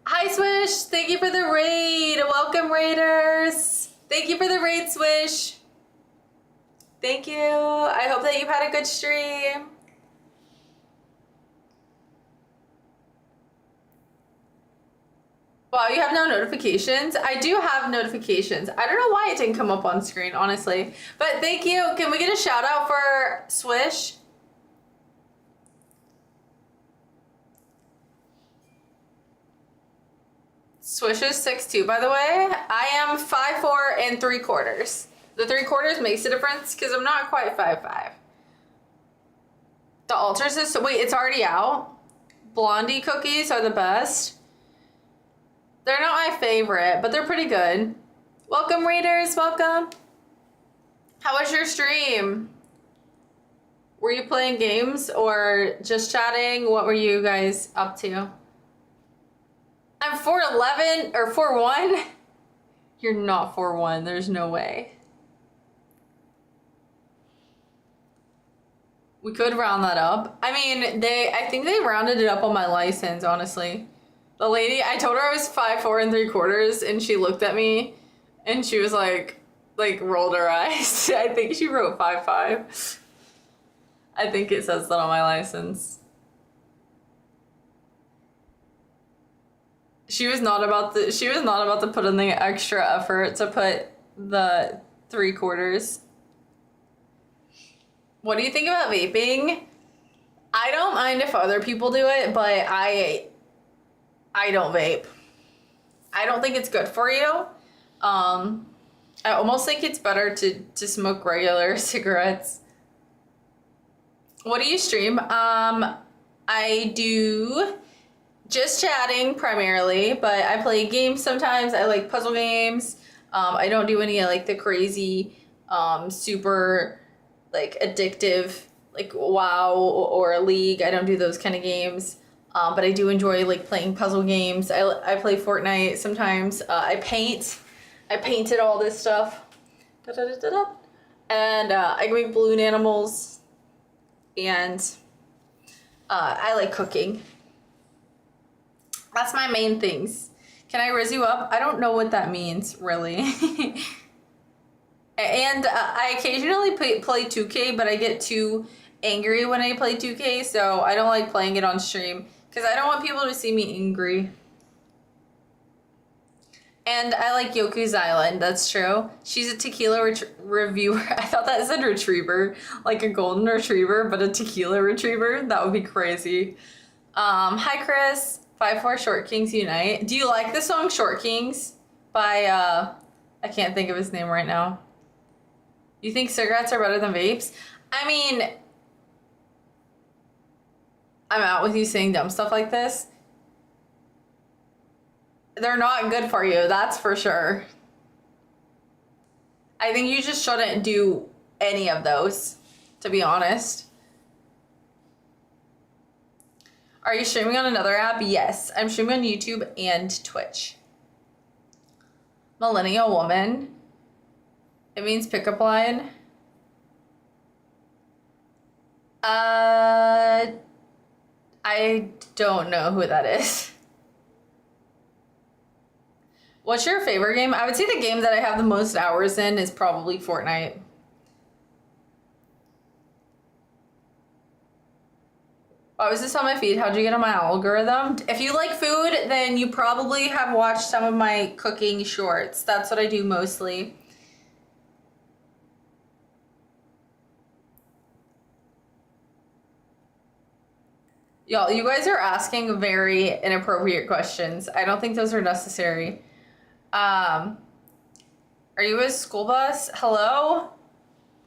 Hi, Swish. Thank you for the raid. Welcome, raiders. Thank you for the raid, Swish. Thank you. I hope that you've had a good stream. Wow, you have no notifications? I do have notifications. I don't know why it didn't come up on screen, honestly. But thank you. Can we get a shout out for Swish? Swish is 6'2", by the way. I am 5'4"3/4. The 3/4 makes a difference because I'm not quite 5'5". The Alters is, wait, it's already out? Blondie cookies are the best. They're not my favorite, but they're pretty good. Welcome, Raiders, welcome. How was your stream? Were you playing games or just chatting? What were you guys up to? I'm 4'11" or 4'1". You're not 4'1", there's no way. We could round that up. I mean, I think they rounded it up on my license, honestly. The lady, I told her I was 5'4" 3/4", and she looked at me and she was like rolled her eyes. I think she wrote 5'5". I think it says that on my license. She was not about to put in the extra effort to put the 3/4. What do you think about vaping? I don't mind if other people do it, but I don't vape. I don't think it's good for you. I almost think it's better to smoke regular cigarettes. What do you stream? I do just chatting primarily, but I play games sometimes. I like puzzle games. I don't do any like the crazy, super like addictive, like WoW or League. I don't do those kind of games. But I do enjoy like playing puzzle games. I play Fortnite sometimes. I paint. I painted all this stuff. And I can make balloon animals. And I like cooking. That's my main things. Can I rizz you up? I don't know what that means, really. And I occasionally play 2K, but I get too angry when I play 2K, so I don't like playing it on stream because I don't want people to see me angry. And I like Yoku's Island, that's true. She's a tequila reviewer. I thought that said retriever, like a golden retriever, but a tequila retriever. That would be crazy. Hi, Chris. 5'4" Short Kings Unite. Do you like the song Short Kings by, I can't think of his name right now. You think cigarettes are better than vapes? I mean, I'm out with you saying dumb stuff like this. They're not good for you, that's for sure. I think you just shouldn't do any of those, to be honest. Are you streaming on another app? Yes, I'm streaming on YouTube and Twitch. Millennial woman. It means pickup line. I don't know who that is. What's your favorite game? I would say the game that I have the most hours in is probably Fortnite. Why was this on my feed? How'd you get on my algorithm? If you like food, then you probably have watched some of my cooking shorts. That's what I do mostly. Y'all, you guys are asking very inappropriate questions. I don't think those are necessary. Are you a school bus? Hello?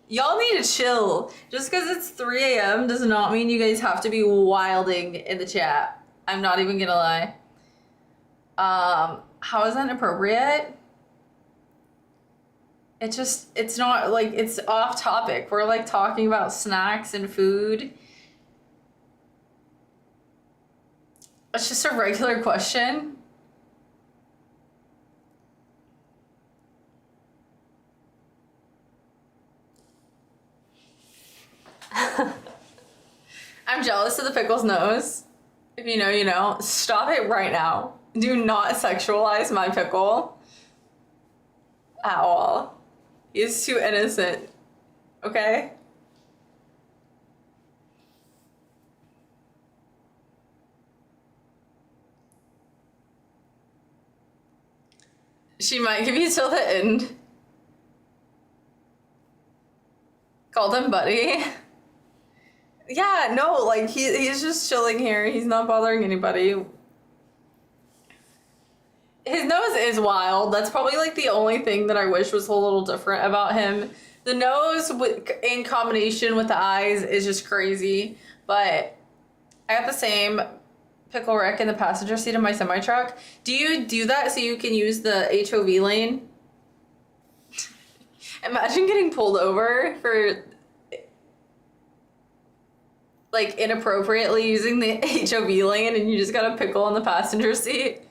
Y'all need to chill. Just because it's 3 a.m. does not mean you guys have to be wilding in the chat. I'm not even gonna lie. How is that inappropriate? It's not like, it's off topic. We're like talking about snacks and food. It's just a regular question. jealous of the pickle's nose, if you know, you know. Stop it right now. Do not sexualize my pickle at all. He's too innocent, okay? She might give you till the end. Called him buddy. Yeah, no, like he's just chilling here. He's not bothering anybody. His nose is wild. That's probably like the only thing that I wish was a little different about him. The nose in combination with the eyes is just crazy. But I got the same pickle Rick in the passenger seat of my semi-truck. Do you do that so you can use the HOV lane? Imagine getting pulled over for like inappropriately using the HOV lane and you just got a pickle in the passenger seat.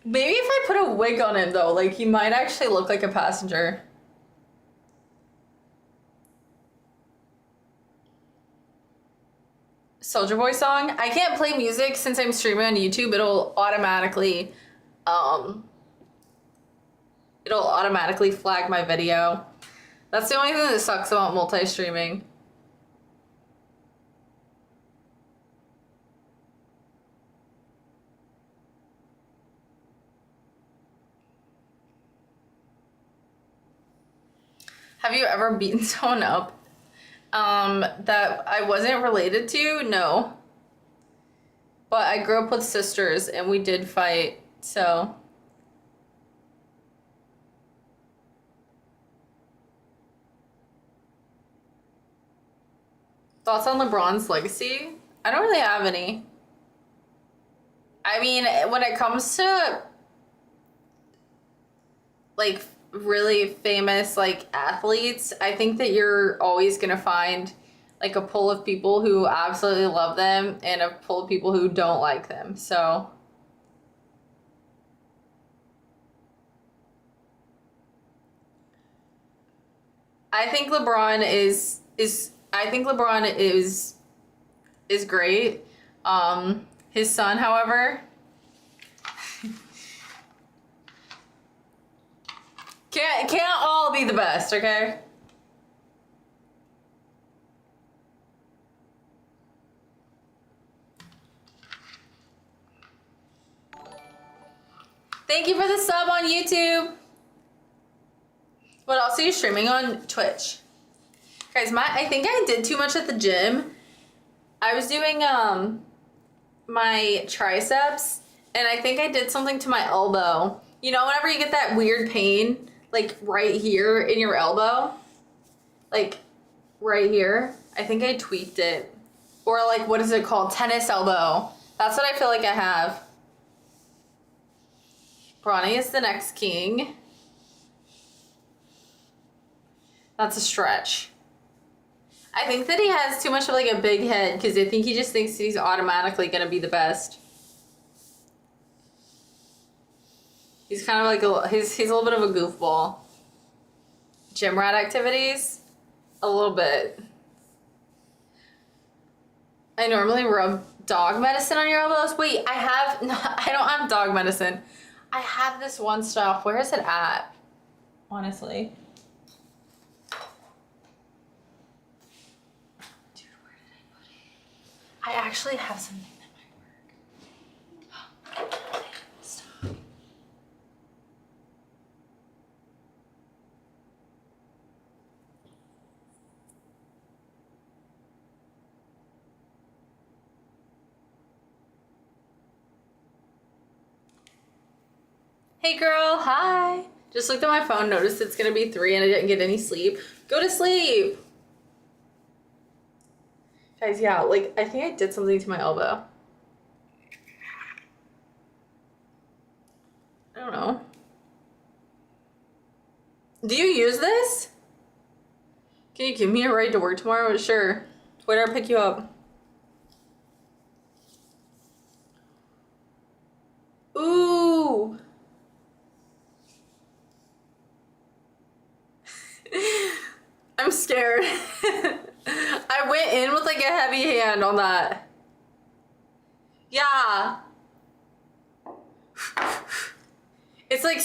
Maybe if I put a wig on him though, like he might actually look like a passenger. Soulja Boy song. I can't play music since I'm streaming on YouTube. It'll automatically flag my video. That's the only thing that sucks about multi-streaming. Have you ever beaten someone up that I wasn't related to? No. But I grew up with sisters and we did fight, so. Thoughts on LeBron's legacy? I don't really have any. I mean, when it comes to like really famous like athletes, I think that you're always gonna find like a pool of people who absolutely love them and a pool of people who don't like them. So I think LeBron is great. His son, however, can't all be the best, okay? Thank you for the sub on YouTube. What else are you streaming on Twitch? Guys, I think I did too much at the gym. I was doing my triceps and I think I did something to my elbow. You know, whenever you get that weird pain, like right here in your elbow, like right here, I think I tweaked it. Or like, what is it called? Tennis elbow. That's what I feel like I have. Bronny is the next king. That's a stretch. I think that he has too much of like a big head because I think he just thinks he's automatically gonna be the best. He's kind of like he's a little bit of a goofball. Gym rat activities, a little bit. I normally rub dog medicine on your elbows. Wait, I don't have dog medicine. I have this one stuff. Where is it at? Honestly. I actually have something that might work. Stop. Hey girl, hi. Just looked at my phone, noticed it's gonna be 3 and I didn't get any sleep. Go to sleep. Guys, yeah, like, I think I did something to my elbow. I don't know. Do you use this? Can you give me a ride to work tomorrow? Sure. Where do I pick you up? Ooh. I'm scared. I went in with like a heavy hand on that. Yeah. It's like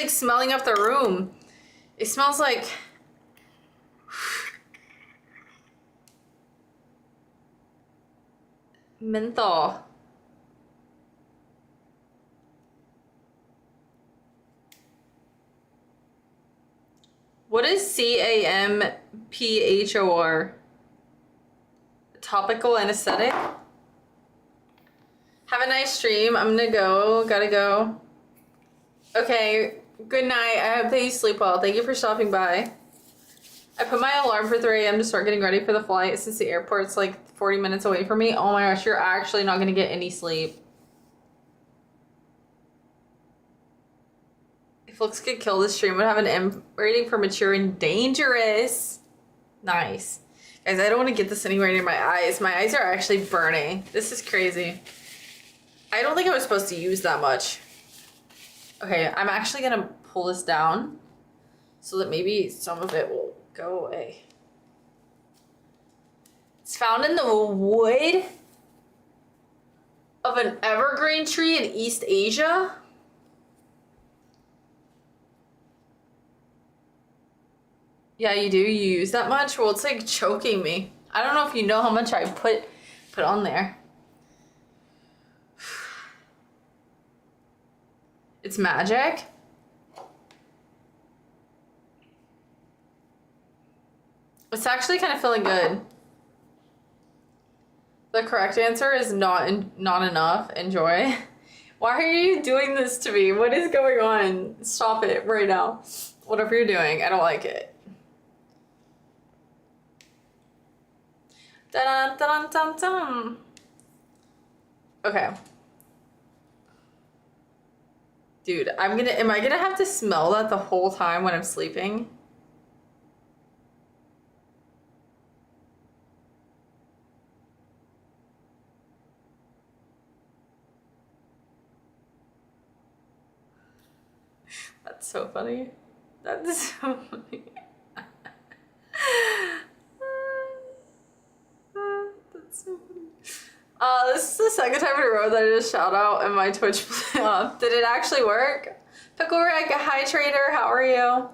smelling up the room. It smells like menthol. What is CAMPHOR? Topical anesthetic? Have a nice stream. I'm gonna go. Gotta go. Okay. Good night. I hope that you sleep well. Thank you for stopping by. I put my alarm for 3 a.m. to start getting ready for the flight since the airport's like 40 minutes away from me. Oh my gosh, you're actually not gonna get any sleep. If looks could kill this stream, would have an M rating for mature and dangerous. Nice. Guys, I don't want to get this anywhere near my eyes. My eyes are actually burning. This is crazy. I don't think I was supposed to use that much. Okay, I'm actually gonna pull this down so that maybe some of it will go away. It's found in the wood of an evergreen tree in East Asia. Yeah, you do? You use that much? Well, it's like choking me. I don't know if you know how much I put on there. It's magic. It's actually kind of feeling good. The correct answer is not enough. Enjoy. Why are you doing this to me? What is going on? Stop it right now. Whatever you're doing, I don't like it. Dun, dun, dun, dun. Okay. Dude, am I gonna have to smell that the whole time when I'm sleeping? That's so funny. That's so funny. That's so funny. This is the second time in a row that I did a shout out in my Twitch. Did it actually work? Pickle Rick, hi Trader, how are you?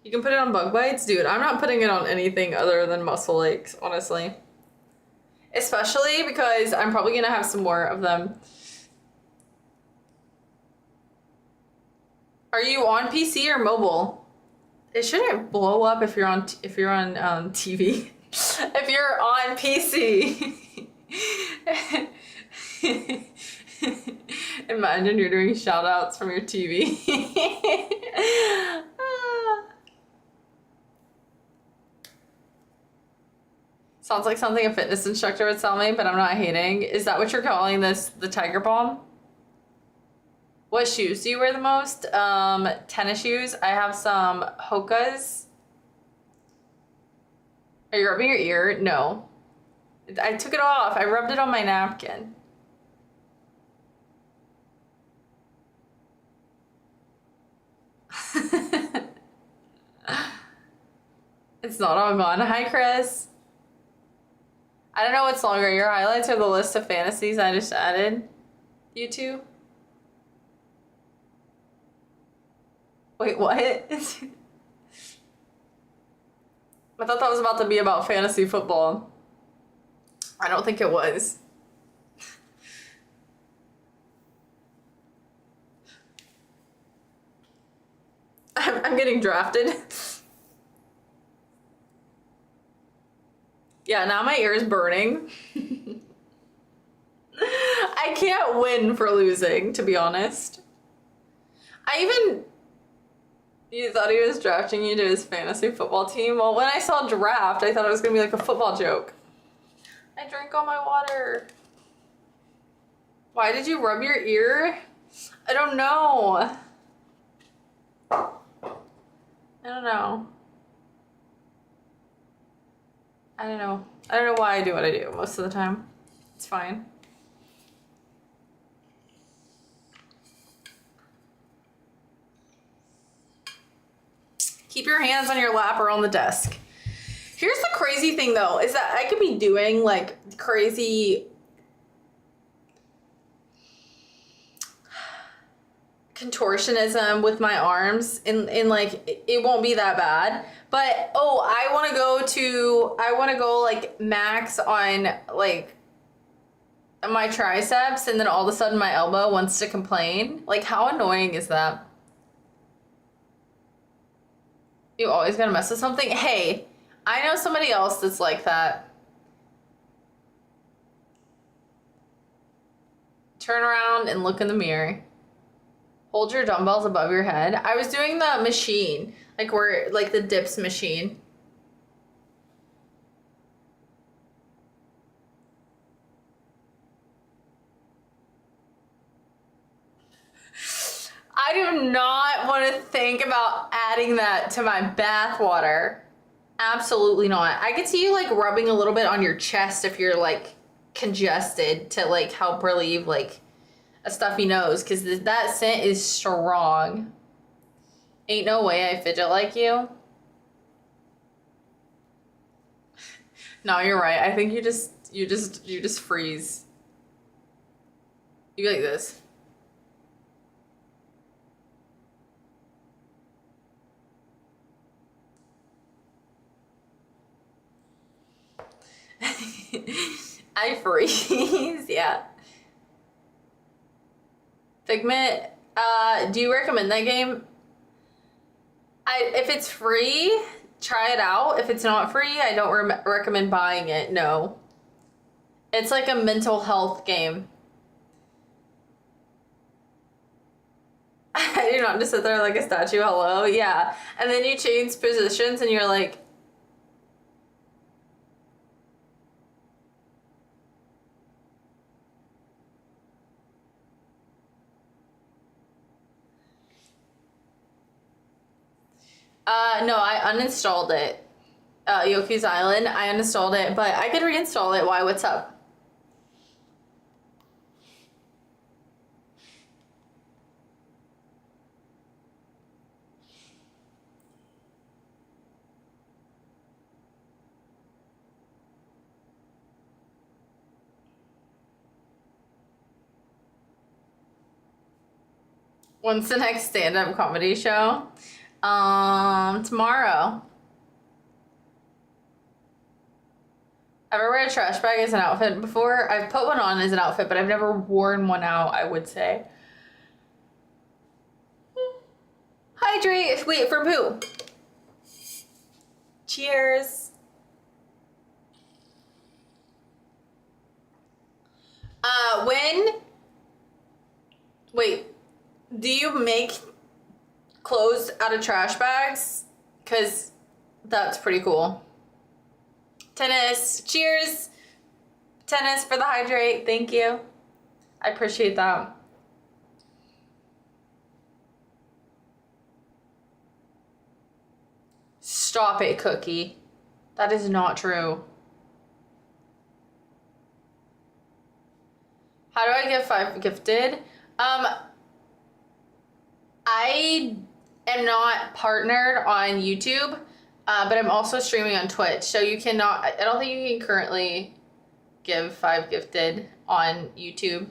You can put it on bug bites? Dude, I'm not putting it on anything other than muscle aches, honestly. Especially because I'm probably gonna have some more of them. Are you on PC or mobile? It shouldn't blow up if you're on TV. If you're on PC. Imagine you're doing shout outs from your TV. Sounds like something a fitness instructor would sell me, but I'm not hating. Is that what you're calling this, the Tiger Balm? What shoes do you wear the most? Tennis shoes. I have some Hoka's. Are you rubbing your ear? No. I took it off. I rubbed it on my napkin. It's not all gone. Hi, Chris. I don't know what's longer, your highlights or the list of fantasies I just added you to. Wait, what? I thought that was about to be about fantasy football. I don't think it was. I'm getting drafted. Yeah, now my ear is burning. I can't win for losing, to be honest. You thought he was drafting you to his fantasy football team? Well, when I saw draft, I thought it was gonna be like a football joke. I drank all my water. Why did you rub your ear? I don't know. I don't know. I don't know. I don't know why I do what I do most of the time. It's fine. Keep your hands on your lap or on the desk. Here's the crazy thing though, is that I could be doing like crazy contortionism with my arms and like it won't be that bad. But oh, I want to go like max on like my triceps, and then all of a sudden my elbow wants to complain. Like, how annoying is that? You always gotta mess with something. Hey, I know somebody else that's like that. Turn around and look in the mirror. Hold your dumbbells above your head. I was doing the machine, like the dips machine. I do not want to think about adding that to my bath water. Absolutely not. I could see you like rubbing a little bit on your chest if you're like congested to like help relieve like a stuffy nose, because that scent is strong. Ain't no way I fidget like you. No, you're right. I think you just freeze. You go like this. I freeze, yeah. Figment, do you recommend that game? If it's free, try it out. If it's not free, I don't recommend buying it, no. It's like a mental health game. I do not just sit there like a statue, hello, yeah. And then you change positions and you're like, no, I uninstalled it. Yoku's Island, I uninstalled it, but I could reinstall it. Why, what's up? When's the next stand-up comedy show? Tomorrow. Ever wear a trash bag as an outfit before? I've put one on as an outfit, but I've never worn one out, I would say. Hydrate. Wait, from who? Cheers. Wait, do you make clothes out of trash bags? Because that's pretty cool. Tennis. Cheers. Tennis for the hydrate. Thank you. I appreciate that. Stop it, Cookie. That is not true. How do I get 5 gifted? I am not partnered on YouTube, but I'm also streaming on Twitch. So you cannot, I don't think you can currently give 5 gifted on YouTube.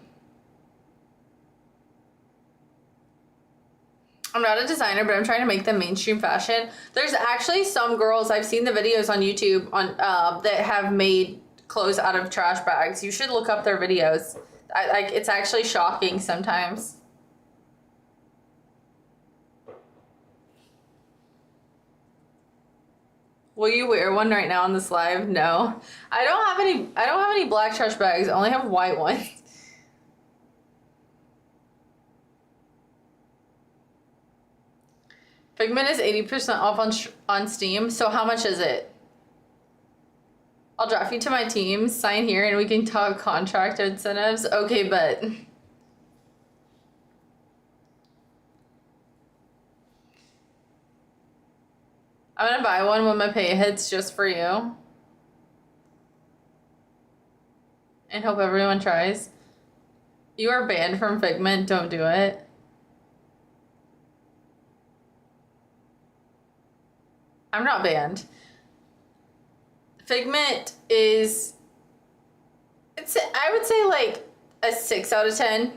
I'm not a designer, but I'm trying to make them mainstream fashion. There's actually some girls, I've seen the videos on YouTube on that have made clothes out of trash bags. You should look up their videos. It's actually shocking sometimes. Will you wear one right now on this live? No. I don't have any black trash bags. I only have white ones. Figment is 80% off on Steam. So how much is it? I'll draft you to my team. Sign here and we can talk contract incentives. Okay, but I'm gonna buy one when my pay hits just for you. And hope everyone tries. You are banned from Figment. Don't do it. I'm not banned. Figment is, I would say like a 6 out of 10.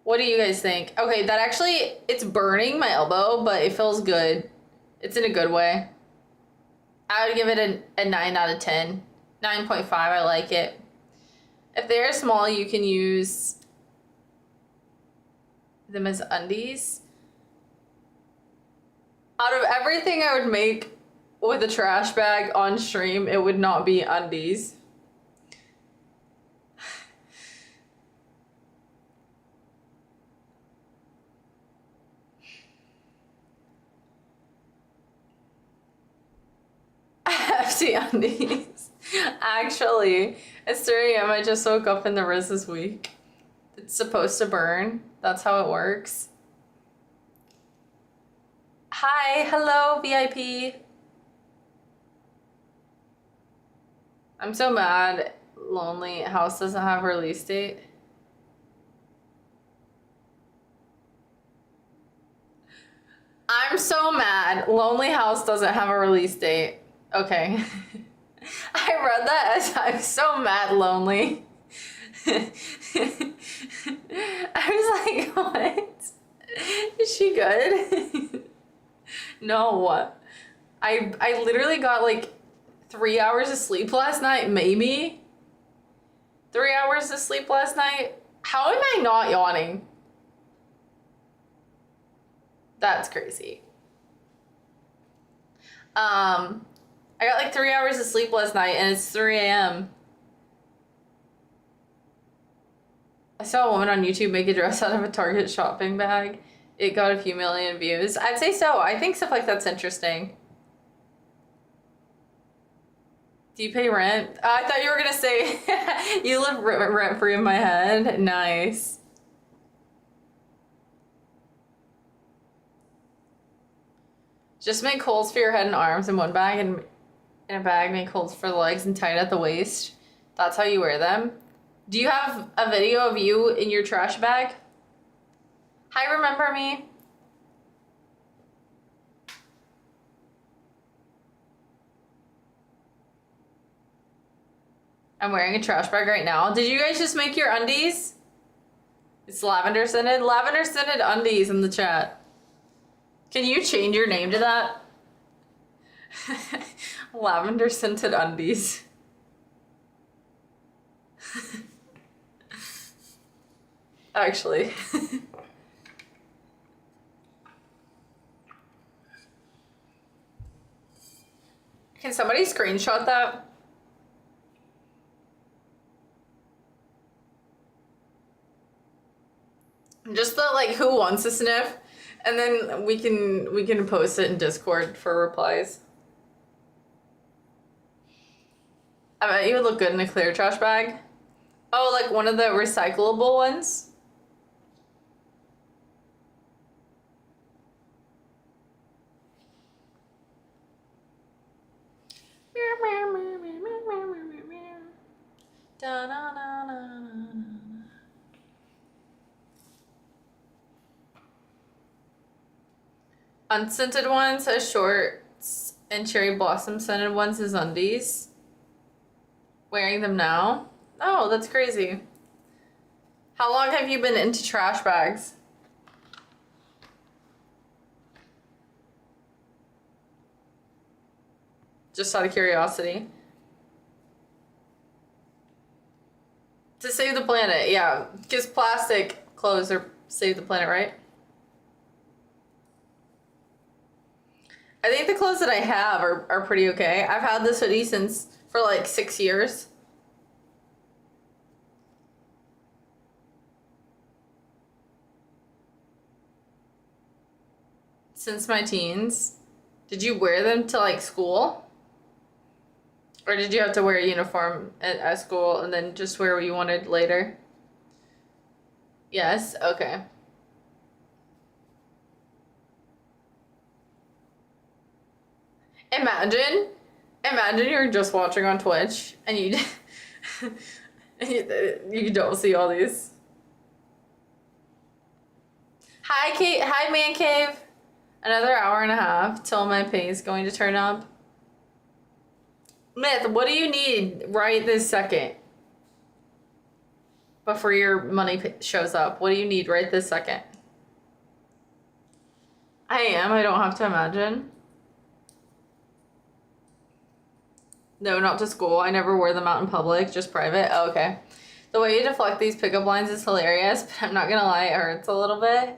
What do you guys think? Okay, that actually, it's burning my elbow, but it feels good. It's in a good way. I would give it a 9 out of 10. 9.5, I like it. If they're small, you can use them as undies. Out of everything I would make with a trash bag on stream, it would not be undies. FT undies. Actually, it's 3 a.m. I just woke up and the Riz is weak. It's supposed to burn. That's how it works. Hi, hello, VIP. I'm so mad Lonely House doesn't have a release date. I'm so mad Lonely House doesn't have a release date. Okay. I read that as I'm so mad lonely. I was like, what? Is she good? No. I literally got like 3 hours of sleep last night, maybe. 3 hours of sleep last night. How am I not yawning? That's crazy. I got like 3 hours of sleep last night and it's 3 a.m. I saw a woman on YouTube make a dress out of a Target shopping bag. It got a few million views. I'd say so. I think stuff like that's interesting. Do you pay rent? I thought you were gonna say you live rent-free in my head. Nice. Just make holes for your head and arms in one bag, and in a bag make holes for the legs and tie it at the waist. That's how you wear them. Do you have a video of you in your trash bag? Hi, remember me? I'm wearing a trash bag right now. Did you guys just make your undies? It's lavender scented. Lavender scented undies in the chat. Can you change your name to that? Lavender scented undies. Actually. Can somebody screenshot that? Just the like who wants a sniff, and then we can post it in Discord for replies. I bet you would look good in a clear trash bag. Oh, like one of the recyclable ones? Unscented ones as shorts and cherry blossom scented ones as undies. Wearing them now? Oh, that's crazy. How long have you been into trash bags? Just out of curiosity. To save the planet, yeah. Because plastic clothes are save the planet, right? I think the clothes that I have are pretty okay. I've had this hoodie for like 6 years. Since my teens. Did you wear them to like school? Or did you have to wear a uniform at school and then just wear what you wanted later? Yes, okay. Imagine you're just watching on Twitch and you you don't see all these. Hi Kate, hi Man Cave. Another hour and a half till my pay is going to turn up. Myth, what do you need right this second? Before your money shows up. What do you need right this second? I don't have to imagine. No, not to school. I never wear them out in public, just private. Oh, okay. The way you deflect these pickup lines is hilarious, but I'm not gonna lie, it hurts a little bit.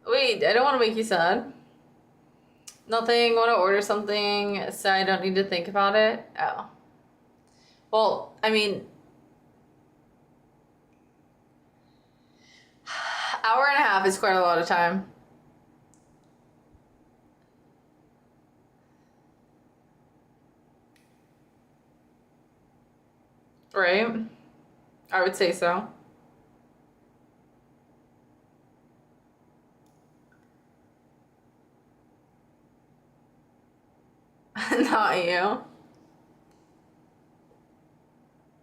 Wait, I don't want to make you sad. Nothing, want to order something, so I don't need to think about it. Oh. Well, I mean, hour and a half is quite a lot of time. Right? I would say so. Not you.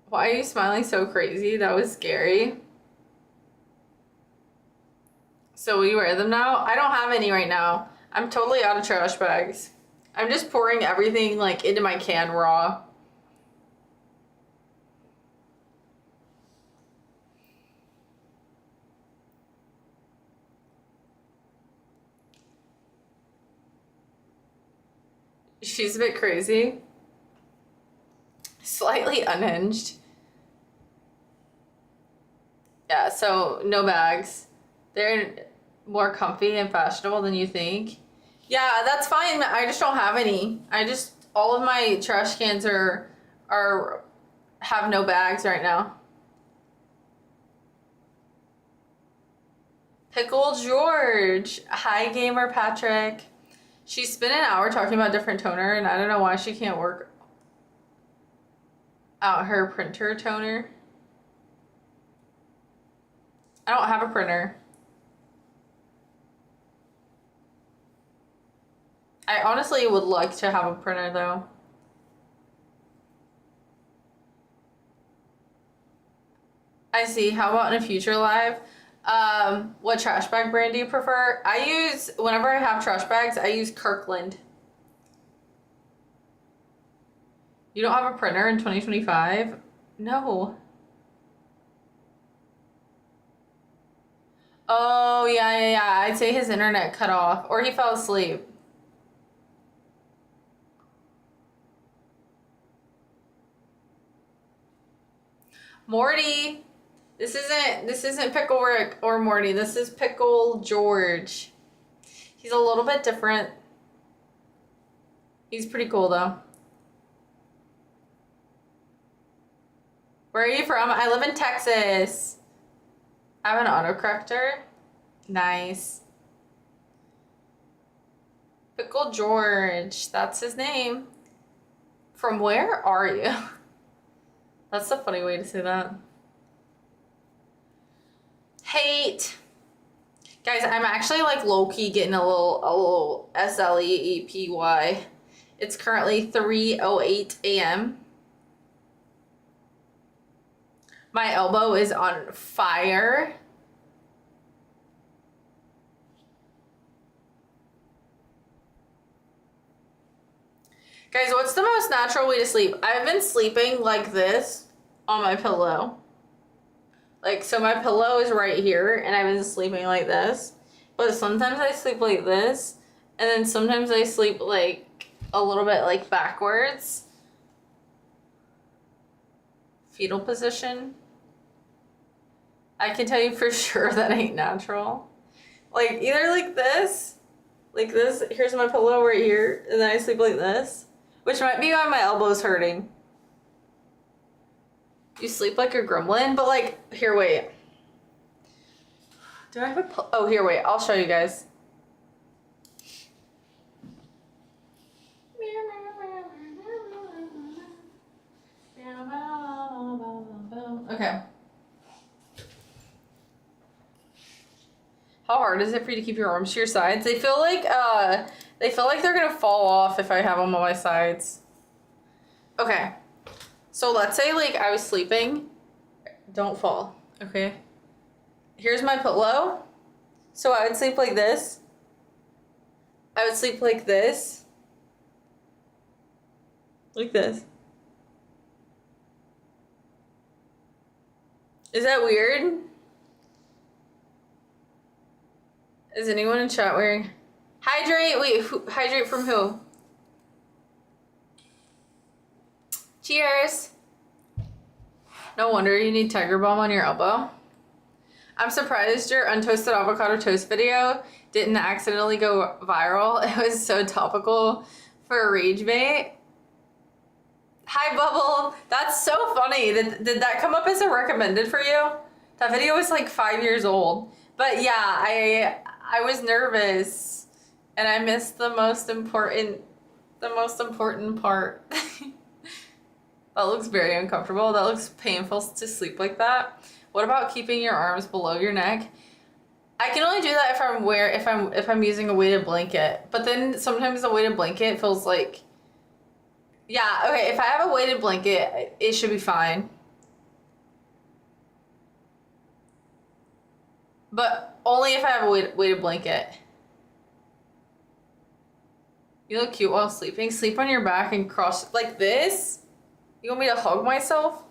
Why are you smiling so crazy? That was scary. So will you wear them now? I don't have any right now. I'm totally out of trash bags. I'm just pouring everything like into my can raw. She's a bit crazy. Slightly unhinged. Yeah, so no bags. They're more comfy and fashionable than you think. Yeah, that's fine. I just don't have any. All of my trash cans have no bags right now. Pickle George. Hi, Gamer Patrick. She spent an hour talking about different toner, and I don't know why she can't work out her printer toner. I don't have a printer. I honestly would like to have a printer, though. I see. How about in a future live? What trash bag brand do you prefer? Whenever I have trash bags, I use Kirkland. You don't have a printer in 2025? No. Oh, yeah. I'd say his internet cut off, or he fell asleep. Morty. This isn't Pickle Rick or Morty. This is Pickle George. He's a little bit different. He's pretty cool though. Where are you from? I live in Texas. I have an autocorrector. Nice. Pickle George. That's his name. From where are you? That's a funny way to say that. Hate. Guys, I'm actually like low-key getting a little sleepy. It's currently 3:08 a.m. My elbow is on fire. Guys, what's the most natural way to sleep? I've been sleeping like this on my pillow. Like, so my pillow is right here, and I've been sleeping like this. But sometimes I sleep like this, and then sometimes I sleep like a little bit like backwards. Fetal position. I can tell you for sure that ain't natural. Like, either like this, here's my pillow right here, and then I sleep like this, which might be why my elbow's hurting. You sleep like a gremlin, but like, here, wait. Do I have a oh, here, wait, I'll show you guys. Okay. How hard is it for you to keep your arms to your sides? They feel like they're gonna fall off if I have them on my sides. Okay. So let's say like I was sleeping. Don't fall, okay? Here's my pillow. So I would sleep like this. I would sleep like this. Like this. Is that weird? Is anyone in chat wearing... Hydrate? Wait, hydrate from who? Cheers! No wonder you need Tiger Balm on your elbow. I'm surprised your untoasted avocado toast video didn't accidentally go viral. It was so topical for a rage bait. Hi, Bubble. That's so funny. Did that come up as a recommended for you? That video was like 5 years old. But yeah, I was nervous and I missed the most important part. That looks very uncomfortable. That looks painful to sleep like that. What about keeping your arms below your neck? I can only do that if I'm using a weighted blanket. But then sometimes the weighted blanket feels like, yeah, okay, if I have a weighted blanket, it should be fine. But only if I have a weighted blanket. You look cute while sleeping. Sleep on your back and cross like this. You want me to hug myself?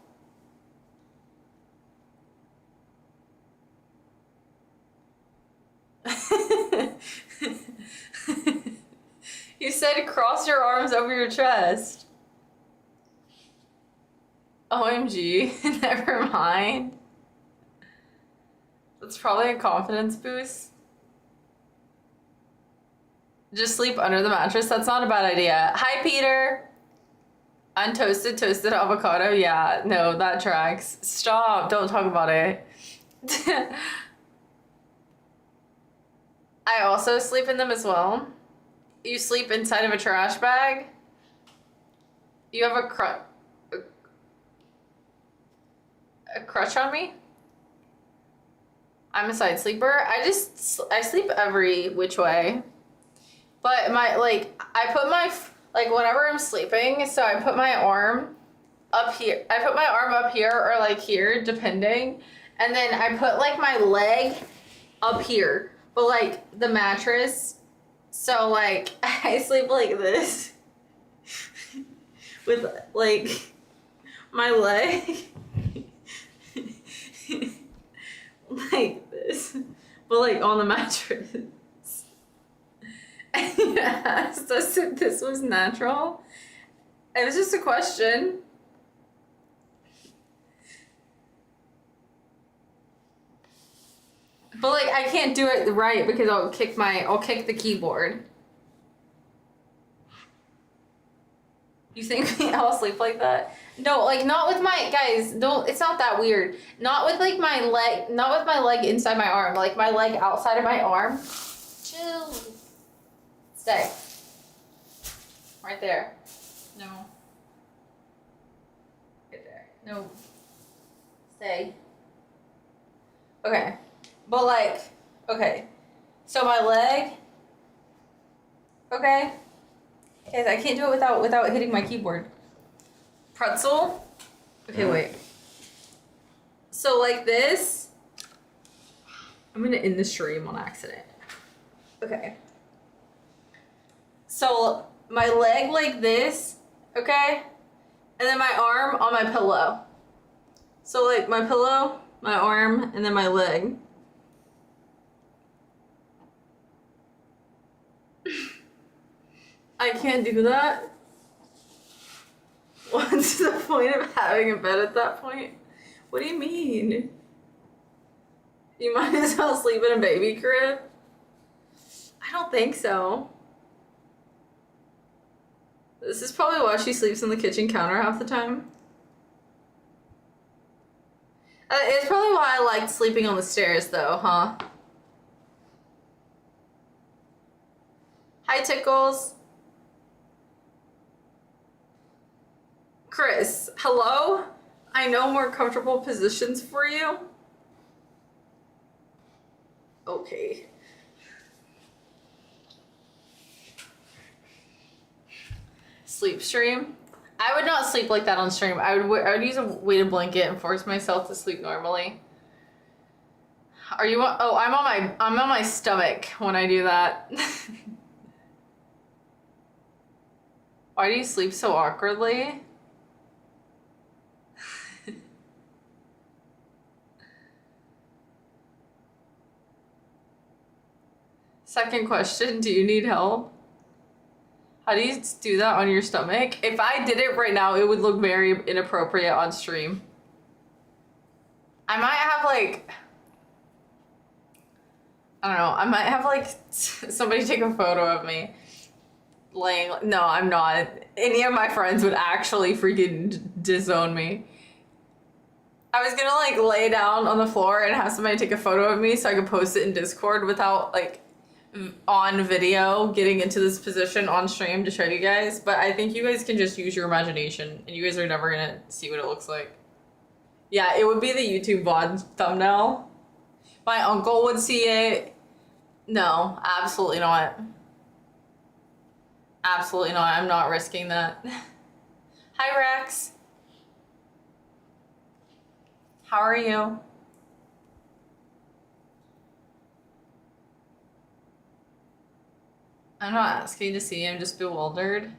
You said cross your arms over your chest. OMG, never mind. That's probably a confidence boost. Just sleep under the mattress. That's not a bad idea. Hi, Peter. Untoasted, toasted avocado. Yeah, no, that tracks. Stop. Don't talk about it. I also sleep in them as well. You sleep inside of a trash bag. You have a crutch on me? I'm a side sleeper. I sleep every which way. But I put my, whenever I'm sleeping, so I put my arm up here. I put my arm up here or like here, depending. And then I put like my leg up here. But like the mattress, so like I sleep like this with like my leg like this, but like on the mattress. And you asked us if this was natural. It was just a question. But like I can't do it right because I'll kick the keyboard. You think I'll sleep like that? No, like not with my guys, don't, it's not that weird. Not with like my leg, not with my leg inside my arm, like my leg outside of my arm. Chill. Stay. Right there. No. Right there. No. Stay. Okay. But like, okay. So my leg. Okay. Guys, I can't do it without hitting my keyboard. Pretzel. Okay, wait. So like this. I'm gonna end the stream on accident. Okay. So my leg like this, okay? And then my arm on my pillow. So like my pillow, my arm, and then my leg. I can't do that. What's the point of having a bed at that point? What do you mean? You might as well sleep in a baby crib? I don't think so. This is probably why she sleeps on the kitchen counter half the time. It's probably why I liked sleeping on the stairs though, huh? Hi, Tickles. Chris, hello? I know more comfortable positions for you. Okay. Sleep stream? I would not sleep like that on stream. I would use a weighted blanket and force myself to sleep normally. Are you? Oh, I'm on my stomach when I do that. Why do you sleep so awkwardly? Second question, do you need help? How do you do that on your stomach? If I did it right now, it would look very inappropriate on stream. I might have like, I don't know, I might have like somebody take a photo of me laying, no, I'm not. Any of my friends would actually freaking disown me. I was gonna like lay down on the floor and have somebody take a photo of me so I could post it in Discord without like on video getting into this position on stream to show you guys, but I think you guys can just use your imagination and you guys are never gonna see what it looks like. Yeah, it would be the YouTube VOD thumbnail. My uncle would see it. No, absolutely not. Absolutely not. I'm not risking that. Hi, Rex. How are you? I'm not asking to see, I'm just bewildered.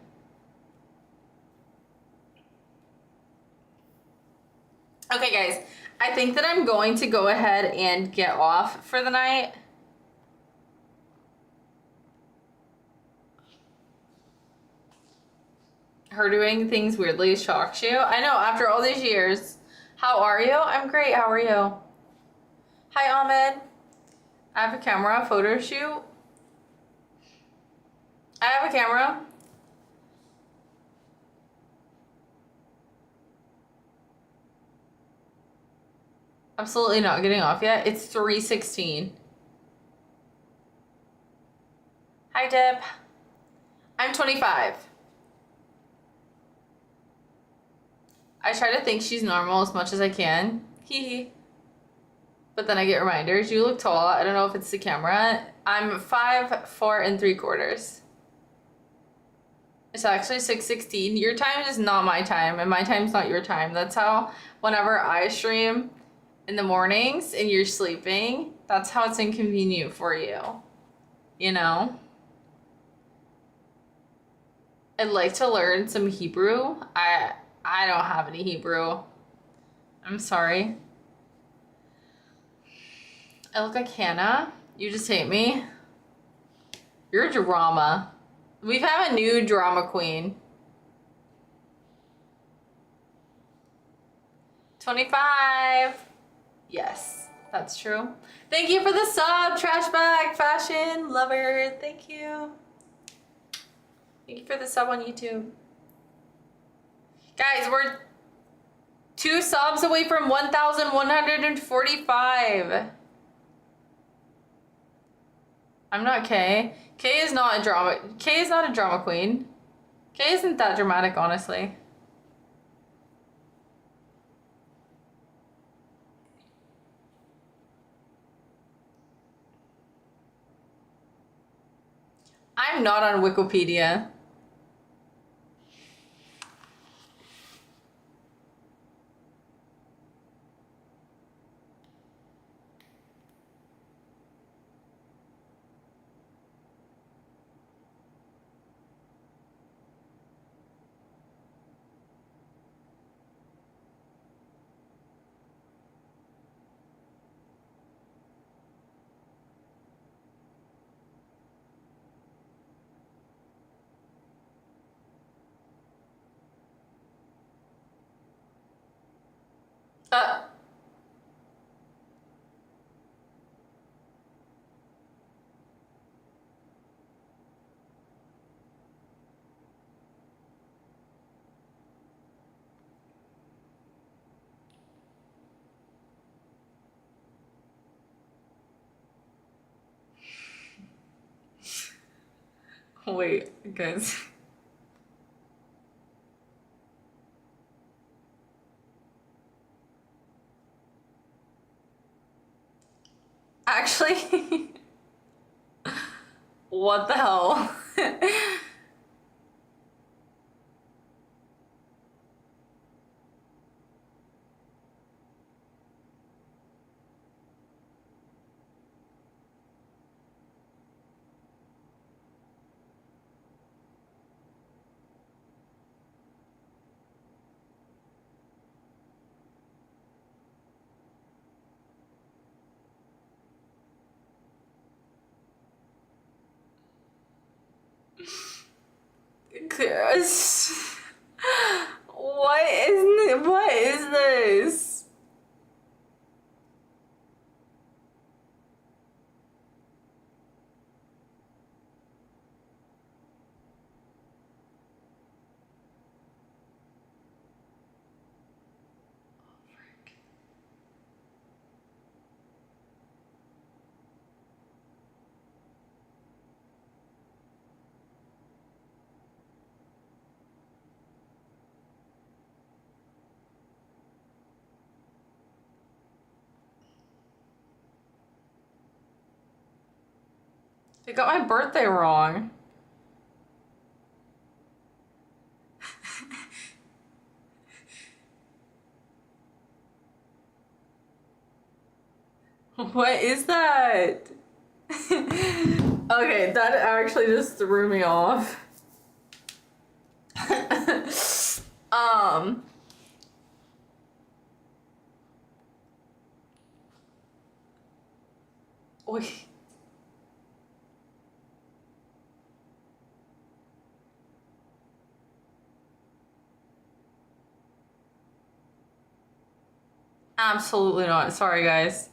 Okay, guys, I think that I'm going to go ahead and get off for the night. Her doing things weirdly shocks you. I know, after all these years. How are you? I'm great, how are you? Hi, Ahmed. I have a camera, photo shoot. I have a camera. Absolutely not getting off yet. It's 3:16. Hi, Deb. I'm 25. I try to think she's normal as much as I can. Hee hee. But then I get reminders. You look tall. I don't know if it's the camera. I'm 5'4¾". It's actually 6:16. Your time is not my time, and my time's not your time. That's how whenever I stream in the mornings and you're sleeping, that's how it's inconvenient for you. You know? I'd like to learn some Hebrew. I don't have any Hebrew. I'm sorry. I look like Hannah. You just hate me. You're a drama. We have a new drama queen. 25. Yes, that's true. Thank you for the sub, trash bag, fashion lover. Thank you. Thank you for the sub on YouTube. Guys, we're 2 subs away from 1,145. I'm not Kay. Kay is not a drama. Kay is not a drama queen. Kay isn't that dramatic, honestly. I'm not on Wikipedia. Uh. Wait, guys. Actually, what the hell? What is this? They got my birthday wrong. What is that? Okay, that actually just threw me off. Wait. Absolutely not. Sorry, guys.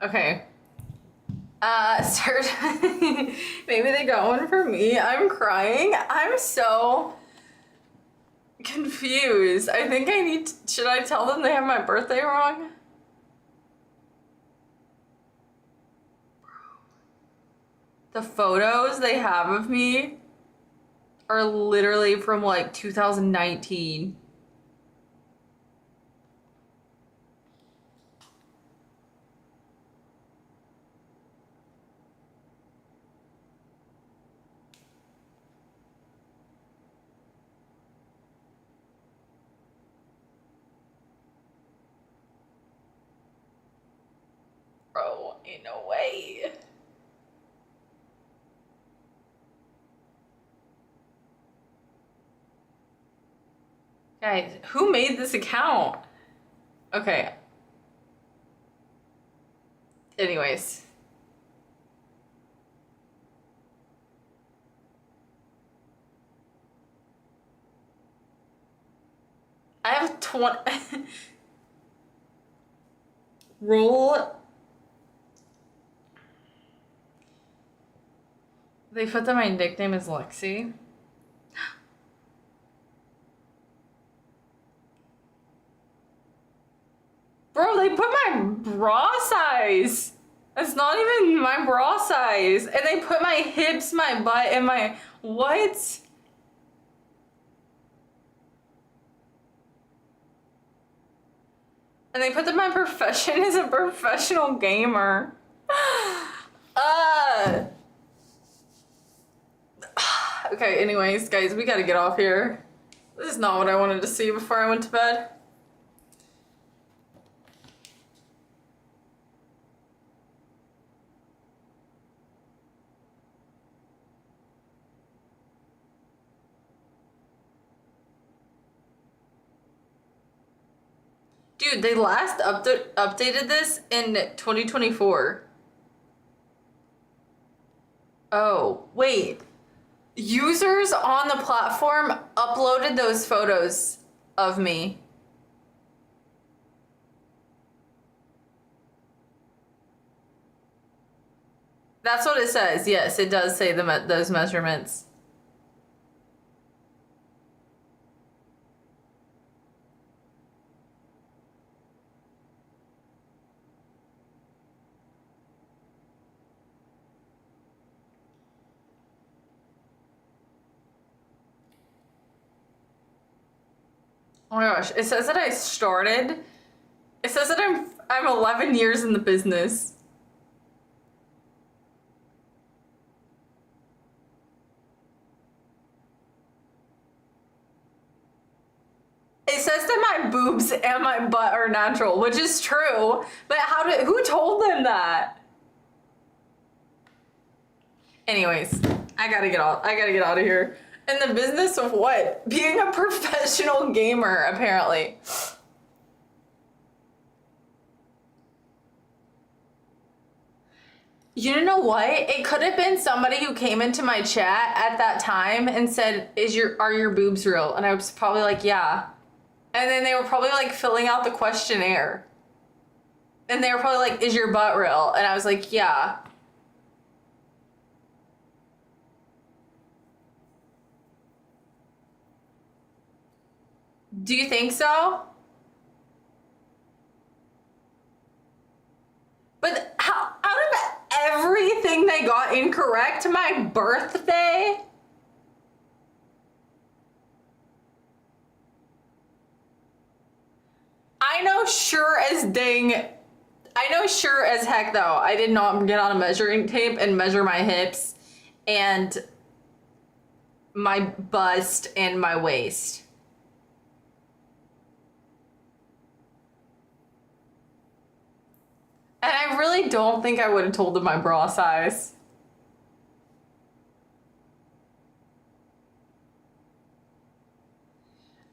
Okay. Start. Maybe they got one for me. I'm crying. I'm so confused. I think I need to, should I tell them they have my birthday wrong? The photos they have of me are literally from like 2019. Bro, ain't no way. Guys, who made this account? Okay. Anyways. I have 20... Roll... They put that my nickname is Lexi. Bro, they put my bra size. That's not even my bra size. And they put my hips, my butt, and my... What? And they put that my profession is a professional gamer. Okay, anyways, guys, we gotta get off here. This is not what I wanted to see before I went to bed. Dude, they last updated this in 2024. Oh, wait. Users on the platform uploaded those photos of me. That's what it says. Yes, it does say those measurements. Oh my gosh, it says that I started. It says that I'm 11 years in the business. my boobs and my butt are natural, which is true. But who told them that? Anyways, I gotta get out of here. In the business of what? Being a professional gamer, apparently. You know what? It could have been somebody who came into my chat at that time and said, are your boobs real? And I was probably like, yeah. And then they were probably like filling out the questionnaire. And they were probably like, is your butt real? And I was like, yeah. Do you think so? But how, out of everything they got incorrect, my birthday? I know sure as heck though, I did not get on a measuring tape and measure my hips and my bust and my waist. And I really don't think I would have told them my bra size.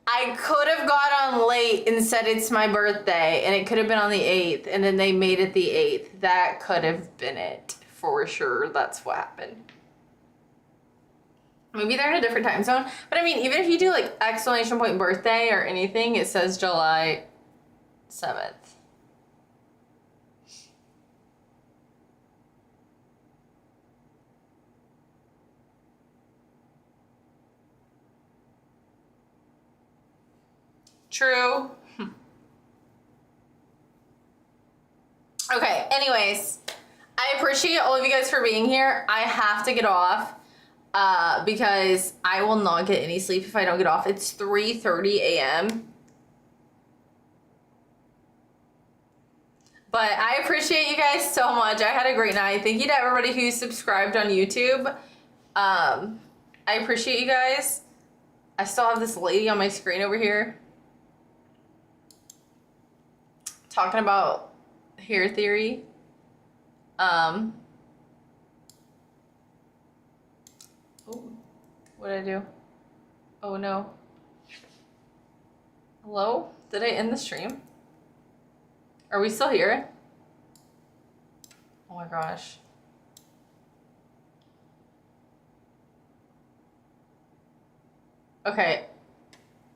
I could have got on late and said it's my birthday, and it could have been on the 8th, and then they made it the 8th. That could have been it, for sure. That's what happened. Maybe they're in a different time zone. But I mean, even if you do like exclamation point birthday or anything, it says July 7th. True. Okay, anyways, I appreciate all of you guys for being here. I have to get off because I will not get any sleep if I don't get off. It's 3:30 a.m. But I appreciate you guys so much. I had a great night. Thank you to everybody who subscribed on YouTube. I appreciate you guys. I still have this lady on my screen over here talking about hair theory. Oh, what did I do? Oh no. Hello? Did I end the stream? Are we still here? Oh my gosh. Okay.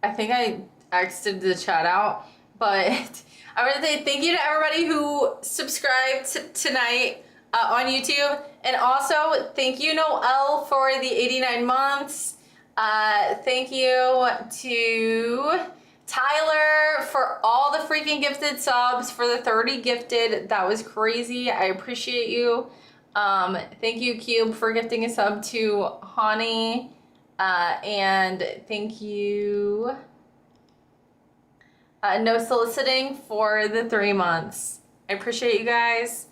I think I exited the chat out, but I want to say thank you to everybody who subscribed tonight on YouTube. And also, thank you, Noelle, for the 89 months. Thank you to Tyler for all the freaking gifted subs, for the 30 gifted. That was crazy. I appreciate you. Thank you, Cube, for gifting a sub to Hani. And thank you... No soliciting for the 3 months. I appreciate you guys.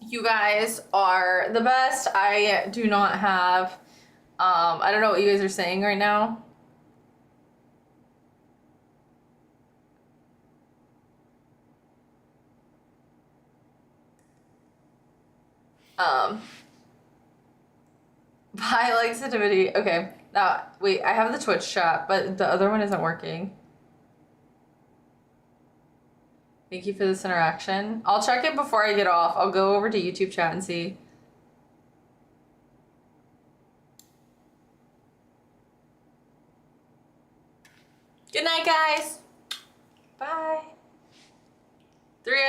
You guys are the best. I do not have, I don't know what you guys are saying right now. Bye, like sensitivity. Okay. Now, wait, I have the Twitch chat, but the other one isn't working. Thank you for this interaction. I'll check it before I get off. I'll go over to YouTube chat and see. Good night, guys. Bye. 3 a.m.